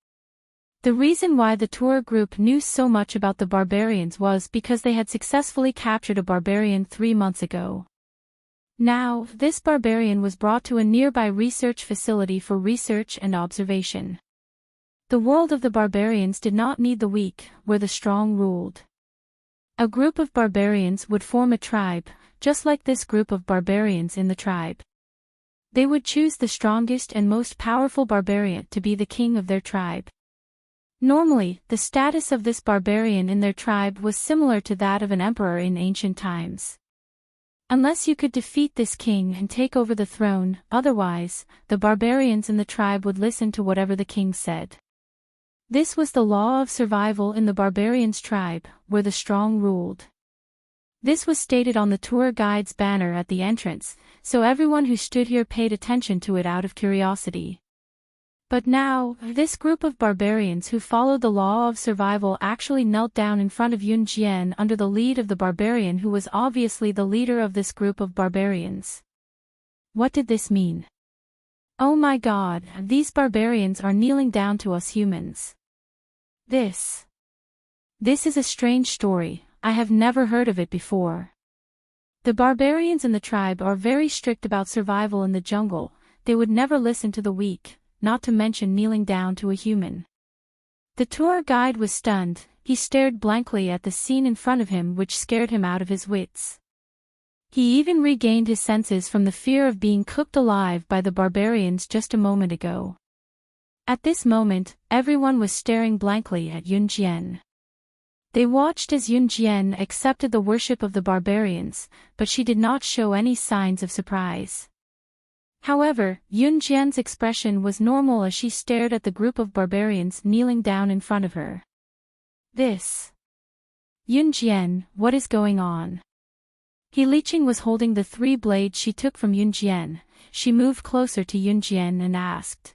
The reason why the tour group knew so much about the barbarians was because they had successfully captured a barbarian 3 months ago. Now, this barbarian was brought to a nearby research facility for research and observation. The world of the barbarians did not need the weak, where the strong ruled. A group of barbarians would form a tribe, just like this group of barbarians in the tribe. They would choose the strongest and most powerful barbarian to be the king of their tribe. Normally, the status of this barbarian in their tribe was similar to that of an emperor in ancient times. Unless you could defeat this king and take over the throne, otherwise, the barbarians in the tribe would listen to whatever the king said. This was the law of survival in the barbarians' tribe, where the strong ruled. This was stated on the tour guide's banner at the entrance, so everyone who stood here paid attention to it out of curiosity. But now, this group of barbarians who followed the law of survival actually knelt down in front of Yun Jian under the lead of the barbarian who was obviously the leader of this group of barbarians. What did this mean? Oh my God, these barbarians are kneeling down to us humans. This is a strange story, I have never heard of it before. The barbarians in the tribe are very strict about survival in the jungle, they would never listen to the weak, not to mention kneeling down to a human. The tour guide was stunned, he stared blankly at the scene in front of him which scared him out of his wits. He even regained his senses from the fear of being cooked alive by the barbarians just a moment ago. At this moment, everyone was staring blankly at Yun Jian. They watched as Yun Jian accepted the worship of the barbarians, but she did not show any signs of surprise. However, Yun Jian's expression was normal as she stared at the group of barbarians kneeling down in front of her. Yun Jian, what is going on? He Liqing was holding the 3 blades she took from Yun Jian. She moved closer to Yun Jian and asked.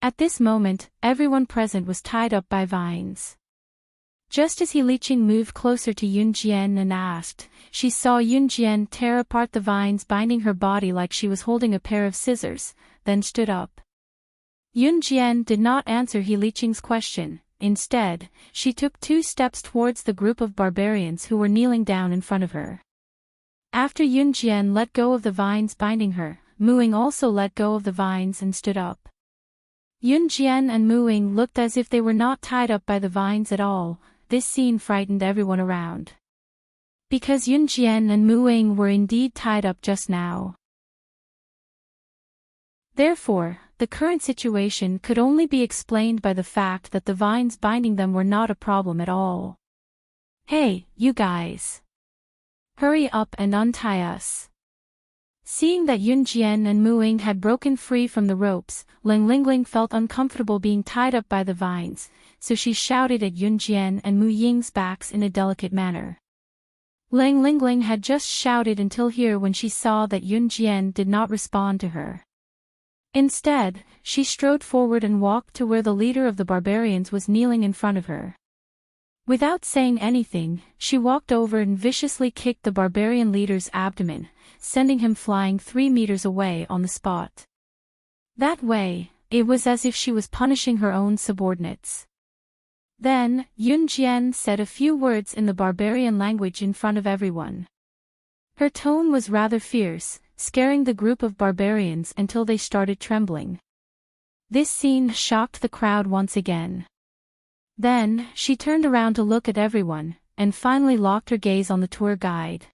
At this moment, everyone present was tied up by vines. Just as He Liqing moved closer to Yun Jian and asked, she saw Yun Jian tear apart the vines binding her body like she was holding a pair of scissors, then stood up. Yun Jian did not answer He Liqing's question, instead, she took 2 steps towards the group of barbarians who were kneeling down in front of her. After Yun Jian let go of the vines binding her, Muing also let go of the vines and stood up. Yun Jian and Muing looked as if they were not tied up by the vines at all. This scene frightened everyone around. Because Yun Jian and Muing were indeed tied up just now. Therefore, the current situation could only be explained by the fact that the vines binding them were not a problem at all. Hey, you guys! Hurry up and untie us. Seeing that Yun Jian and Muing had broken free from the ropes, Ling Lingling felt uncomfortable being tied up by the vines, so she shouted at Yun Jian and Mu Ying's backs in a delicate manner. Ling Lingling had just shouted until here when she saw that Yun Jian did not respond to her. Instead, she strode forward and walked to where the leader of the barbarians was kneeling in front of her. Without saying anything, she walked over and viciously kicked the barbarian leader's abdomen, sending him flying 3 meters away on the spot. That way, it was as if she was punishing her own subordinates. Then, Yun Jian said a few words in the barbarian language in front of everyone. Her tone was rather fierce, scaring the group of barbarians until they started trembling. This scene shocked the crowd once again. Then, she turned around to look at everyone, and finally locked her gaze on the tour guide.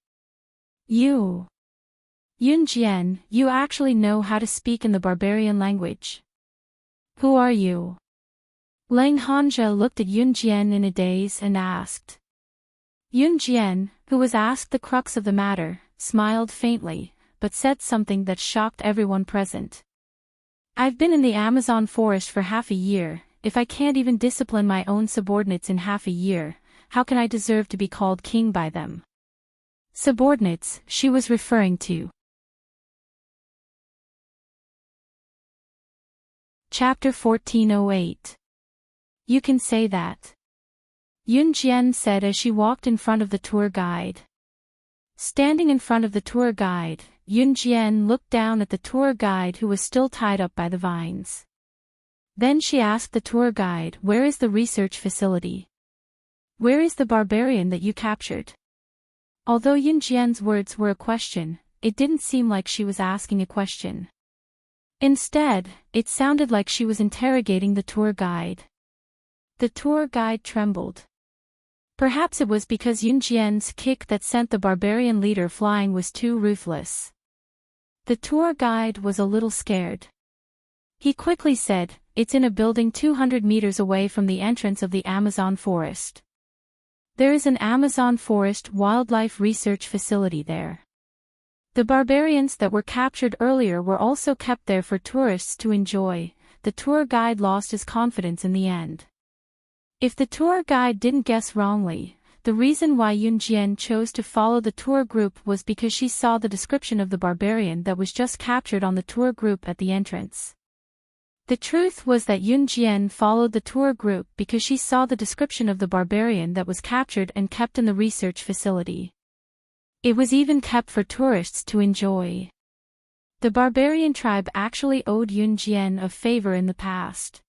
Yun Jian, you actually know how to speak in the barbarian language. Who are you? Lang Hanja looked at Yun Jian in a daze and asked. Yun Jian, who was asked the crux of the matter, smiled faintly, but said something that shocked everyone present. I've been in the Amazon forest for half a year. If I can't even discipline my own subordinates in half a year, how can I deserve to be called king by them? Subordinates, she was referring to. Chapter 1408. You can say that. Yun Jian said as she walked in front of the tour guide. Standing in front of the tour guide, Yun Jian looked down at the tour guide who was still tied up by the vines. Then she asked the tour guide, where is the research facility? Where is the barbarian that you captured? Although Yun Jian's words were a question, it didn't seem like she was asking a question. Instead, it sounded like she was interrogating the tour guide. The tour guide trembled. Perhaps it was because Yunjian's kick that sent the barbarian leader flying was too ruthless. The tour guide was a little scared. He quickly said, "It's in a building 200 meters away from the entrance of the Amazon forest. There is an Amazon forest wildlife research facility there. The barbarians that were captured earlier were also kept there for tourists to enjoy." The tour guide lost his confidence in the end. If the tour guide didn't guess wrongly, the reason why Yunjian chose to follow the tour group was because she saw the description of the barbarian that was just captured on the tour group at the entrance. The truth was that Yunjian followed the tour group because she saw the description of the barbarian that was captured and kept in the research facility. It was even kept for tourists to enjoy. The barbarian tribe actually owed Yunjian a favor in the past.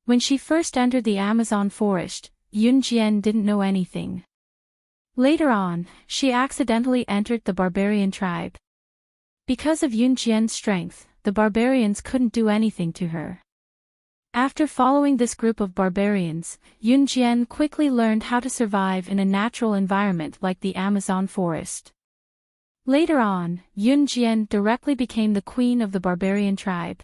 When she first entered the Amazon forest, Yunjian didn't know anything. Later on, she accidentally entered the barbarian tribe. Because of Yunjian's strength, the barbarians couldn't do anything to her. After following this group of barbarians, Yunjian quickly learned how to survive in a natural environment like the Amazon forest. Later on, Yunjian directly became the queen of the barbarian tribe.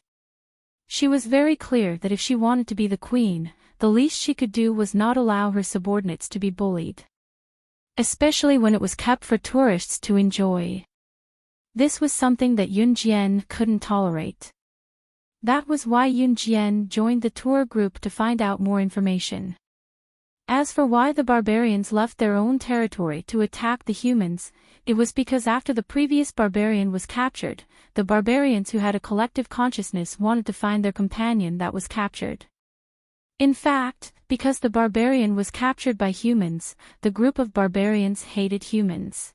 She was very clear that if she wanted to be the queen, the least she could do was not allow her subordinates to be bullied. Especially when it was kept for tourists to enjoy. This was something that Yunjian couldn't tolerate. That was why Yunjian joined the tour group to find out more information. As for why the barbarians left their own territory to attack the humans, it was because after the previous barbarian was captured, the barbarians who had a collective consciousness wanted to find their companion that was captured. In fact, because the barbarian was captured by humans, the group of barbarians hated humans.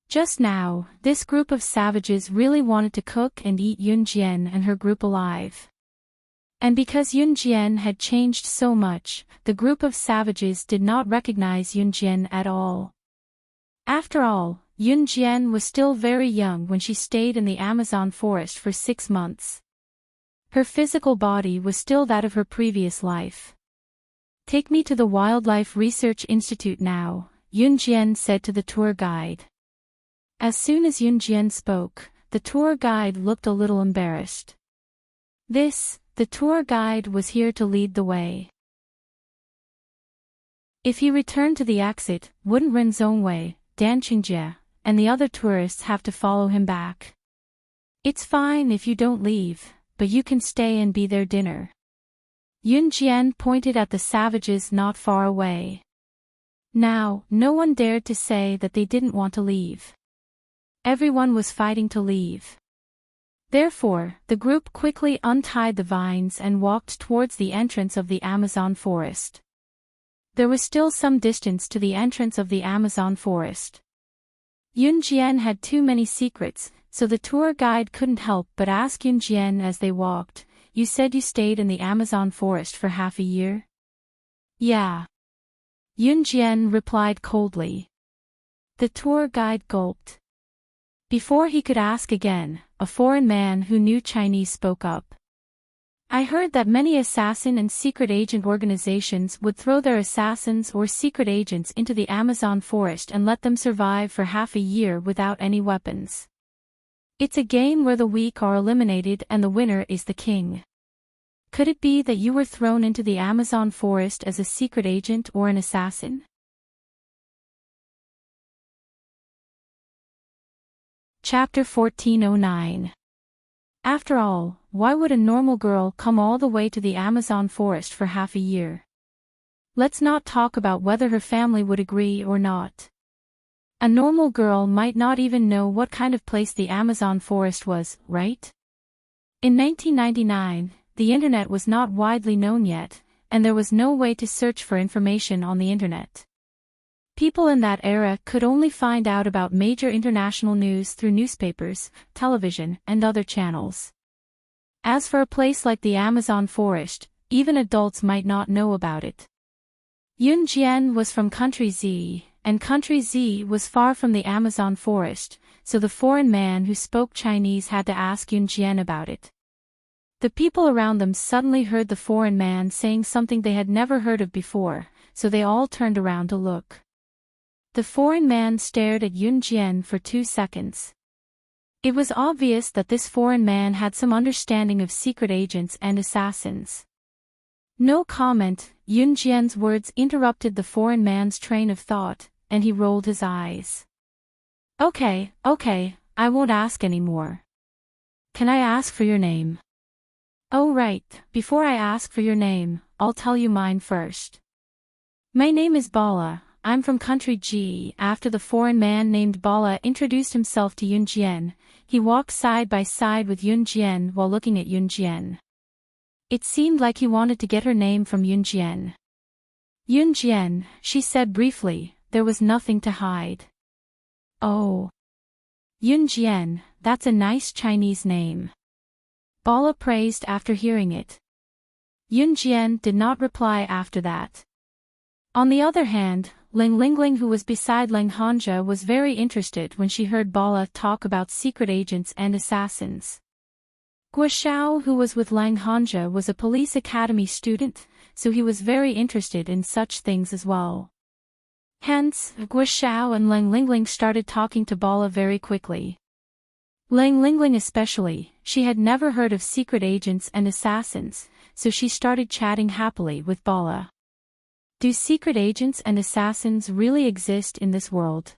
Just now, this group of savages really wanted to cook and eat Yunjian and her group alive. And because Yunjian had changed so much, the group of savages did not recognize Yunjian at all. After all, Yunjian was still very young when she stayed in the Amazon forest for 6 months. Her physical body was still that of her previous life. "Take me to the Wildlife Research Institute now," Yunjian said to the tour guide. As soon as Yunjian spoke, the tour guide looked a little embarrassed. The tour guide was here to lead the way. If he returned to the exit, wouldn't Ren Zhongwei, Dan Qingjie, and the other tourists have to follow him back? "It's fine if you don't leave, but you can stay and be their dinner." Yunjian pointed at the savages not far away. Now, no one dared to say that they didn't want to leave. Everyone was fighting to leave. Therefore, the group quickly untied the vines and walked towards the entrance of the Amazon forest. There was still some distance to the entrance of the Amazon forest. Yunjian had too many secrets, so the tour guide couldn't help but ask Yunjian as they walked, "You said you stayed in the Amazon forest for half a year?" "Yeah." Yunjian replied coldly. The tour guide gulped. Before he could ask again, a foreign man who knew Chinese spoke up. "I heard that many assassin and secret agent organizations would throw their assassins or secret agents into the Amazon forest and let them survive for half a year without any weapons. It's a game where the weak are eliminated and the winner is the king. Could it be that you were thrown into the Amazon forest as a secret agent or an assassin?" Chapter 1409. After all, why would a normal girl come all the way to the Amazon forest for half a year? Let's not talk about whether her family would agree or not. A normal girl might not even know what kind of place the Amazon forest was, right? In 1999, the internet was not widely known yet, and there was no way to search for information on the internet. People in that era could only find out about major international news through newspapers, television, and other channels. As for a place like the Amazon forest, even adults might not know about it. Yunjian was from Country Z, and Country Z was far from the Amazon forest, so the foreign man who spoke Chinese had to ask Yun Jian about it. The people around them suddenly heard the foreign man saying something they had never heard of before, so they all turned around to look. The foreign man stared at Yun Jian for 2 seconds. It was obvious that this foreign man had some understanding of secret agents and assassins. No comment, Yun Jian's words interrupted the foreign man's train of thought, and he rolled his eyes. Okay, I won't ask anymore. Can I ask for your name? Oh right, before I ask for your name, I'll tell you mine first. My name is Bala, I'm from country G. After the foreign man named Bala introduced himself to Yun Jian, he walked side by side with Yun Jian while looking at Yun Jian. It seemed like he wanted to get her name from Yun Jian. Yun Jian, she said briefly, there was nothing to hide. Oh. Yun Jian, that's a nice Chinese name. Bala praised after hearing it. Yun Jian did not reply after that. On the other hand, Ling Lingling, who was beside Ling Hanja, was very interested when she heard Bala talk about secret agents and assassins. Guo Xiao, who was with Lang Hanja, was a police academy student, so he was very interested in such things as well. Hence, Guo Xiao and Ling Lingling started talking to Bala very quickly. Ling Lingling especially, she had never heard of secret agents and assassins, so she started chatting happily with Bala. Do secret agents and assassins really exist in this world?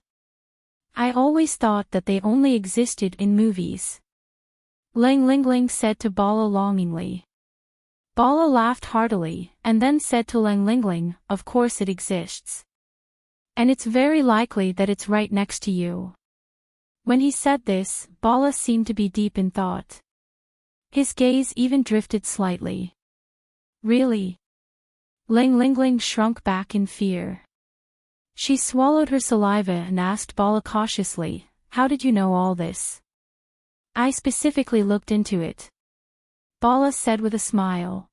I always thought that they only existed in movies. Ling Lingling said to Bala longingly. Bala laughed heartily, and then said to Ling Lingling, of course it exists. And it's very likely that it's right next to you. When he said this, Bala seemed to be deep in thought. His gaze even drifted slightly. Really? Ling Lingling shrunk back in fear. She swallowed her saliva and asked Bala cautiously, how did you know all this? I specifically looked into it. Bala said with a smile.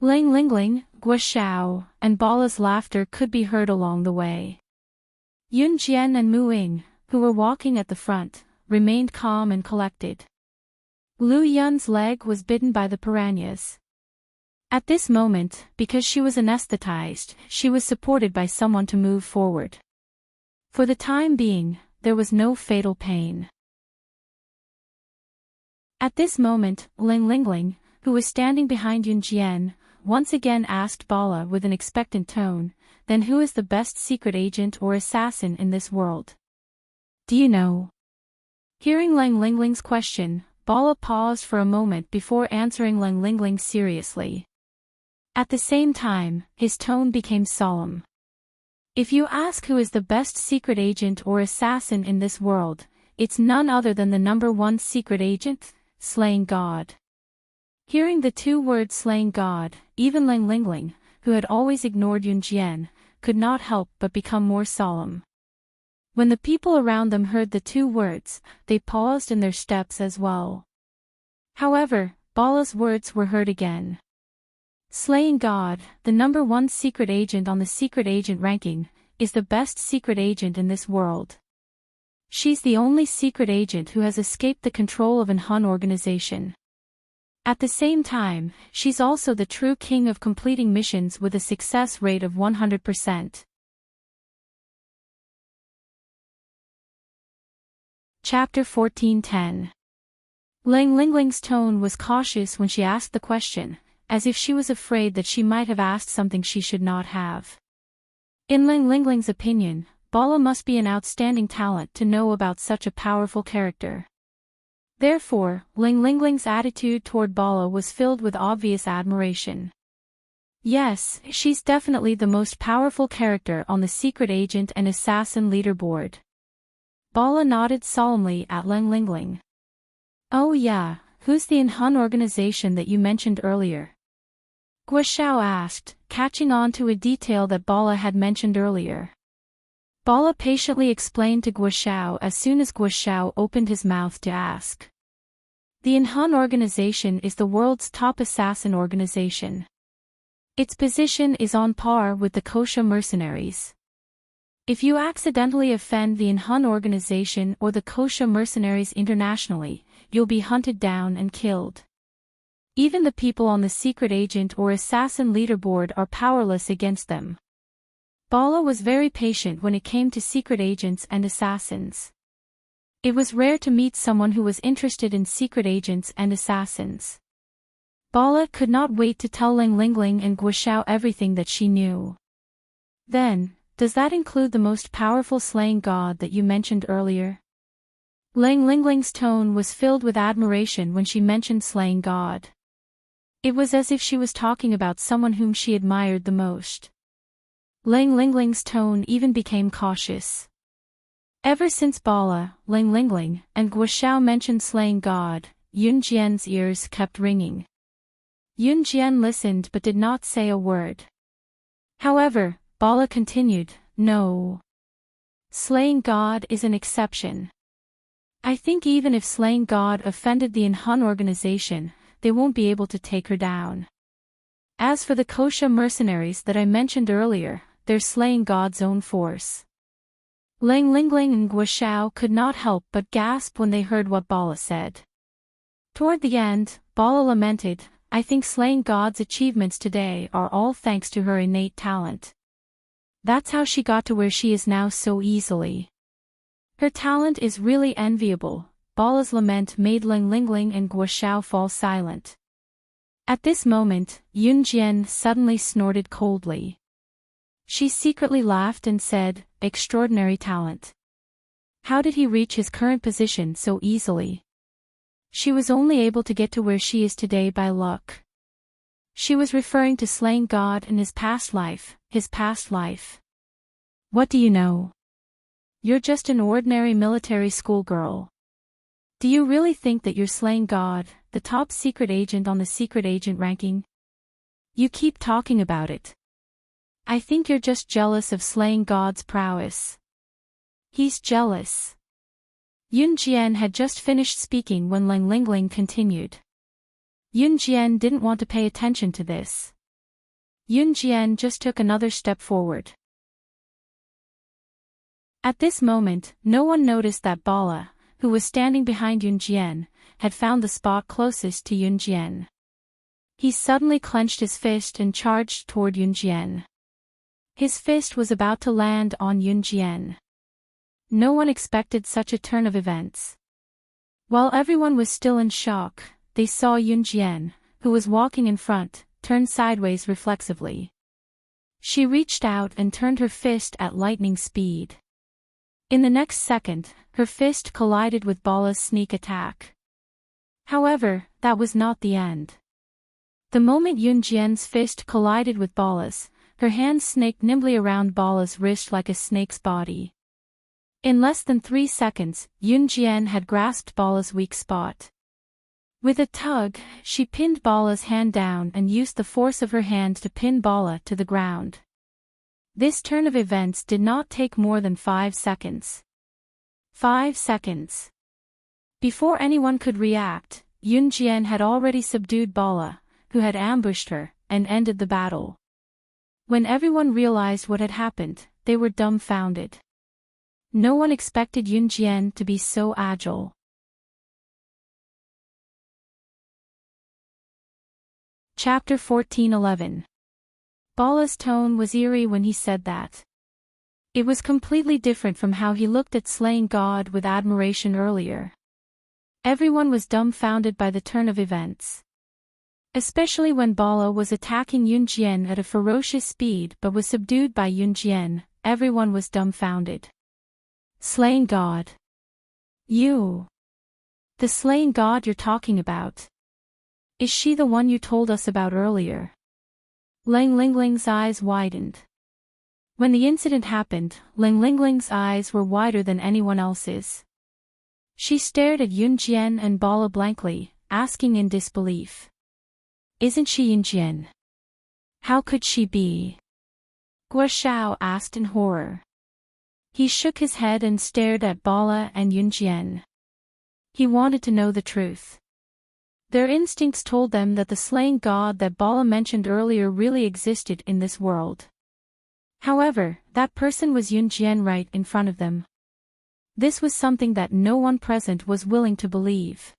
Ling Lingling, Guo Xiao, and Bala's laughter could be heard along the way. Yun Jian and Mu Ying, who were walking at the front, remained calm and collected. Lu Yun's leg was bitten by the piranhas. At this moment, because she was anesthetized, she was supported by someone to move forward. For the time being, there was no fatal pain. At this moment, Ling Lingling, who was standing behind Yun Jian, once again asked Bala with an expectant tone, then who is the best secret agent or assassin in this world? Do you know? Hearing Ling Lingling's question, Bala paused for a moment before answering Ling Lingling seriously. At the same time, his tone became solemn. If you ask who is the best secret agent or assassin in this world, it's none other than the #1 secret agent, slaying God. Hearing the 2 words slaying God, even Ling Lingling, who had always ignored Yun Jian, could not help but become more solemn. When the people around them heard the 2 words, they paused in their steps as well. However, Bala's words were heard again. Slaying God, the #1 secret agent on the secret agent ranking, is the best secret agent in this world. She's the only secret agent who has escaped the control of an Hun organization. At the same time, she's also the true king of completing missions with a success rate of 100%. Chapter 14:10. Ling Lingling's tone was cautious when she asked the question, as if she was afraid that she might have asked something she should not have. In Ling Lingling's opinion, Bala must be an outstanding talent to know about such a powerful character. Therefore, Ling Lingling's attitude toward Bala was filled with obvious admiration. Yes, she's definitely the most powerful character on the secret agent and assassin leaderboard. Bala nodded solemnly at Ling Lingling. Oh yeah, who's the Hun organization that you mentioned earlier? Guo Xiao asked, catching on to a detail that Bala had mentioned earlier. Bala patiently explained to Guo Xiao as soon as Guo Xiao opened his mouth to ask. The Hun organization is the world's top assassin organization. Its position is on par with the Kosha mercenaries. If you accidentally offend the Inhun organization or the Kosha mercenaries internationally, you'll be hunted down and killed. Even the people on the secret agent or assassin leaderboard are powerless against them. Bala was very patient when it came to secret agents and assassins. It was rare to meet someone who was interested in secret agents and assassins. Bala could not wait to tell Ling Lingling and Guoxiao everything that she knew. Then, does that include the most powerful slaying god that you mentioned earlier? Ling Lingling's tone was filled with admiration when she mentioned slaying god. It was as if she was talking about someone whom she admired the most. Ling Lingling's tone even became cautious. Ever since Bala, Ling Lingling, and Guoxiao mentioned slaying god, Yun Jian's ears kept ringing. Yun Jian listened but did not say a word. However, Bala continued, "No. Slaying god is an exception. I think even if slaying god offended the Inhun organization, they won't be able to take her down. As for the Kosha mercenaries that I mentioned earlier, they're slaying god's own force." Ling Lingling and Guoxiao could not help but gasp when they heard what Bala said. Toward the end, Bala lamented, "I think slaying god's achievements today are all thanks to her innate talent. That's how she got to where she is now so easily. Her talent is really enviable." Bala's lament made Ling Lingling and Guoxiao fall silent. At this moment, Yun Jian suddenly snorted coldly. She secretly laughed and said, "Extraordinary talent. How did he reach his current position so easily? She was only able to get to where she is today by luck." She was referring to slaying god in his past life, What do you know? You're just an ordinary military schoolgirl. Do you really think that you're slaying god, the top secret agent on the secret agent ranking? You keep talking about it. I think you're just jealous of slaying god's prowess. He's jealous. Yun Jian had just finished speaking when Ling Lingling continued. Yun Jian didn't want to pay attention to this. Yun Jian just took another step forward. At this moment, no one noticed that Bala, who was standing behind Yun Jian, had found the spot closest to Yun Jian. He suddenly clenched his fist and charged toward Yun Jian. His fist was about to land on Yun Jian. No one expected such a turn of events. While everyone was still in shock, they saw Yun Jian, who was walking in front, turn sideways reflexively. She reached out and turned her fist at lightning speed. In the next second, her fist collided with Bala's sneak attack. However, that was not the end. The moment Yun Jian's fist collided with Bala's, her hand snaked nimbly around Bala's wrist like a snake's body. In less than 3 seconds, Yun Jian had grasped Bala's weak spot. With a tug, she pinned Bala's hand down and used the force of her hand to pin Bala to the ground. This turn of events did not take more than 5 seconds. 5 seconds. Before anyone could react, Yun Jian had already subdued Bala, who had ambushed her, and ended the battle. When everyone realized what had happened, they were dumbfounded. No one expected Yun Jian to be so agile. Chapter 14:11. Bala's tone was eerie when he said that. It was completely different from how he looked at slaying God with admiration earlier. Everyone was dumbfounded by the turn of events. Especially when Bala was attacking Yun Jian at a ferocious speed but was subdued by Yun Jian, everyone was dumbfounded. Slaying God. You. The slaying God you're talking about. Is she the one you told us about earlier? Ling Lingling's eyes widened. When the incident happened, Ling Lingling's eyes were wider than anyone else's. She stared at Yun Jian and Bala blankly, asking in disbelief. Isn't she Yun Jian? How could she be? Guoxiao asked in horror. He shook his head and stared at Bala and Yun Jian. He wanted to know the truth. Their instincts told them that the slaying god that Bala mentioned earlier really existed in this world. However, that person was Yun Jian right in front of them. This was something that no one present was willing to believe.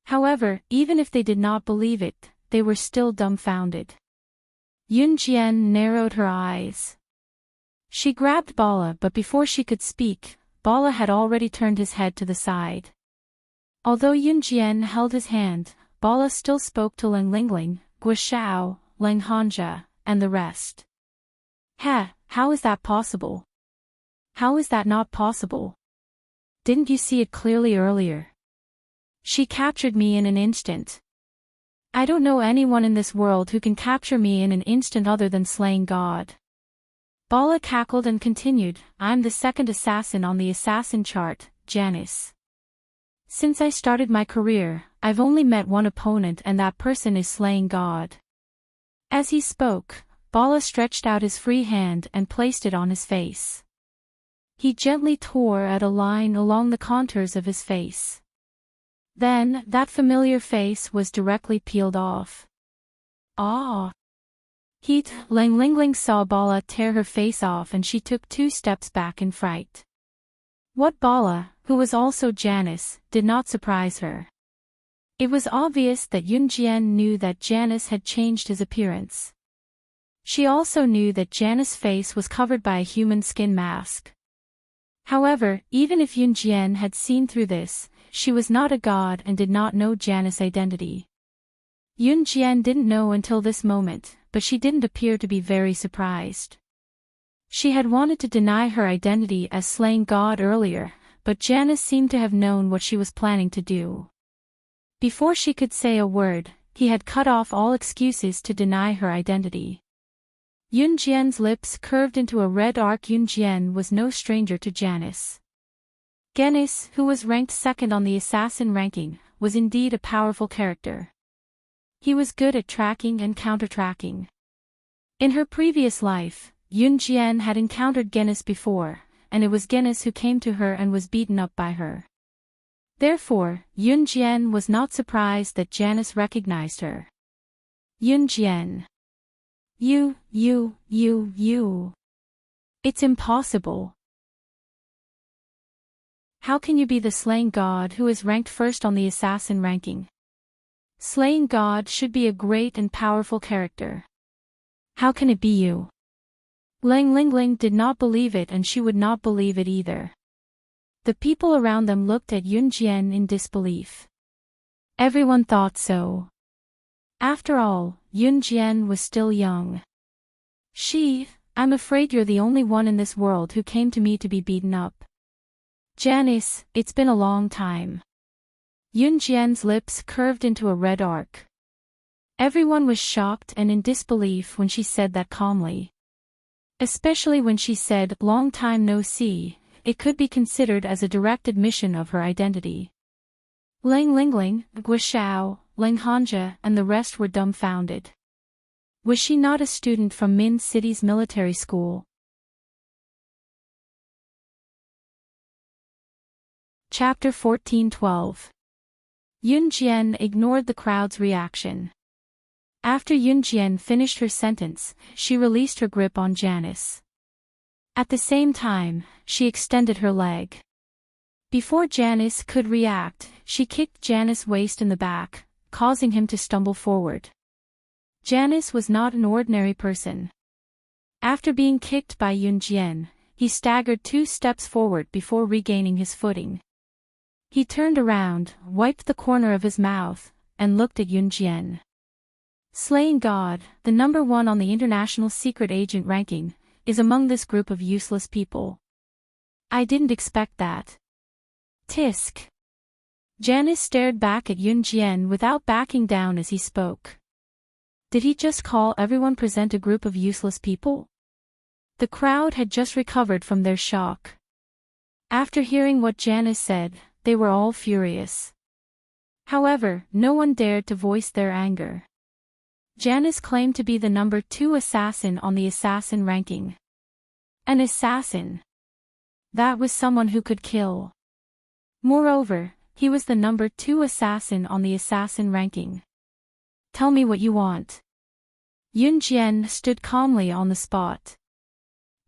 However, even if they did not believe it, they were still dumbfounded. Yun Jian narrowed her eyes. She grabbed Bala, but before she could speak, Bala had already turned his head to the side. Although Yun Jian held his hand, Bala still spoke to Lang Lingling, Guo Lang Hanja, and the rest. How is that possible? How is that not possible? Didn't you see it clearly earlier? She captured me in an instant. I don't know anyone in this world who can capture me in an instant other than slaying God. Bala cackled and continued, I'm the second assassin on the assassin chart, Janice. Since I started my career, I've only met one opponent and that person is slaying God. As he spoke, Bala stretched out his free hand and placed it on his face. He gently tore out a line along the contours of his face. Then, that familiar face was directly peeled off. Ah! Lang Lingling saw Bala tear her face off and she took 2 steps back in fright. What Bala, who was also Janice, did not surprise her. It was obvious that Yun Jian knew that Janice had changed his appearance. She also knew that Janice's face was covered by a human skin mask. However, even if Yun Jian had seen through this, she was not a god and did not know Janice's identity. Yun Jian didn't know until this moment, but she didn't appear to be very surprised. She had wanted to deny her identity as slaying God earlier, but Janice seemed to have known what she was planning to do. Before she could say a word, he had cut off all excuses to deny her identity. Yun Jian's lips curved into a red arc. Yun Jian was no stranger to Janice. Janice, who was ranked second on the assassin ranking, was indeed a powerful character. He was good at tracking and counter-tracking. In her previous life, Yun Jian had encountered Janice before, and it was Janice who came to her and was beaten up by her. Therefore, Yun Jian was not surprised that Janice recognized her. Yun Jian. You. It's impossible. How can you be the slaying god who is ranked first on the assassin ranking? Slaying god should be a great and powerful character. How can it be you? Lang Lingling did not believe it and she would not believe it either. The people around them looked at Yun Jian in disbelief. Everyone thought so. After all, Yun Jian was still young. I'm afraid you're the only one in this world who came to me to be beaten up. Janice, it's been a long time. Yun Jian's lips curved into a red arc. Everyone was shocked and in disbelief when she said that calmly. Especially when she said, long time no see, it could be considered as a direct admission of her identity. Lang Lingling, Guo Lang Hanja and the rest were dumbfounded. Was she not a student from Min City's military school? Chapter 14:12. Yun Jian ignored the crowd's reaction. After Yun Jian finished her sentence, she released her grip on Janice. At the same time, she extended her leg. Before Janice could react, she kicked Janice's waist in the back, causing him to stumble forward. Janice was not an ordinary person. After being kicked by Yun Jian, he staggered 2 steps forward before regaining his footing. He turned around, wiped the corner of his mouth, and looked at Yun Jian. Slaying God, the number 1 on the international secret agent ranking, is among this group of useless people. I didn't expect that. Tisk. Janice stared back at Yun Jian without backing down as he spoke. Did he just call everyone present a group of useless people? The crowd had just recovered from their shock. After hearing what Janice said, they were all furious. However, no one dared to voice their anger. Janice claimed to be the number 2 assassin on the assassin ranking. An assassin. That was someone who could kill. Moreover, he was the number 2 assassin on the assassin ranking. Tell me what you want. Yun Jian stood calmly on the spot.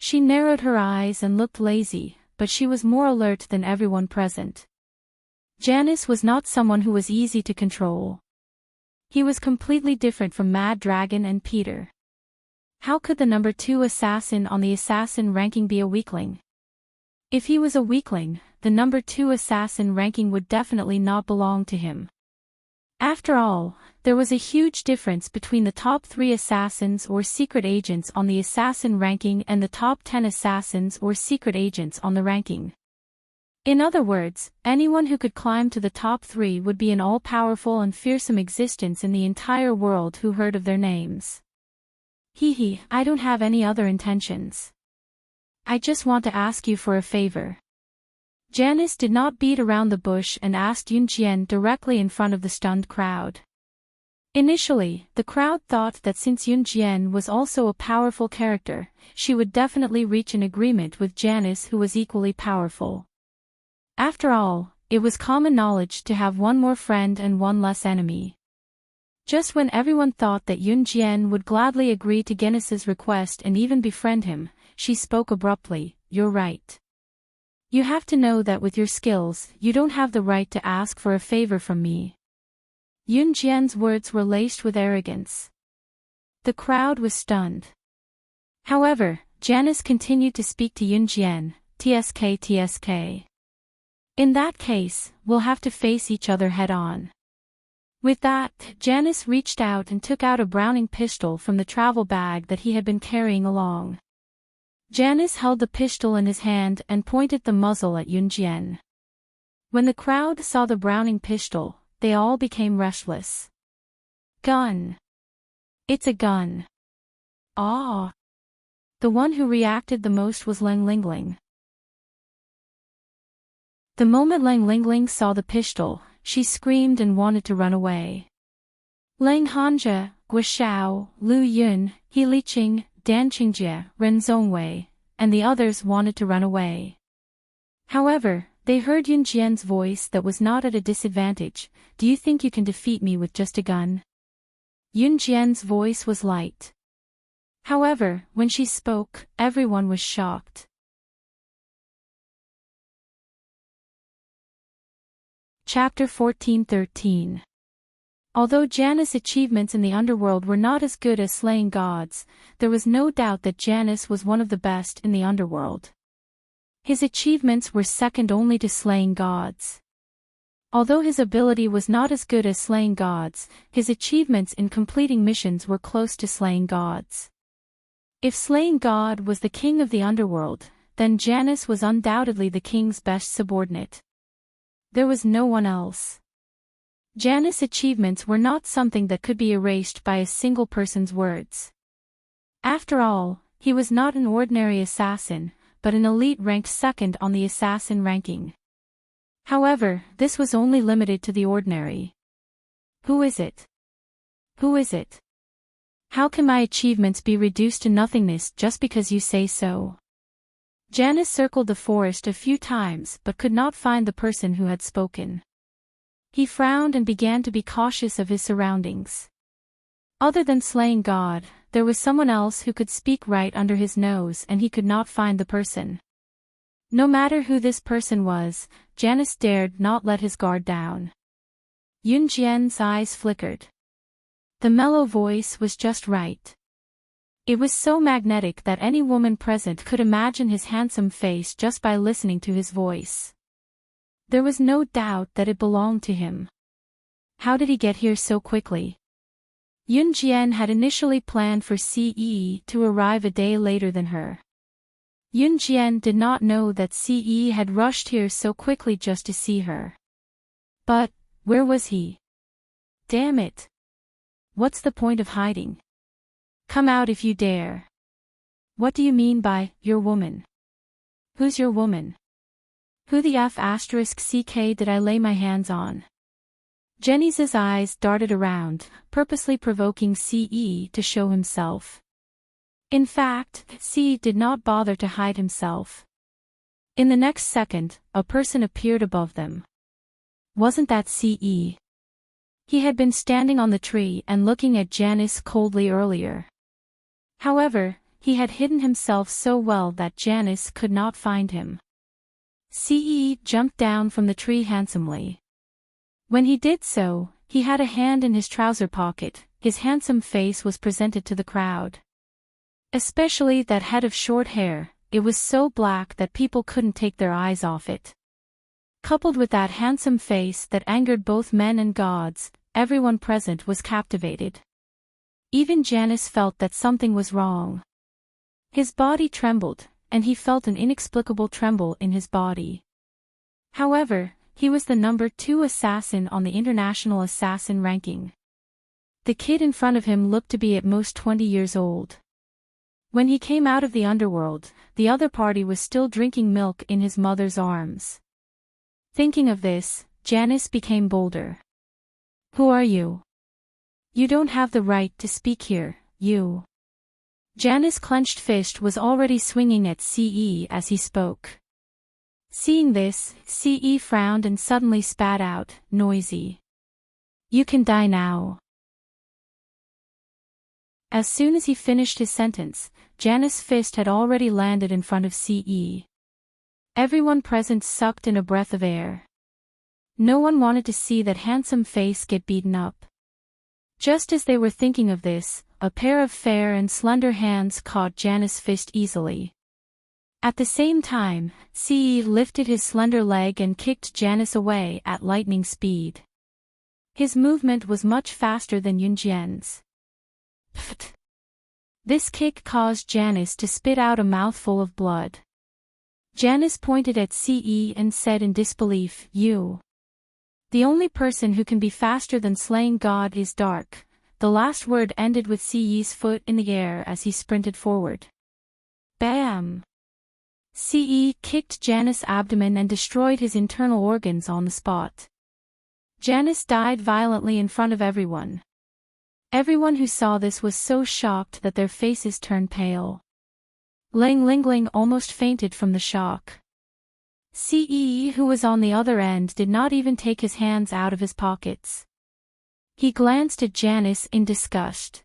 She narrowed her eyes and looked lazy, but she was more alert than everyone present. Janice was not someone who was easy to control. He was completely different from Mad Dragon and Peter. How could the number 2 assassin on the assassin ranking be a weakling? If he was a weakling, the number 2 assassin ranking would definitely not belong to him. After all, there was a huge difference between the top 3 assassins or secret agents on the assassin ranking and the top 10 assassins or secret agents on the ranking. In other words, anyone who could climb to the top 3 would be an all-powerful and fearsome existence in the entire world who heard of their names. I don't have any other intentions. I just want to ask you for a favor. Janice did not beat around the bush and asked Yunjian directly in front of the stunned crowd. Initially, the crowd thought that since Yunjian was also a powerful character, she would definitely reach an agreement with Janice, who was equally powerful. After all, it was common knowledge to have one more friend and one less enemy. Just when everyone thought that Yunjian would gladly agree to Janice's request and even befriend him, she spoke abruptly, "You're right. You have to know that with your skills, you don't have the right to ask for a favor from me." Yunjian's words were laced with arrogance. The crowd was stunned. However, Janice continued to speak to Yunjian, "TSK. In that case, we'll have to face each other head-on." With that, Janice reached out and took out a Browning pistol from the travel bag that he had been carrying along. Janice held the pistol in his hand and pointed the muzzle at Yunjian. When the crowd saw the Browning pistol, they all became restless. "Gun. It's a gun." "Ah." The one who reacted the most was Lang Lingling. The moment Lang Lingling saw the pistol, she screamed and wanted to run away. Lang Hanja, Guishao, Lu Yun, He Liqing, Dan Qingjie, Ren Zhongwei, and the others wanted to run away. However, they heard Yunjian's voice that was not at a disadvantage. "Do you think you can defeat me with just a gun?" Yunjian's voice was light. However, when she spoke, everyone was shocked. Chapter 14-13. Although Janice's achievements in the underworld were not as good as slaying gods, there was no doubt that Janice was one of the best in the underworld. His achievements were second only to slaying gods. Although his ability was not as good as slaying gods, his achievements in completing missions were close to slaying gods. If slaying God was the king of the underworld, then Janice was undoubtedly the king's best subordinate. There was no one else. Janice's achievements were not something that could be erased by a single person's words. After all, he was not an ordinary assassin, but an elite ranked second on the assassin ranking. However, this was only limited to the ordinary. Who is it? Who is it? How can my achievements be reduced to nothingness just because you say so? Janice circled the forest a few times but could not find the person who had spoken. He frowned and began to be cautious of his surroundings. Other than slaying God, there was someone else who could speak right under his nose and he could not find the person. No matter who this person was, Janice dared not let his guard down. Yunjian's eyes flickered. The mellow voice was just right. It was so magnetic that any woman present could imagine his handsome face just by listening to his voice. There was no doubt that it belonged to him. How did he get here so quickly? Yunjian had initially planned for CE to arrive a day later than her. Yunjian did not know that CE had rushed here so quickly just to see her. But, where was he? Damn it! What's the point of hiding? Come out if you dare. What do you mean by, your woman? Who's your woman? Who the F***ck did I lay my hands on? Jenny's eyes darted around, purposely provoking CE to show himself. In fact, CE did not bother to hide himself. In the next second, a person appeared above them. Wasn't that CE? He had been standing on the tree and looking at Janice coldly earlier. However, he had hidden himself so well that Janice could not find him. Ce jumped down from the tree handsomely. When he did so, he had a hand in his trouser pocket. His handsome face was presented to the crowd. Especially that head of short hair, it was so black that people couldn't take their eyes off it. Coupled with that handsome face that angered both men and gods, everyone present was captivated. Even Janice felt that something was wrong. His body trembled, and he felt an inexplicable tremble in his body. However, he was the number 2 assassin on the international assassin ranking. The kid in front of him looked to be at most 20 years old. When he came out of the underworld, the other party was still drinking milk in his mother's arms. Thinking of this, Janice became bolder. "Who are you? You don't have the right to speak here, you." Janice's clenched fist was already swinging at Ce as he spoke. Seeing this, Ce frowned and suddenly spat out, noisy. "You can die now." As soon as he finished his sentence, Janice's fist had already landed in front of Ce. Everyone present sucked in a breath of air. No one wanted to see that handsome face get beaten up. Just as they were thinking of this, a pair of fair and slender hands caught Janice's fist easily. At the same time, Ce lifted his slender leg and kicked Janice away at lightning speed. His movement was much faster than Yunjian's. Pfft! This kick caused Janice to spit out a mouthful of blood. Janice pointed at Ce and said in disbelief, "You. The only person who can be faster than slaying God is dark." The last word ended with Ce's foot in the air as he sprinted forward. Bam! Ce kicked Janice's abdomen and destroyed his internal organs on the spot. Janice died violently in front of everyone. Everyone who saw this was so shocked that their faces turned pale. Ling Lingling almost fainted from the shock. Ce, who was on the other end, did not even take his hands out of his pockets. He glanced at Janice in disgust.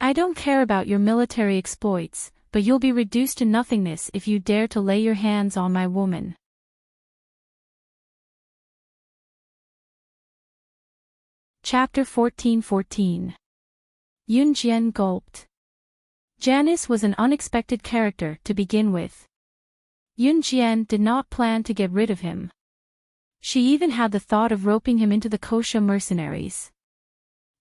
"I don't care about your military exploits, but you'll be reduced to nothingness if you dare to lay your hands on my woman." Chapter 14:14. Yunjian gulped. Janice was an unexpected character to begin with. Yunjian did not plan to get rid of him. She even had the thought of roping him into the Kosha mercenaries.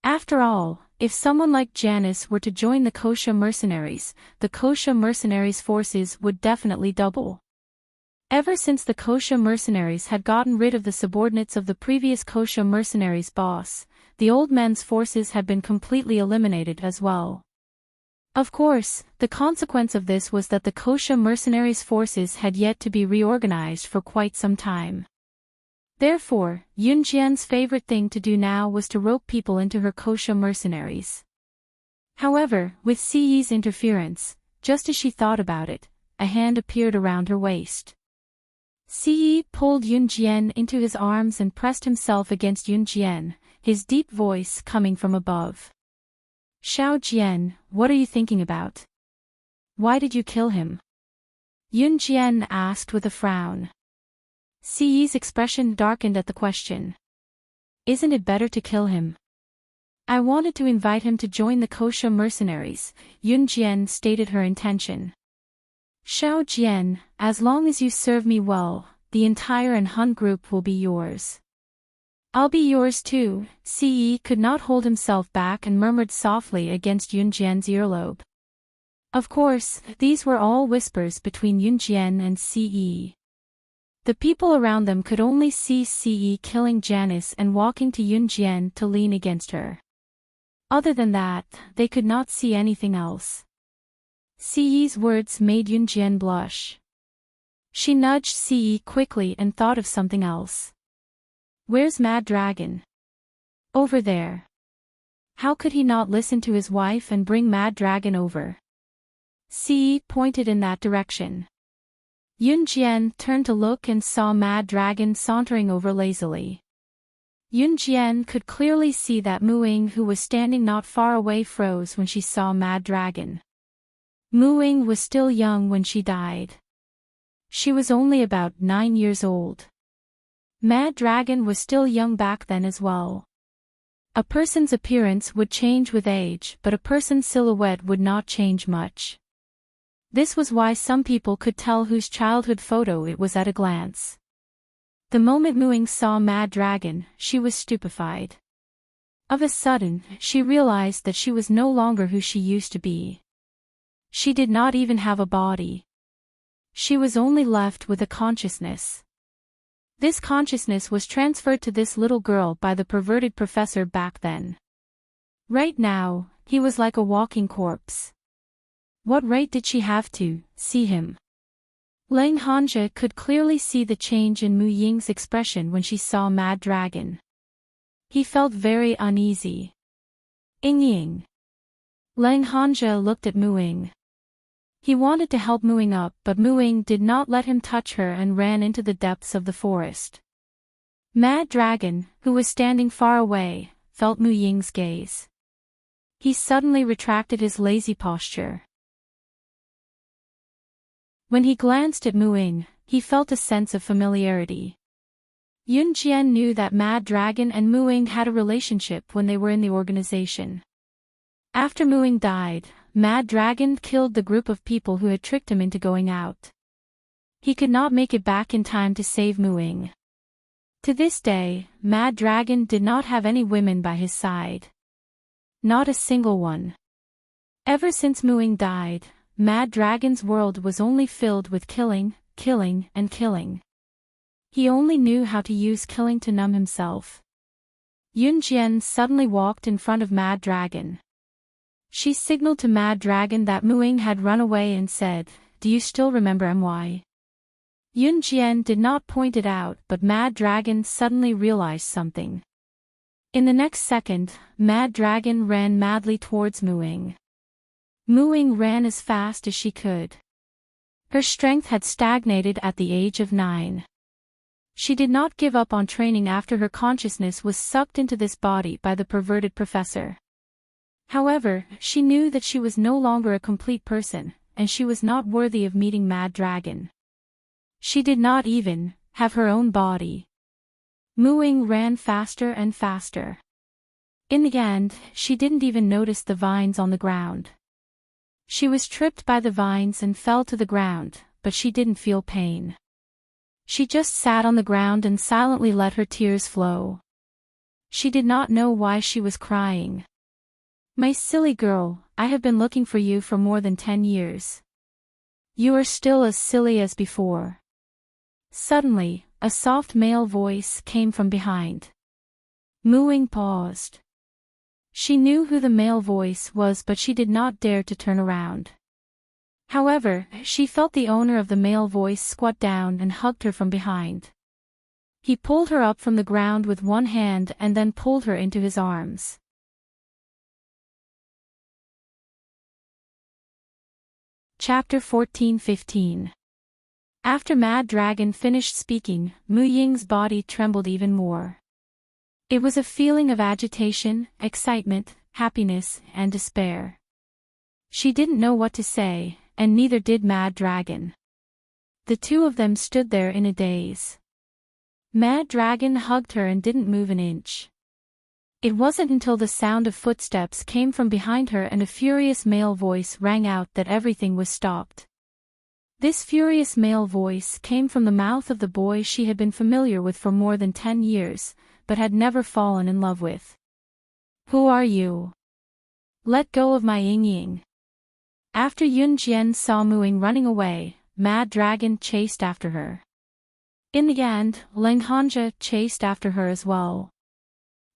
After all, if someone like Janice were to join the Kosha mercenaries, the Kosha mercenaries' forces would definitely double. Ever since the Kosha mercenaries had gotten rid of the subordinates of the previous Kosha mercenaries boss, the old men's forces had been completely eliminated as well. Of course, the consequence of this was that the Kosha mercenaries' forces had yet to be reorganized for quite some time. Therefore, Yunjian's favorite thing to do now was to rope people into her Kosha mercenaries. However, with Ce's interference, just as she thought about it, a hand appeared around her waist. Ce pulled Yunjian into his arms and pressed himself against Yunjian, his deep voice coming from above. "Xiao Jian, what are you thinking about? Why did you kill him?" Yunjian asked with a frown. Ce's expression darkened at the question. "Isn't it better to kill him?" "I wanted to invite him to join the Kosha mercenaries," Yunjian stated her intention. "Xiao Jian, as long as you serve me well, the entire Hun group will be yours." "I'll be yours too," Ce could not hold himself back and murmured softly against Yunjian's earlobe. Of course, these were all whispers between Yunjian and Ce. The people around them could only see Ce killing Janice and walking to Yunjian to lean against her. Other than that, they could not see anything else. Ce's words made Yunjian blush. She nudged Ce quickly and thought of something else. "Where's Mad Dragon?" "Over there." How could he not listen to his wife and bring Mad Dragon over? Ce pointed in that direction. Yunjian turned to look and saw Mad Dragon sauntering over lazily. Yunjian could clearly see that Muing, who was standing not far away, froze when she saw Mad Dragon. Muing was still young when she died. She was only about 9 years old. Mad Dragon was still young back then as well. A person's appearance would change with age, but a person's silhouette would not change much. This was why some people could tell whose childhood photo it was at a glance. The moment Muing saw Mad Dragon, she was stupefied. Of a sudden, she realized that she was no longer who she used to be. She did not even have a body. She was only left with a consciousness. This consciousness was transferred to this little girl by the perverted professor back then. Right now, he was like a walking corpse. What right did she have to see him? Lang Hanja could clearly see the change in Mu Ying's expression when she saw Mad Dragon. He felt very uneasy. Ying. Lang Hanja looked at Muing. He wanted to help Muing up, but Muing did not let him touch her and ran into the depths of the forest. Mad Dragon, who was standing far away, felt Mu Ying's gaze. He suddenly retracted his lazy posture. When he glanced at Muing, he felt a sense of familiarity. Yun Jian knew that Mad Dragon and Muing had a relationship when they were in the organization. After Muing died, Mad Dragon killed the group of people who had tricked him into going out. He could not make it back in time to save Muing. To this day, Mad Dragon did not have any women by his side. Not a single one. Ever since Muing died, Mad Dragon's world was only filled with killing, killing, and killing. He only knew how to use killing to numb himself. Yun Jian suddenly walked in front of Mad Dragon. She signaled to Mad Dragon that Muing had run away and said, "Do you still remember MY?" Yun Jian did not point it out, but Mad Dragon suddenly realized something. In the next second, Mad Dragon ran madly towards Muing. Muing ran as fast as she could. Her strength had stagnated at the age of 9. She did not give up on training after her consciousness was sucked into this body by the perverted professor. However, she knew that she was no longer a complete person, and she was not worthy of meeting Mad Dragon. She did not even have her own body. Muing ran faster and faster. In the end, she didn't even notice the vines on the ground. She was tripped by the vines and fell to the ground, but she didn't feel pain. She just sat on the ground and silently let her tears flow. She did not know why she was crying. "My silly girl, I have been looking for you for more than 10 years. You are still as silly as before." Suddenly, a soft male voice came from behind. Muing paused. She knew who the male voice was, but she did not dare to turn around. However, she felt the owner of the male voice squat down and hugged her from behind. He pulled her up from the ground with one hand and then pulled her into his arms. Chapter 14-15. After Mad Dragon finished speaking, Mu Ying's body trembled even more. It was a feeling of agitation, excitement, happiness, and despair. She didn't know what to say, and neither did Mad Dragon. The two of them stood there in a daze. Mad Dragon hugged her and didn't move an inch. It wasn't until the sound of footsteps came from behind her and a furious male voice rang out that everything was stopped. This furious male voice came from the mouth of the boy she had been familiar with for more than 10 years, but had never fallen in love with. "Who are you? Let go of my Ying." After Yun Jian saw Muing running away, Mad Dragon chased after her. In the end, Lang Hanja chased after her as well.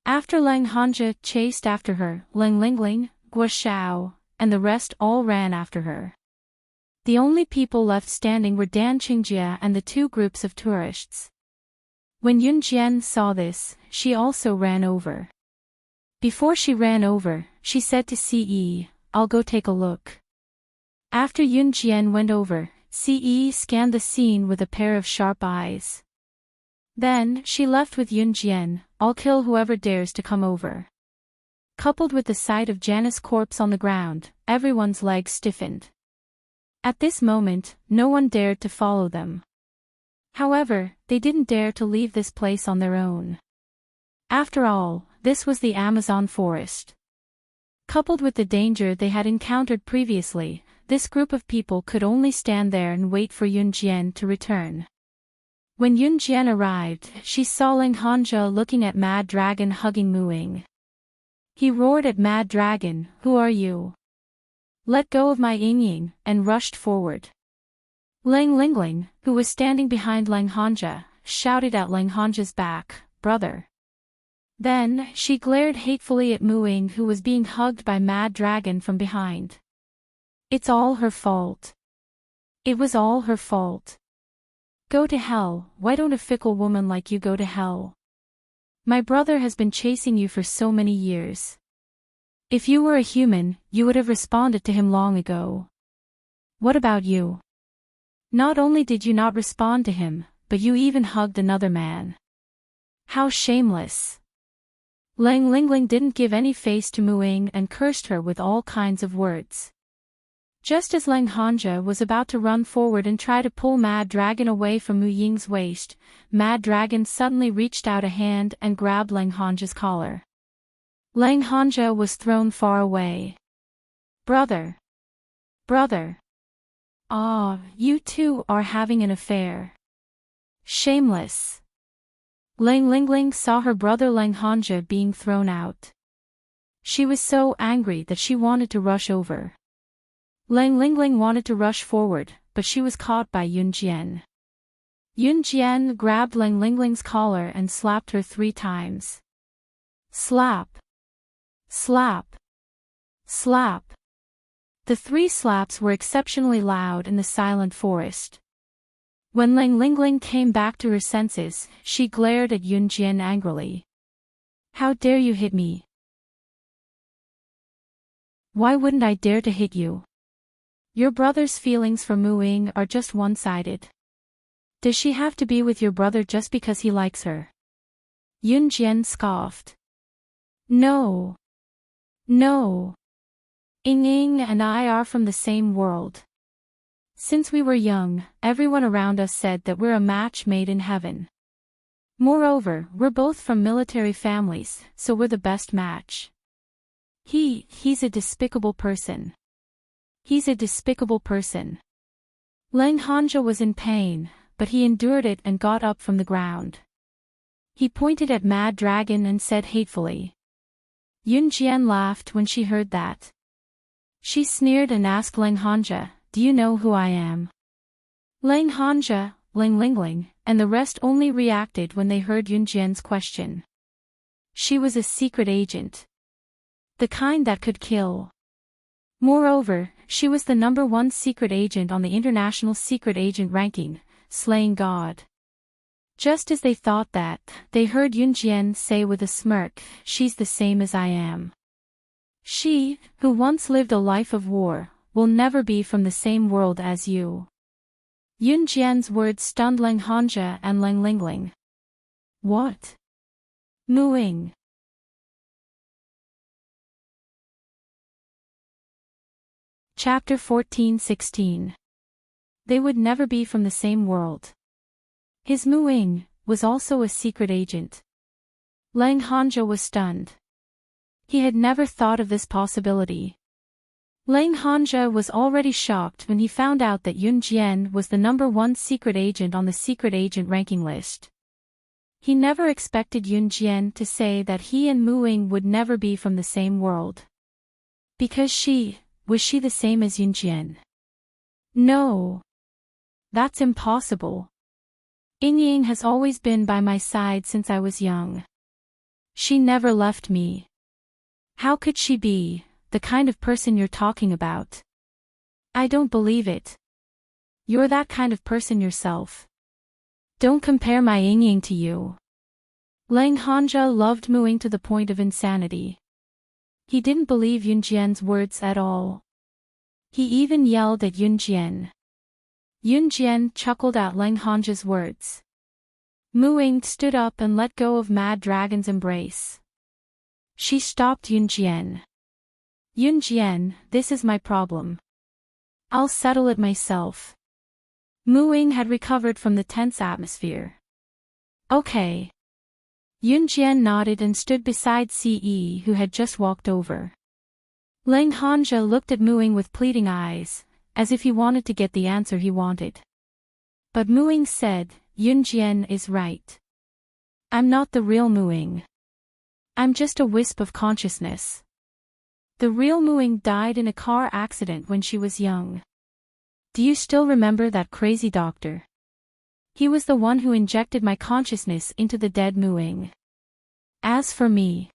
After Lang Hanja chased after her, Lang Lingling, Guo Xiao, and the rest all ran after her. The only people left standing were Dan Qingjie and the two groups of tourists. When Yun Jian saw this, she also ran over. Before she ran over, she said to Ce, "I'll go take a look." After Yun Jian went over, Ce scanned the scene with a pair of sharp eyes. Then, she left with Yun Jian, "I'll kill whoever dares to come over." Coupled with the sight of Janice's corpse on the ground, everyone's legs stiffened. At this moment, no one dared to follow them. However, they didn't dare to leave this place on their own. After all, this was the Amazon forest. Coupled with the danger they had encountered previously, this group of people could only stand there and wait for Yunjian to return. When Yunjian arrived, she saw Ling Hanja looking at Mad Dragon hugging Muing. He roared at Mad Dragon, "Who are you? Let go of my Yingying," and rushed forward. Lang Lingling, who was standing behind Lang Hanja, shouted at Lang Hanja's back, "Brother." Then, she glared hatefully at Muing, who was being hugged by Mad Dragon from behind. It's all her fault. It was all her fault. Go to hell, why don't a fickle woman like you go to hell? My brother has been chasing you for so many years. If you were a human, you would have responded to him long ago. What about you? Not only did you not respond to him, but you even hugged another man. How shameless. Lang Lingling didn't give any face to Muing and cursed her with all kinds of words. Just as Lang Hanja was about to run forward and try to pull Mad Dragon away from Mu Ying's waist, Mad Dragon suddenly reached out a hand and grabbed Lang Hanja's collar. Lang Hanja was thrown far away. Brother! Brother! Ah, you two are having an affair. Shameless! Lang Lingling saw her brother Lang Hanja being thrown out. She was so angry that she wanted to rush over. Lang Lingling wanted to rush forward, but she was caught by Yunjian. Yunjian grabbed Lang Lingling's collar and slapped her 3 times. Slap! Slap! Slap! The 3 slaps were exceptionally loud in the silent forest. When Lang Lingling came back to her senses, she glared at Yunjian angrily. How dare you hit me? Why wouldn't I dare to hit you? Your brother's feelings for Muing are just one-sided. Does she have to be with your brother just because he likes her? Yunjian scoffed. No. No. Ying and I are from the same world. Since we were young, everyone around us said that we're a match made in heaven. Moreover, we're both from military families, so we're the best match. He's a despicable person. He's a despicable person. Lang Hanja was in pain, but he endured it and got up from the ground. He pointed at Mad Dragon and said hatefully. Yunjian laughed when she heard that. She sneered and asked Lang Hanja, "Do you know who I am?" Lang Hanja, Lang Lingling, and the rest only reacted when they heard Yunjian's question. She was a secret agent. The kind that could kill. Moreover, she was the #1 secret agent on the international secret agent ranking, slaying God. Just as they thought that, they heard Yunjian say with a smirk, "She's the same as I am. She, who once lived a life of war, will never be from the same world as you." Yunjian's words stunned Lang Hanja and Lang Lingling. What? Muing. Chapter 14-16. They would never be from the same world. His Muing was also a secret agent. Lang Hanja was stunned. He had never thought of this possibility. Lang Hanja was already shocked when he found out that Yunjian was the #1 secret agent on the secret agent ranking list. He never expected Yunjian to say that he and Muing would never be from the same world. Because was she the same as Yunjian? No. That's impossible. Ying has always been by my side since I was young. She never left me. How could she be the kind of person you're talking about? I don't believe it. You're that kind of person yourself. Don't compare my Ying to you. Lang Hanja loved Muing to the point of insanity. He didn't believe Yunjian's words at all. He even yelled at Yunjian. Yunjian chuckled at Lang Hanja's words. Muing stood up and let go of Mad Dragon's embrace. She stopped Yunjian. Yunjian, this is my problem. I'll settle it myself. Mu-ying had recovered from the tense atmosphere. Okay. Yunjian nodded and stood beside Ce, who had just walked over. Lang Hanja looked at Mu-ying with pleading eyes, as if he wanted to get the answer he wanted. But Mu-ying said, Yunjian is right. I'm not the real Mu-ying. I'm just a wisp of consciousness. The real Mu-ying died in a car accident when she was young. Do you still remember that crazy doctor? He was the one who injected my consciousness into the dead Mu-ying. As for me,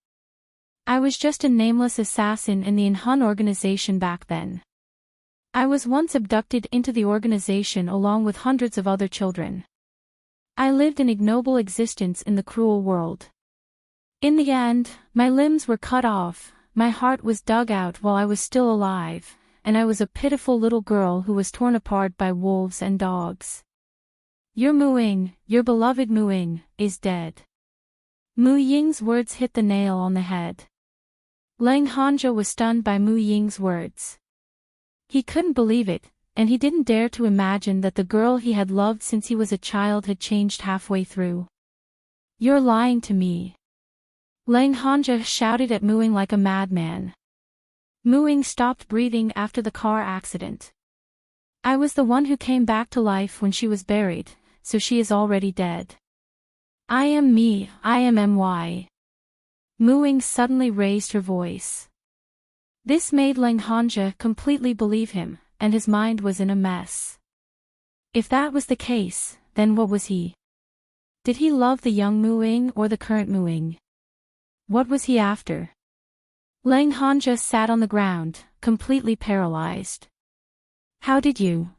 I was just a nameless assassin in the Inhun organization back then. I was once abducted into the organization along with hundreds of other children. I lived an ignoble existence in the cruel world. In the end, my limbs were cut off, my heart was dug out while I was still alive, and I was a pitiful little girl who was torn apart by wolves and dogs. Your Mu-ying, your beloved Mu-ying, is dead. Mu-ying's words hit the nail on the head. Lang Hanja was stunned by Mu-ying's words. He couldn't believe it, and he didn't dare to imagine that the girl he had loved since he was a child had changed halfway through. You're lying to me. Lang Hanja shouted at Mu-ying like a madman. Mu-ying stopped breathing after the car accident. I was the one who came back to life when she was buried, so she is already dead. I am me, I am My. Mu-ying suddenly raised her voice. This made Lang Hanja completely believe him, and his mind was in a mess. If that was the case, then what was he? Did he love the young Mu-ying or the current Mu-ying? What was he after? Lang Hanja sat on the ground, completely paralyzed. How did you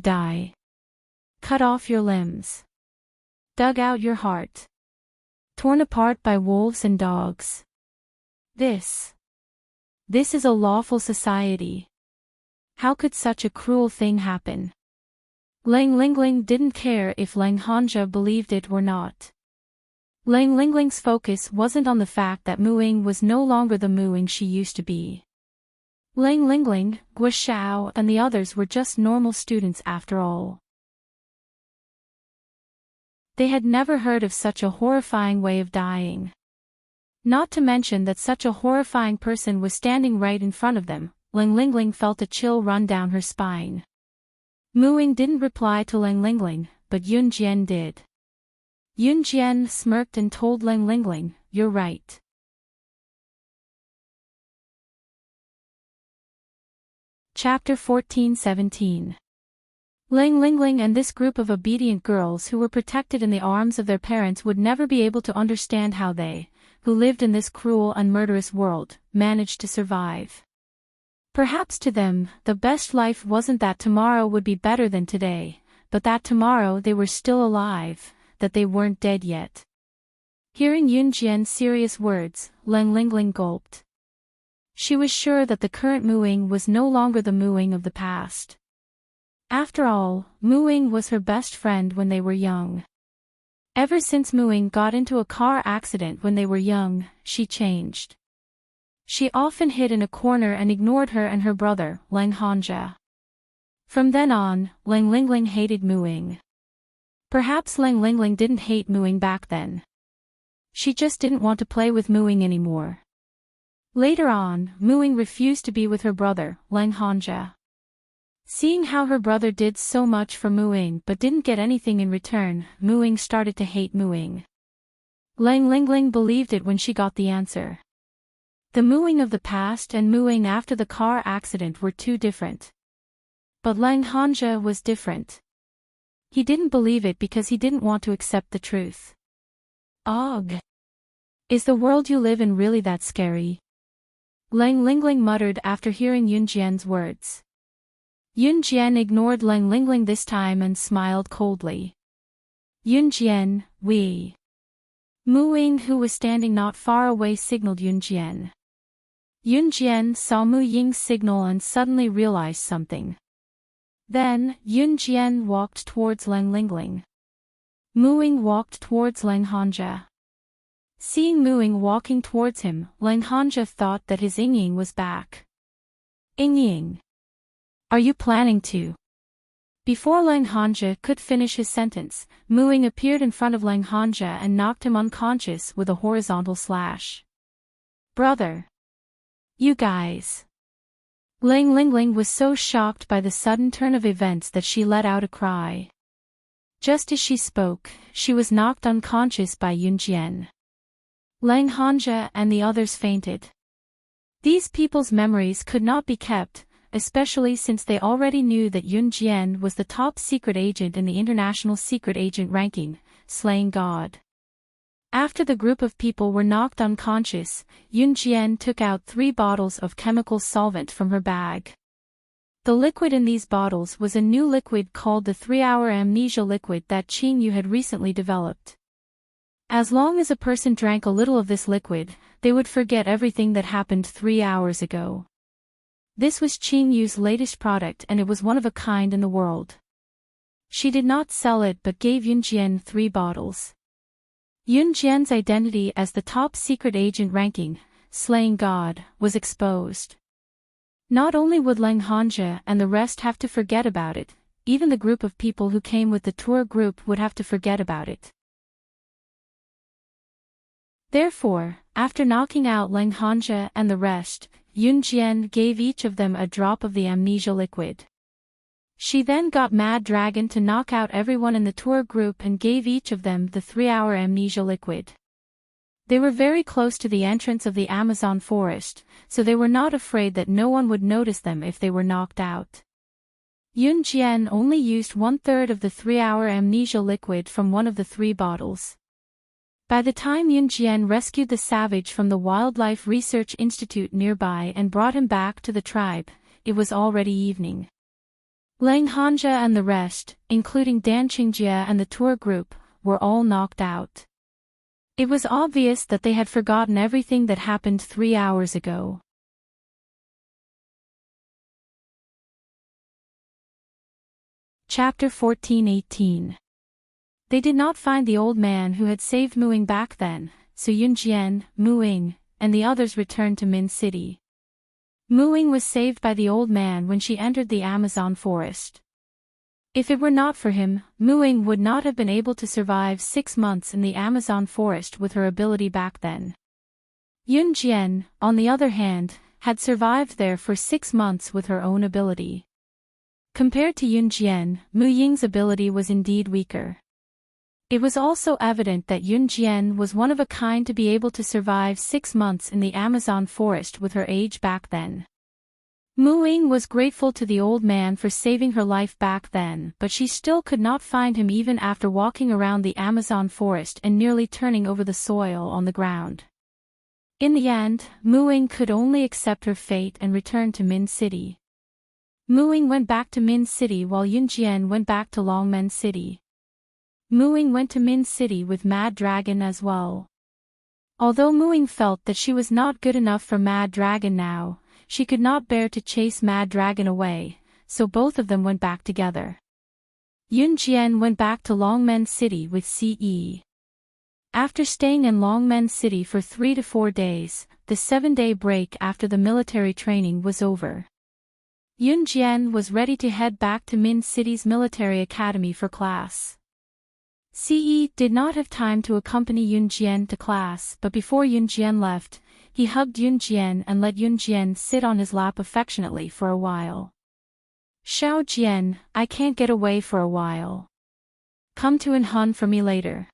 die? Cut off your limbs. Dug out your heart. Torn apart by wolves and dogs. This is a lawful society. How could such a cruel thing happen? Lang Lingling didn't care if Lang Hanja believed it or not. Lang Lingling's focus wasn't on the fact that Mu-ying was no longer the Mu-ying she used to be. Lang Lingling, Guo and the others were just normal students after all. They had never heard of such a horrifying way of dying. Not to mention that such a horrifying person was standing right in front of them. Lang Lingling felt a chill run down her spine. Mu-ying didn't reply to Lang Lingling, but Yunjian did. Yunjian smirked and told Lang Lingling, "You're right." Chapter 14-17. Lang Lingling and this group of obedient girls who were protected in the arms of their parents would never be able to understand how they, who lived in this cruel and murderous world, managed to survive. Perhaps to them, the best life wasn't that tomorrow would be better than today, but that tomorrow they were still alive, that they weren't dead yet. Hearing Yunjian's serious words, Lang Lingling gulped. She was sure that the current Mu-ying was no longer the Mu-ying of the past. After all, Mu-ying was her best friend when they were young. Ever since Mu-ying got into a car accident when they were young, she changed. She often hid in a corner and ignored her and her brother, Lang Hanja. From then on, Lang Lingling hated Mu-ying. Perhaps Lang Lingling didn't hate Mu-ying back then. She just didn't want to play with Mu-ying anymore. Later on, Mu-ying refused to be with her brother, Lang Hanja. Seeing how her brother did so much for Mu-ying but didn't get anything in return, Mu-ying started to hate Mu-ying. Lang Lingling believed it when she got the answer. The Mu-ying of the past and Mu-ying after the car accident were too different. But Lang Hanja was different. He didn't believe it because he didn't want to accept the truth. Ugh! Is the world you live in really that scary? Lang Lingling muttered after hearing Yunjian's words. Yunjian ignored Lang Lingling this time and smiled coldly. Yunjian, we. Mu-ying, who was standing not far away, signaled Yunjian. Yunjian saw Mu-ying's signal and suddenly realized something. Then, Yunjian walked towards Lang Lingling. Mu-ying walked towards Lang Hanja. Seeing Mu-ying walking towards him, Lang Hanja thought that his Ying was back. Ying. Are you planning to? Before Lang Hanja could finish his sentence, Muing appeared in front of Lang Hanja and knocked him unconscious with a horizontal slash. Brother! You guys! Lang Lingling was so shocked by the sudden turn of events that she let out a cry. Just as she spoke, she was knocked unconscious by Yunjian. Lang Hanja and the others fainted. These people's memories could not be kept, especially since they already knew that Yun Jian was the top secret agent in the international secret agent ranking, slaying God. After the group of people were knocked unconscious, Yun Jian took out 3 bottles of chemical solvent from her bag. The liquid in these bottles was a new liquid called the 3-hour amnesia liquid that Qing Yu had recently developed. As long as a person drank a little of this liquid, they would forget everything that happened 3 hours ago. This was Qing Yu's latest product and it was one of a kind in the world. She did not sell it but gave Yun Jian 3 bottles. Yun Jian's identity as the top secret agent ranking, slaying God, was exposed. Not only would Lang Hanja and the rest have to forget about it, even the group of people who came with the tour group would have to forget about it. Therefore, after knocking out Lang Hanja and the rest, Yun Jian gave each of them a drop of the amnesia liquid. She then got Mad Dragon to knock out everyone in the tour group and gave each of them the 3-hour amnesia liquid. They were very close to the entrance of the Amazon forest, so they were not afraid that no one would notice them if they were knocked out. Yun Jian only used 1/3 of the 3-hour amnesia liquid from one of the 3 bottles. By the time Yun Jian rescued the savage from the Wildlife Research Institute nearby and brought him back to the tribe, it was already evening. Lang Hanja and the rest, including Dan Qingjie and the tour group, were all knocked out. It was obvious that they had forgotten everything that happened 3 hours ago. Chapter 14-18. They did not find the old man who had saved Muing back then, so Yun Jian, Muing, and the others returned to Min City. Muing was saved by the old man when she entered the Amazon forest. If it were not for him, Muing would not have been able to survive 6 months in the Amazon forest with her ability back then. Yun Jian, on the other hand, had survived there for 6 months with her own ability. Compared to Yun Jian, Mu Ying's ability was indeed weaker. It was also evident that Yun Jian was one of a kind to be able to survive 6 months in the Amazon forest with her age back then. Muing was grateful to the old man for saving her life back then, but she still could not find him even after walking around the Amazon forest and nearly turning over the soil on the ground. In the end, Muing could only accept her fate and return to Min City. Muing went back to Min City while Yun Jian went back to Longmen City. Muing went to Min City with Mad Dragon as well. Although Muing felt that she was not good enough for Mad Dragon now, she could not bear to chase Mad Dragon away, so both of them went back together. Yun Jian went back to Longmen City with Ce. After staying in Longmen City for 3 to 4 days, the 7-day break after the military training was over. Yun Jian was ready to head back to Min City's military academy for class. Ce did not have time to accompany Yun Jian to class, but before Yun Jian left, he hugged Yun Jian and let Yun Jian sit on his lap affectionately for a while. Xiao Jian, I can't get away for a while. Come to Enhun for me later.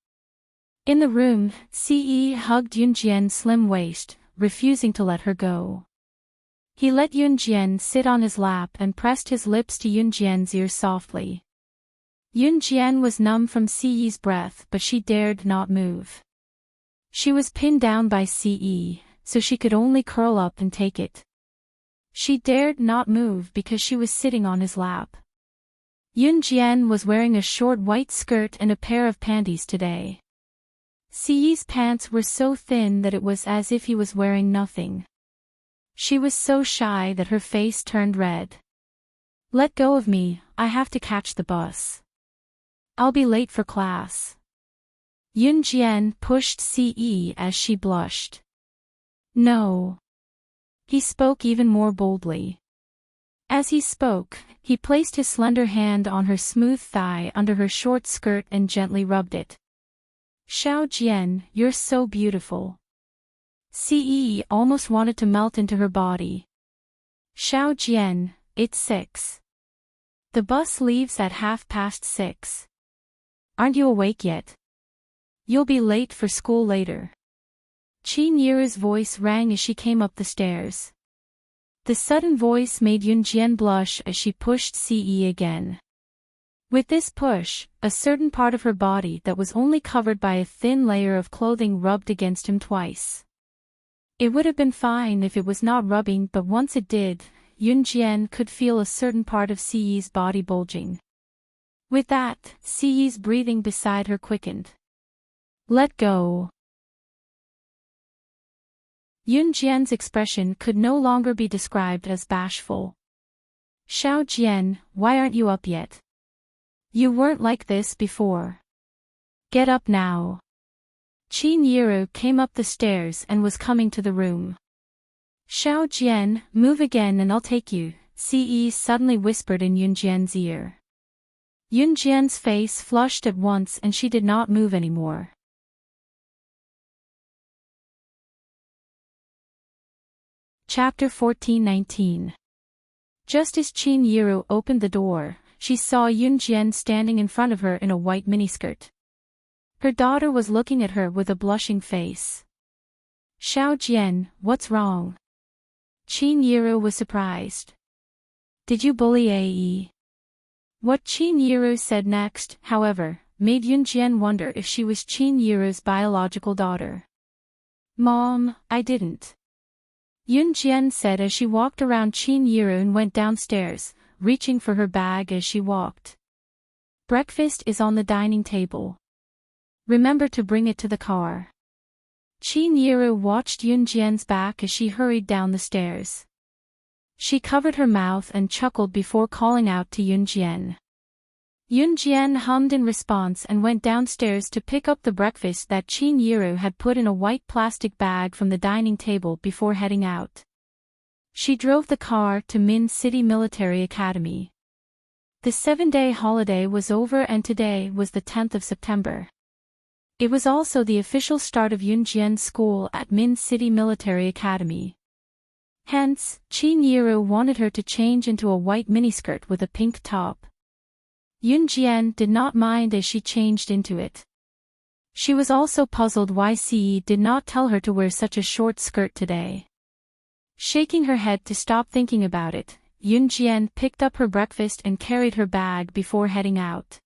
In the room, Ce hugged Yun Jian's slim waist, refusing to let her go. He let Yun Jian sit on his lap and pressed his lips to Yun Jian's ear softly. Yun Jian was numb from Ce's breath, but she dared not move. She was pinned down by Ce, so she could only curl up and take it. She dared not move because she was sitting on his lap. Yun Jian was wearing a short white skirt and a pair of panties today. Ce's pants were so thin that it was as if he was wearing nothing. She was so shy that her face turned red. Let go of me, I have to catch the bus. I'll be late for class. Yun Jian pushed Ce as she blushed. No. He spoke even more boldly. As he spoke, he placed his slender hand on her smooth thigh under her short skirt and gently rubbed it. Xiao Jian, you're so beautiful. Ce almost wanted to melt into her body. Xiao Jian, it's 6. The bus leaves at 6:30. Aren't you awake yet? You'll be late for school later. Qin Yiru's voice rang as she came up the stairs. The sudden voice made Yunjian blush as she pushed Ce again. With this push, a certain part of her body that was only covered by a thin layer of clothing rubbed against him twice. It would have been fine if it was not rubbing, but once it did, Yunjian could feel a certain part of Ce's body bulging. With that, Ce's breathing beside her quickened. Let go. Yunjian's expression could no longer be described as bashful. Xiao Jian, why aren't you up yet? You weren't like this before. Get up now. Qin Yiru came up the stairs and was coming to the room. Xiao Jian, move again and I'll take you, Ce suddenly whispered in Yunjian's ear. Yunjian's face flushed at once and she did not move anymore. Chapter 14:19. Just as Qin Yiru opened the door, she saw Yunjian standing in front of her in a white miniskirt. Her daughter was looking at her with a blushing face. Xiao Jian, what's wrong? Qin Yiru was surprised. Did you bully Ae? What Qin Yiru said next, however, made Yunjian wonder if she was Qin Yiru's biological daughter. Mom, I didn't. Yunjian said as she walked around Qin Yiru and went downstairs, reaching for her bag as she walked. Breakfast is on the dining table. Remember to bring it to the car. Qin Yiru watched Yunjian's back as she hurried down the stairs. She covered her mouth and chuckled before calling out to Yunjian. Yunjian hummed in response and went downstairs to pick up the breakfast that Qin Yiru had put in a white plastic bag from the dining table before heading out. She drove the car to Min City Military Academy. The 7-day holiday was over and today was the 10th of September. It was also the official start of Yunjian's school at Min City Military Academy. Hence, Qin Yiru wanted her to change into a white miniskirt with a pink top. Yunjian did not mind as she changed into it. She was also puzzled why Ce did not tell her to wear such a short skirt today. Shaking her head to stop thinking about it, Yunjian picked up her breakfast and carried her bag before heading out.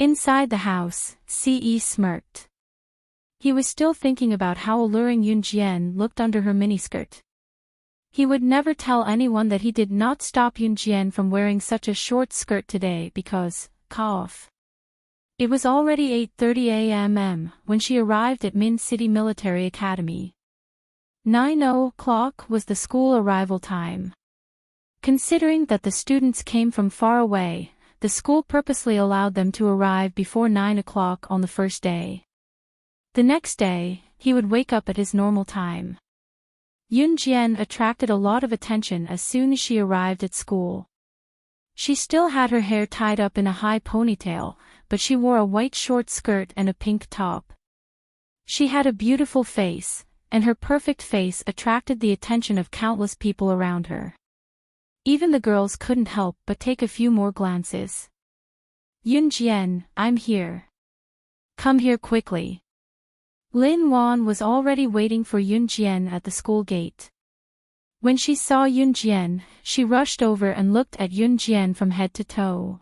Inside the house, Ce smirked. He was still thinking about how alluring Yunjian looked under her miniskirt. He would never tell anyone that he did not stop Yunjian from wearing such a short skirt today because, cough. It was already 8:30 a.m. when she arrived at Min City Military Academy. 9 o'clock was the school arrival time. Considering that the students came from far away, the school purposely allowed them to arrive before 9 o'clock on the first day. The next day, he would wake up at his normal time. Yunjian attracted a lot of attention as soon as she arrived at school. She still had her hair tied up in a high ponytail, but she wore a white short skirt and a pink top. She had a beautiful face, and her perfect face attracted the attention of countless people around her. Even the girls couldn't help but take a few more glances. Yunjian, I'm here. Come here quickly. Lin Wan was already waiting for Yunjian at the school gate. When she saw Yunjian, she rushed over and looked at Yunjian from head to toe.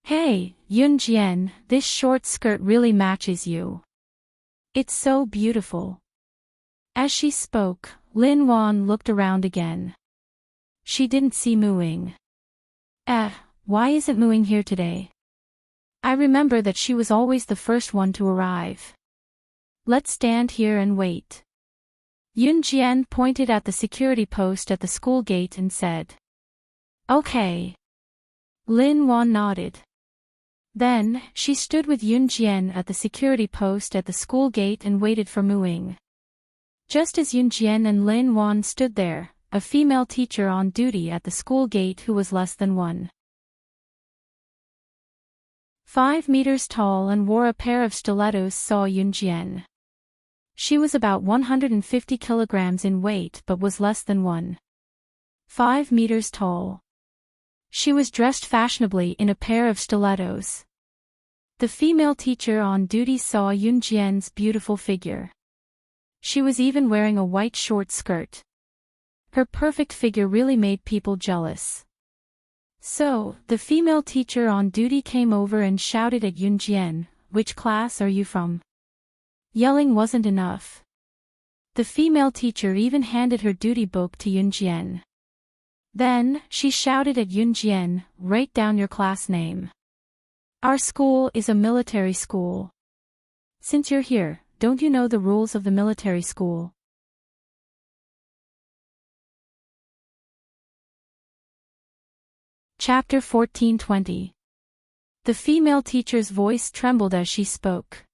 Hey, Yunjian, this short skirt really matches you. It's so beautiful. As she spoke, Lin Wan looked around again. She didn't see Muing. Why isn't Muing here today? I remember that she was always the first one to arrive. Let's stand here and wait. Yunjian pointed at the security post at the school gate and said. Okay. Lin Wan nodded. Then, she stood with Yunjian at the security post at the school gate and waited for Muing. Just as Yunjian and Lin Wan stood there, a female teacher on duty at the school gate who was less than 1.5 meters tall and wore a pair of stilettos, saw Yunjian. She was about 150 kilograms in weight but was less than 1.5 meters tall. She was dressed fashionably in a pair of stilettos. The female teacher on duty saw Yunjian's beautiful figure. She was even wearing a white short skirt. Her perfect figure really made people jealous. So, the female teacher on duty came over and shouted at Yunjian, "Which class are you from?" Yelling wasn't enough. The female teacher even handed her duty book to Yunjian. Then, she shouted at Yunjian, "Write down your class name. Our school is a military school. Since you're here, don't you know the rules of the military school?" Chapter 14:20. The female teacher's voice trembled as she spoke.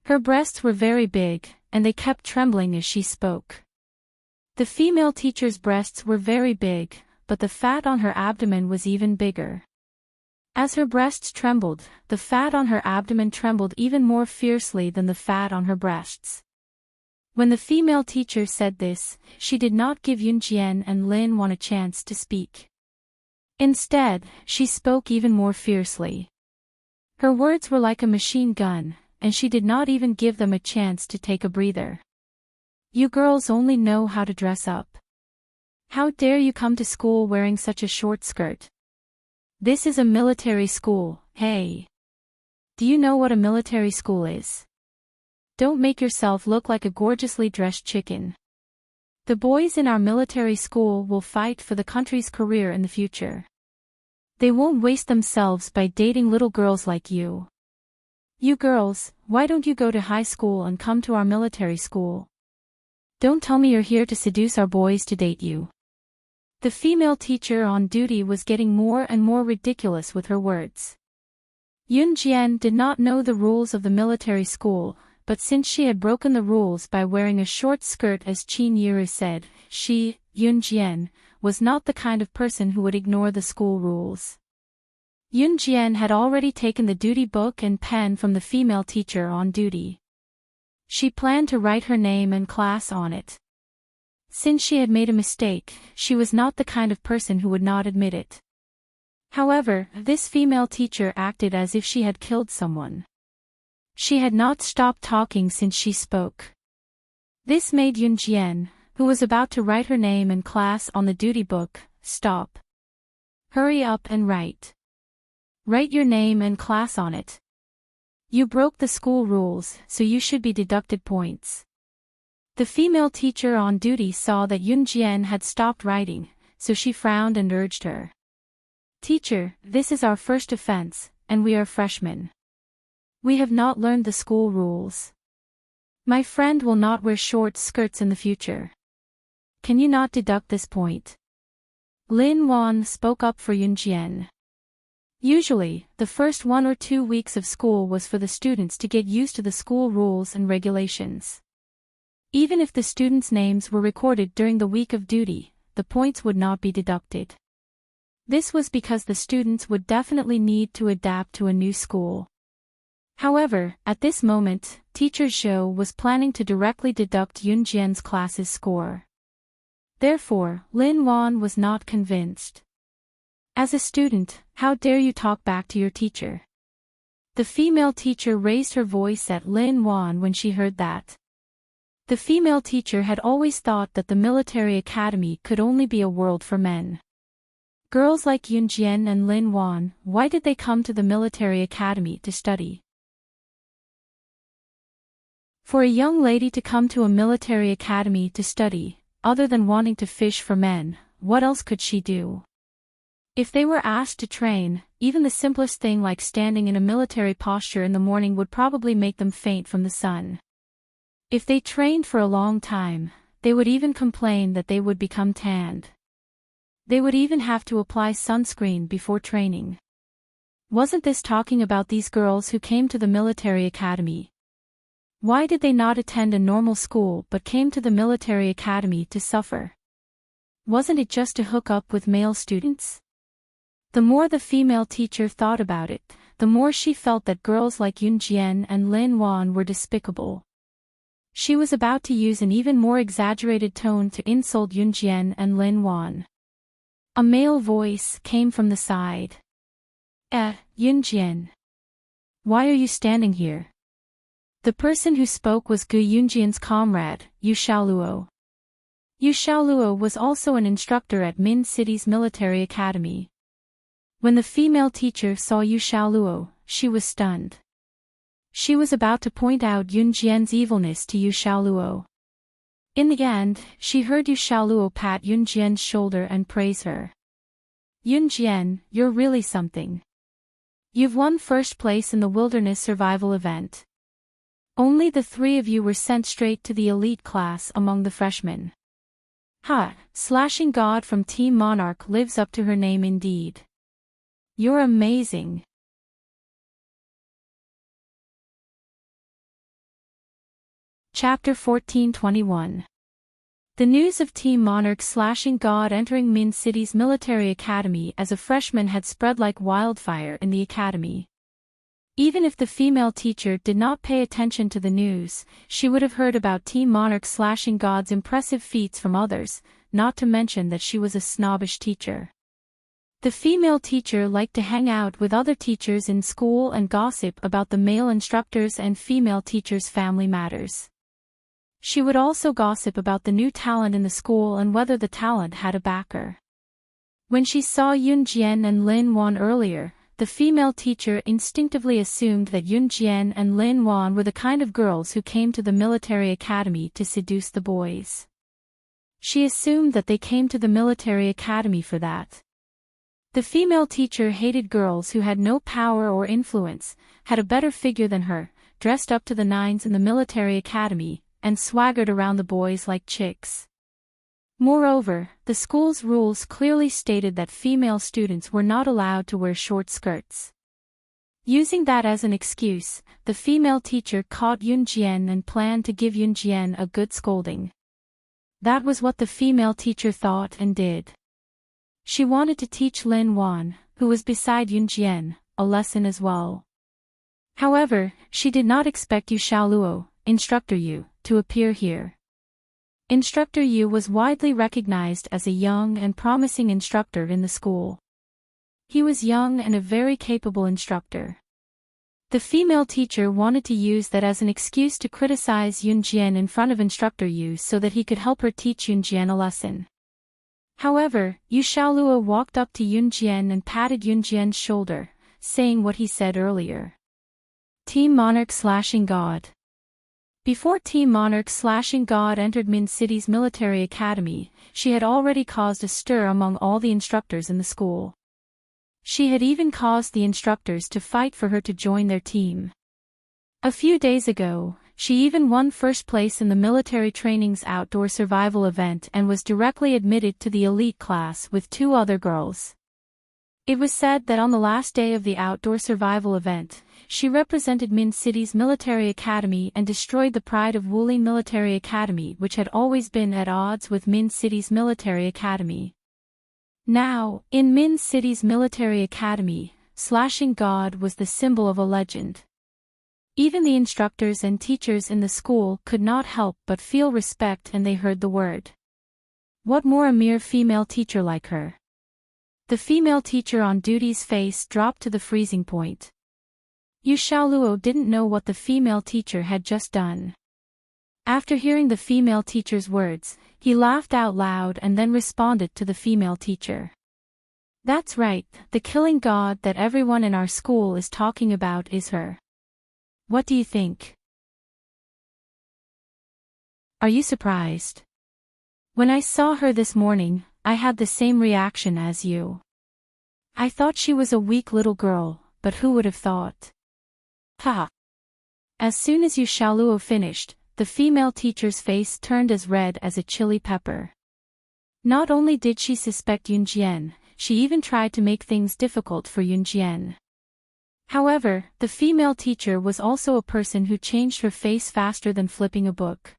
Her breasts were very big, and they kept trembling as she spoke. The female teacher's breasts were very big, but the fat on her abdomen was even bigger. As her breasts trembled, the fat on her abdomen trembled even more fiercely than the fat on her breasts. When the female teacher said this, she did not give Yunjian and Lin Wan a chance to speak. Instead, she spoke even more fiercely. Her words were like a machine gun, and she did not even give them a chance to take a breather. "You girls only know how to dress up. How dare you come to school wearing such a short skirt? This is a military school, hey. Do you know what a military school is? Don't make yourself look like a gorgeously dressed chicken. The boys in our military school will fight for the country's career in the future. They won't waste themselves by dating little girls like you. You girls, why don't you go to high school and come to our military school? Don't tell me you're here to seduce our boys to date you." The female teacher on duty was getting more and more ridiculous with her words. Yunjian did not know the rules of the military school, but since she had broken the rules by wearing a short skirt, as Qin Yiru said, she, Yunjian, was not the kind of person who would ignore the school rules. Yunjian had already taken the duty book and pen from the female teacher on duty. She planned to write her name and class on it. Since she had made a mistake, she was not the kind of person who would not admit it. However, this female teacher acted as if she had killed someone. She had not stopped talking since she spoke. This made Yunjian, who was about to write her name and class on the duty book, stop. "Hurry up and write. Write your name and class on it. You broke the school rules, so you should be deducted points." The female teacher on duty saw that Yunjian had stopped writing, so she frowned and urged her. "Teacher, this is our first offense, and we are freshmen. We have not learned the school rules. My friend will not wear short skirts in the future. Can you not deduct this point?" Lin Wan spoke up for Yunjian. Usually, the first 1 or 2 weeks of school was for the students to get used to the school rules and regulations. Even if the students' names were recorded during the week of duty, the points would not be deducted. This was because the students would definitely need to adapt to a new school. However, at this moment, Teacher Zhou was planning to directly deduct Yunjian's class's score. Therefore, Lin Wan was not convinced. "As a student, how dare you talk back to your teacher?" The female teacher raised her voice at Lin Wan when she heard that. The female teacher had always thought that the military academy could only be a world for men. Girls like Yunjian and Lin Wan, why did they come to the military academy to study? For a young lady to come to a military academy to study, other than wanting to fish for men, what else could she do? If they were asked to train, even the simplest thing like standing in a military posture in the morning would probably make them faint from the sun. If they trained for a long time, they would even complain that they would become tanned. They would even have to apply sunscreen before training. Wasn't this talking about these girls who came to the military academy? Why did they not attend a normal school but came to the military academy to suffer? Wasn't it just to hook up with male students? The more the female teacher thought about it, the more she felt that girls like Yunjian and Lin Wan were despicable. She was about to use an even more exaggerated tone to insult Yunjian and Lin Wan. A male voice came from the side. Yunjian. Why are you standing here? The person who spoke was Gu Yunjian's comrade, Yu Xiaoluo. Yu Xiaoluo was also an instructor at Min City's military academy. When the female teacher saw Yu Xiaoluo, she was stunned. She was about to point out Yunjian's evilness to Yu Xiaoluo. In the end, she heard Yu Xiaoluo pat Yunjian's shoulder and praise her. Yunjian, you're really something. You've won first place in the wilderness survival event. Only the three of you were sent straight to the elite class among the freshmen. Slashing God from Team Monarch lives up to her name indeed. You're amazing. Chapter 1421. The news of Team Monarch slashing God entering Min City's military academy as a freshman had spread like wildfire in the academy. Even if the female teacher did not pay attention to the news, she would have heard about Team Monarch slashing God's impressive feats from others, not to mention that she was a snobbish teacher. The female teacher liked to hang out with other teachers in school and gossip about the male instructors and female teachers' family matters. She would also gossip about the new talent in the school and whether the talent had a backer. When she saw Yunjian and Lin Wan earlier, the female teacher instinctively assumed that Yunjian and Lin Wan were the kind of girls who came to the military academy to seduce the boys. She assumed that they came to the military academy for that. The female teacher hated girls who had no power or influence, had a better figure than her, dressed up to the nines in the military academy, and swaggered around the boys like chicks. Moreover, the school's rules clearly stated that female students were not allowed to wear short skirts. Using that as an excuse, the female teacher caught Yunjian and planned to give Yunjian a good scolding. That was what the female teacher thought and did. She wanted to teach Lin Wan, who was beside Yunjian, a lesson as well. However, she did not expect Yu Xiaoluo, Instructor Yu, to appear here. Instructor Yu was widely recognized as a young and promising instructor in the school. He was young and a very capable instructor. The female teacher wanted to use that as an excuse to criticize Yunjian in front of Instructor Yu so that he could help her teach Yunjian a lesson. However, Yu Xiaoluo walked up to Yunjian and patted Yunjian's shoulder, saying what he said earlier. Team Monarch slashing God. Before Team Monarch slashing God entered Min City's military academy, she had already caused a stir among all the instructors in the school. She had even caused the instructors to fight for her to join their team. A few days ago, she even won first place in the military training's outdoor survival event and was directly admitted to the elite class with two other girls. It was said that on the last day of the outdoor survival event, she represented Min City's military academy and destroyed the pride of Wulin Military Academy, which had always been at odds with Min City's military academy. Now, in Min City's military academy, slashing God was the symbol of a legend. Even the instructors and teachers in the school could not help but feel respect and they heard the word. What more a mere female teacher like her? The female teacher on duty's face dropped to the freezing point. Yu Xiaoluo didn't know what the female teacher had just done. After hearing the female teacher's words, he laughed out loud and then responded to the female teacher. That's right, the killing god that everyone in our school is talking about is her. What do you think? Are you surprised? When I saw her this morning, I had the same reaction as you. I thought she was a weak little girl, but who would have thought? As soon as Yu Xiaoluo finished, the female teacher's face turned as red as a chili pepper. Not only did she suspect Yunjian, she even tried to make things difficult for Yunjian. However, the female teacher was also a person who changed her face faster than flipping a book.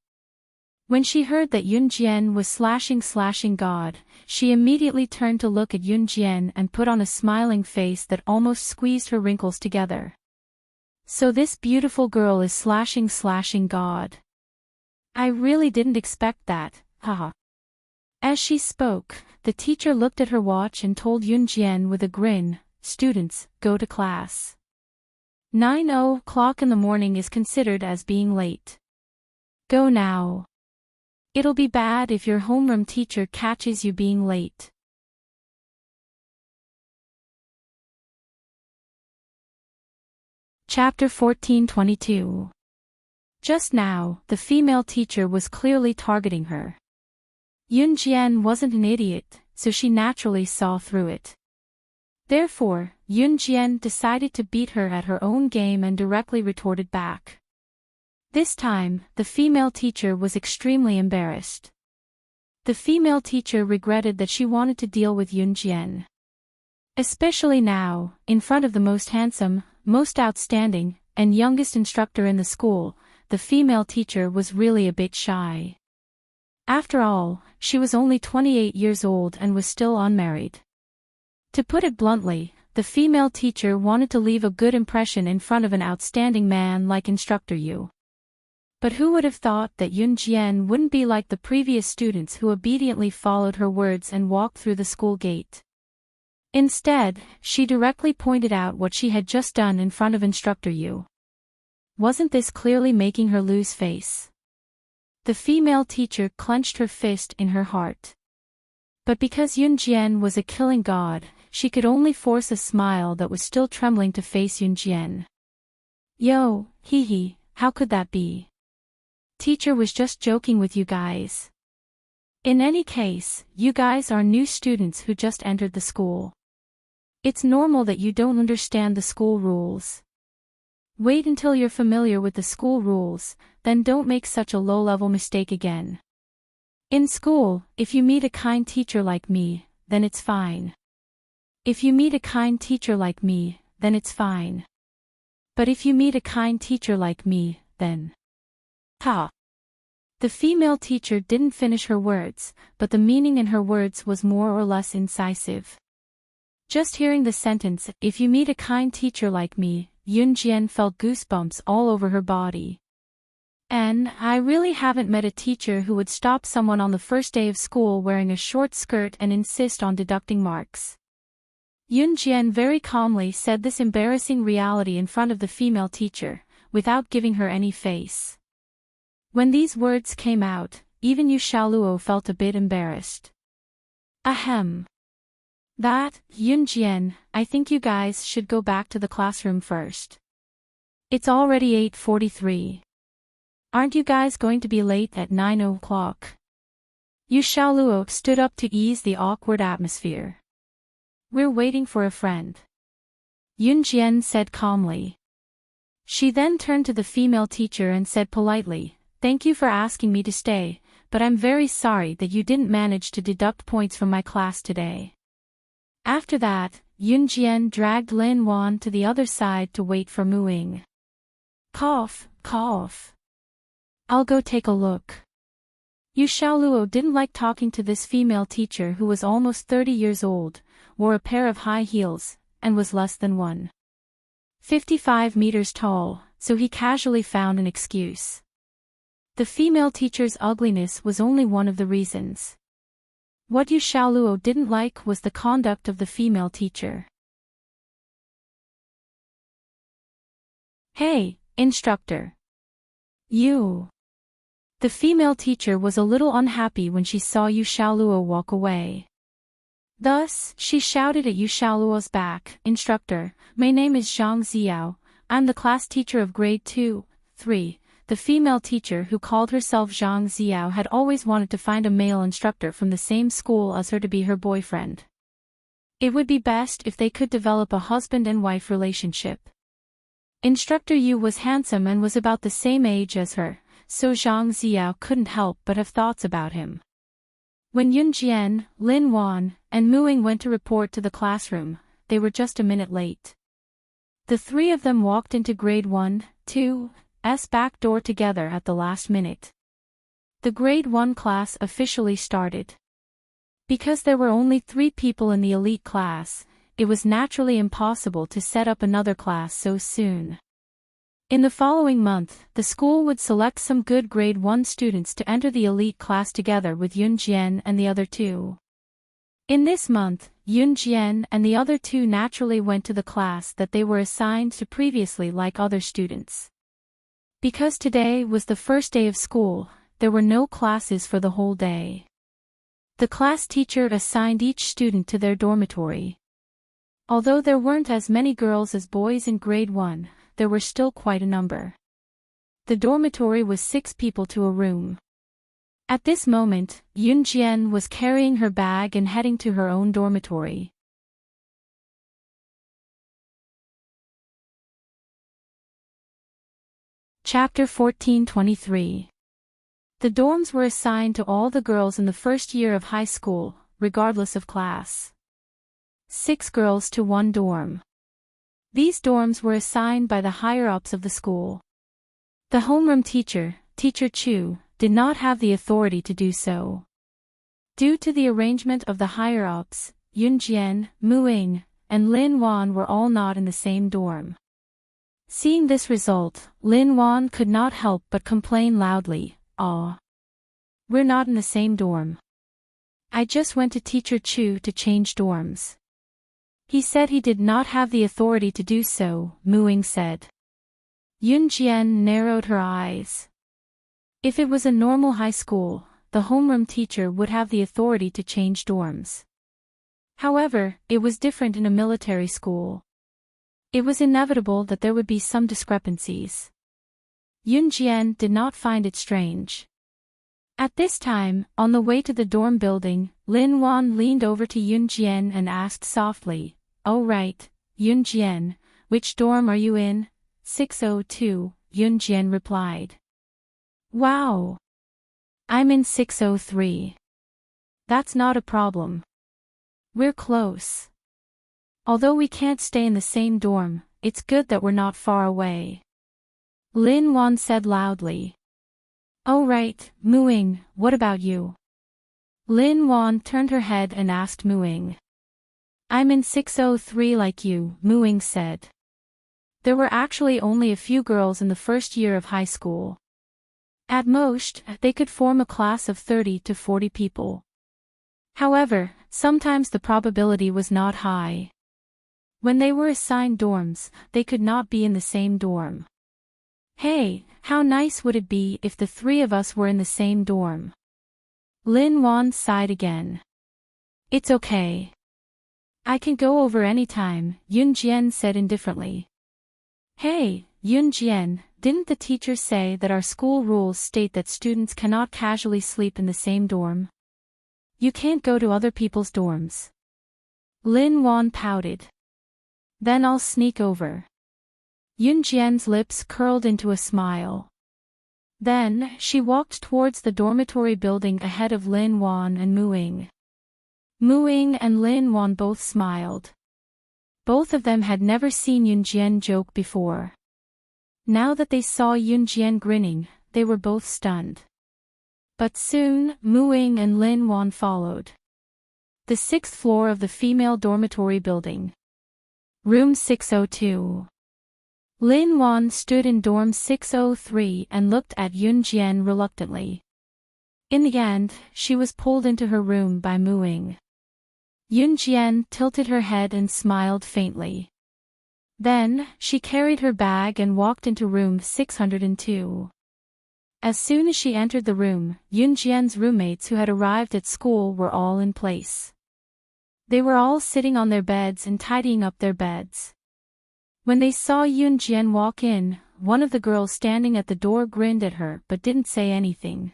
When she heard that Yun Jian was slashing God, she immediately turned to look at Yun Jian and put on a smiling face that almost squeezed her wrinkles together. So this beautiful girl is slashing God. I really didn't expect that, haha. As she spoke, the teacher looked at her watch and told Yun Jian with a grin, "Students, go to class. 9:00 in the morning is considered as being late. Go now. It'll be bad if your homeroom teacher catches you being late." Chapter 14:22. Just now, the female teacher was clearly targeting her. Yun Jian wasn't an idiot, so she naturally saw through it. Therefore, Yun Jian decided to beat her at her own game and directly retorted back. This time, the female teacher was extremely embarrassed. The female teacher regretted that she wanted to deal with Yun Jian. Especially now, in front of the most handsome, most outstanding, and youngest instructor in the school, the female teacher was really a bit shy. After all, she was only 28 years old and was still unmarried. To put it bluntly, the female teacher wanted to leave a good impression in front of an outstanding man like Instructor Yu. But who would have thought that Yun Jian wouldn't be like the previous students who obediently followed her words and walked through the school gate? Instead, she directly pointed out what she had just done in front of Instructor Yu. Wasn't this clearly making her lose face? The female teacher clenched her fist in her heart. But because Yun Jian was a killing god, she could only force a smile that was still trembling to face Yun Jian. "Yo, hee hee, how could that be? Teacher was just joking with you guys. In any case, you guys are new students who just entered the school. It's normal that you don't understand the school rules. Wait until you're familiar with the school rules, then don't make such a low-level mistake again. In school, if you meet a kind teacher like me, then it's fine. If you meet a kind teacher like me, then it's fine. But if you meet a kind teacher like me, then..." Ha! The female teacher didn't finish her words, but the meaning in her words was more or less incisive. Just hearing the sentence, "If you meet a kind teacher like me," Yun Jian felt goosebumps all over her body. And I really haven't met a teacher who would stop someone on the first day of school wearing a short skirt and insist on deducting marks. Yun Jian very calmly said this embarrassing reality in front of the female teacher, without giving her any face. When these words came out, even Yu Xiaoluo felt a bit embarrassed. Ahem. That, Yun Jian, I think you guys should go back to the classroom first. It's already 8:43. Aren't you guys going to be late at 9:00? Yu Xiaoluo stood up to ease the awkward atmosphere. "We're waiting for a friend," Yun Jian said calmly. She then turned to the female teacher and said politely, "Thank you for asking me to stay, but I'm very sorry that you didn't manage to deduct points from my class today." After that, Yun Jian dragged Lin Wan to the other side to wait for Mu Ying. Cough, cough. I'll go take a look. Yu Xiaoluo didn't like talking to this female teacher who was almost 30 years old, wore a pair of high heels, and was less than 1.55 meters tall, so he casually found an excuse. The female teacher's ugliness was only one of the reasons. What Yu Xiaoluo didn't like was the conduct of the female teacher. "Hey, instructor. You." The female teacher was a little unhappy when she saw Yu Xiaoluo walk away. Thus, she shouted at Yu Xiaoluo's back, "Instructor, my name is Zhang Xiao, I'm the class teacher of grade 2-3. The female teacher who called herself Zhang Xiao had always wanted to find a male instructor from the same school as her to be her boyfriend. It would be best if they could develop a husband and wife relationship. Instructor Yu was handsome and was about the same age as her, so Zhang Xiao couldn't help but have thoughts about him. When Yun Jian, Lin Wan, and Mu Ying went to report to the classroom, they were just a minute late. The three of them walked into grade 1-2's back door together at the last minute. The grade 1 class officially started. Because there were only 3 people in the elite class, it was naturally impossible to set up another class so soon. In the following month, the school would select some good grade 1 students to enter the elite class together with Yunjian and the other 2. In this month, Yunjian and the other 2 naturally went to the class that they were assigned to previously like other students. Because today was the first day of school, there were no classes for the whole day. The class teacher assigned each student to their dormitory. Although there weren't as many girls as boys in grade 1, there were still quite a number. The dormitory was 6 people to a room. At this moment, Yunjian was carrying her bag and heading to her own dormitory. Chapter 14:23. The dorms were assigned to all the girls in the first year of high school, regardless of class. 6 girls to 1 dorm. These dorms were assigned by the higher-ups of the school. The homeroom teacher, Teacher Chu, did not have the authority to do so. Due to the arrangement of the higher-ups, Yunjian, Muing, and Lin Wan were all not in the same dorm. Seeing this result, Lin Wan could not help but complain loudly, "Aw. We're not in the same dorm. I just went to Teacher Chu to change dorms." He said he did not have the authority to do so, Muing said. Yunjian narrowed her eyes. If it was a normal high school, the homeroom teacher would have the authority to change dorms. However, it was different in a military school. It was inevitable that there would be some discrepancies. Yunjian did not find it strange. At this time, on the way to the dorm building, Lin Wan leaned over to Yunjian and asked softly, "Oh right, Yunjian, which dorm are you in?" 602, Yunjian replied. "Wow. I'm in 603. That's not a problem. We're close. Although we can't stay in the same dorm, it's good that we're not far away," Lin Wan said loudly. "Oh right, Muing, what about you?" Lin Wan turned her head and asked Muing. "I'm in 603 like you," Muing said. There were actually only a few girls in the first year of high school. At most, they could form a class of 30 to 40 people. However, sometimes the probability was not high. When they were assigned dorms, they could not be in the same dorm. "Hey, how nice would it be if the 3 of us were in the same dorm?" Lin Wan sighed again. "It's okay. I can go over anytime," Yunjian said indifferently. "Hey, Yunjian, didn't the teacher say that our school rules state that students cannot casually sleep in the same dorm? You can't go to other people's dorms." Lin Wan pouted. "Then I'll sneak over." Yunjian's lips curled into a smile. Then, she walked towards the dormitory building ahead of Lin Wan and Muing. Muing and Lin Wan both smiled. Both of them had never seen Yunjian joke before. Now that they saw Yunjian grinning, they were both stunned. But soon, Muing and Lin Wan followed. The 6th floor of the female dormitory building. Room 602. Lin Wan stood in dorm 603 and looked at Yunjian reluctantly. In the end, she was pulled into her room by Muing. Yunjian tilted her head and smiled faintly. Then, she carried her bag and walked into room 602. As soon as she entered the room, Yunjian's roommates who had arrived at school were all in place. They were all sitting on their beds and tidying up their beds. When they saw Yunjian walk in, one of the girls standing at the door grinned at her but didn't say anything.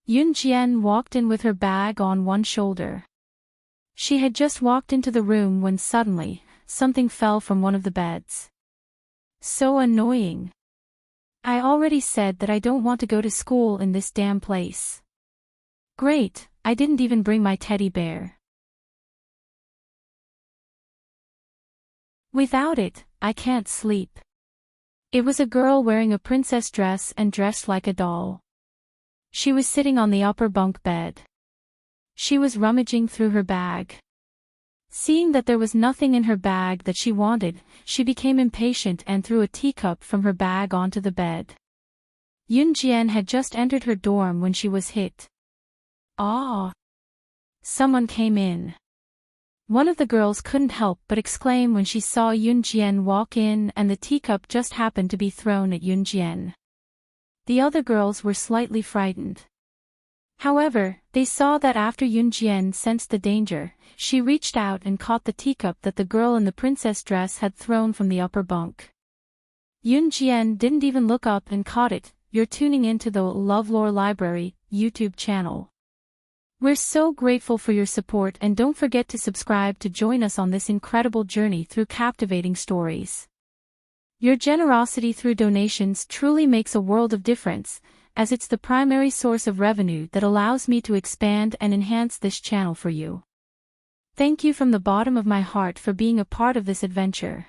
Yunjian walked in with her bag on one shoulder. She had just walked into the room when suddenly, something fell from one of the beds. So annoying. "I already said that I don't want to go to school in this damn place. Great, I didn't even bring my teddy bear. Without it, I can't sleep." It was a girl wearing a princess dress and dressed like a doll. She was sitting on the upper bunk bed. She was rummaging through her bag. Seeing that there was nothing in her bag that she wanted, she became impatient and threw a teacup from her bag onto the bed. Yoonjian had just entered her dorm when she was hit. Ah! Someone came in. One of the girls couldn't help but exclaim when she saw Yoonjian walk in and the teacup just happened to be thrown at Yoonjian. The other girls were slightly frightened. However, they saw that after Yoonjian sensed the danger, she reached out and caught the teacup that the girl in the princess dress had thrown from the upper bunk. Yoonjian didn't even look up and caught it. You're tuning into the LoveLore Library YouTube channel. We're so grateful for your support and don't forget to subscribe to join us on this incredible journey through captivating stories. Your generosity through donations truly makes a world of difference, as it's the primary source of revenue that allows me to expand and enhance this channel for you. Thank you from the bottom of my heart for being a part of this adventure.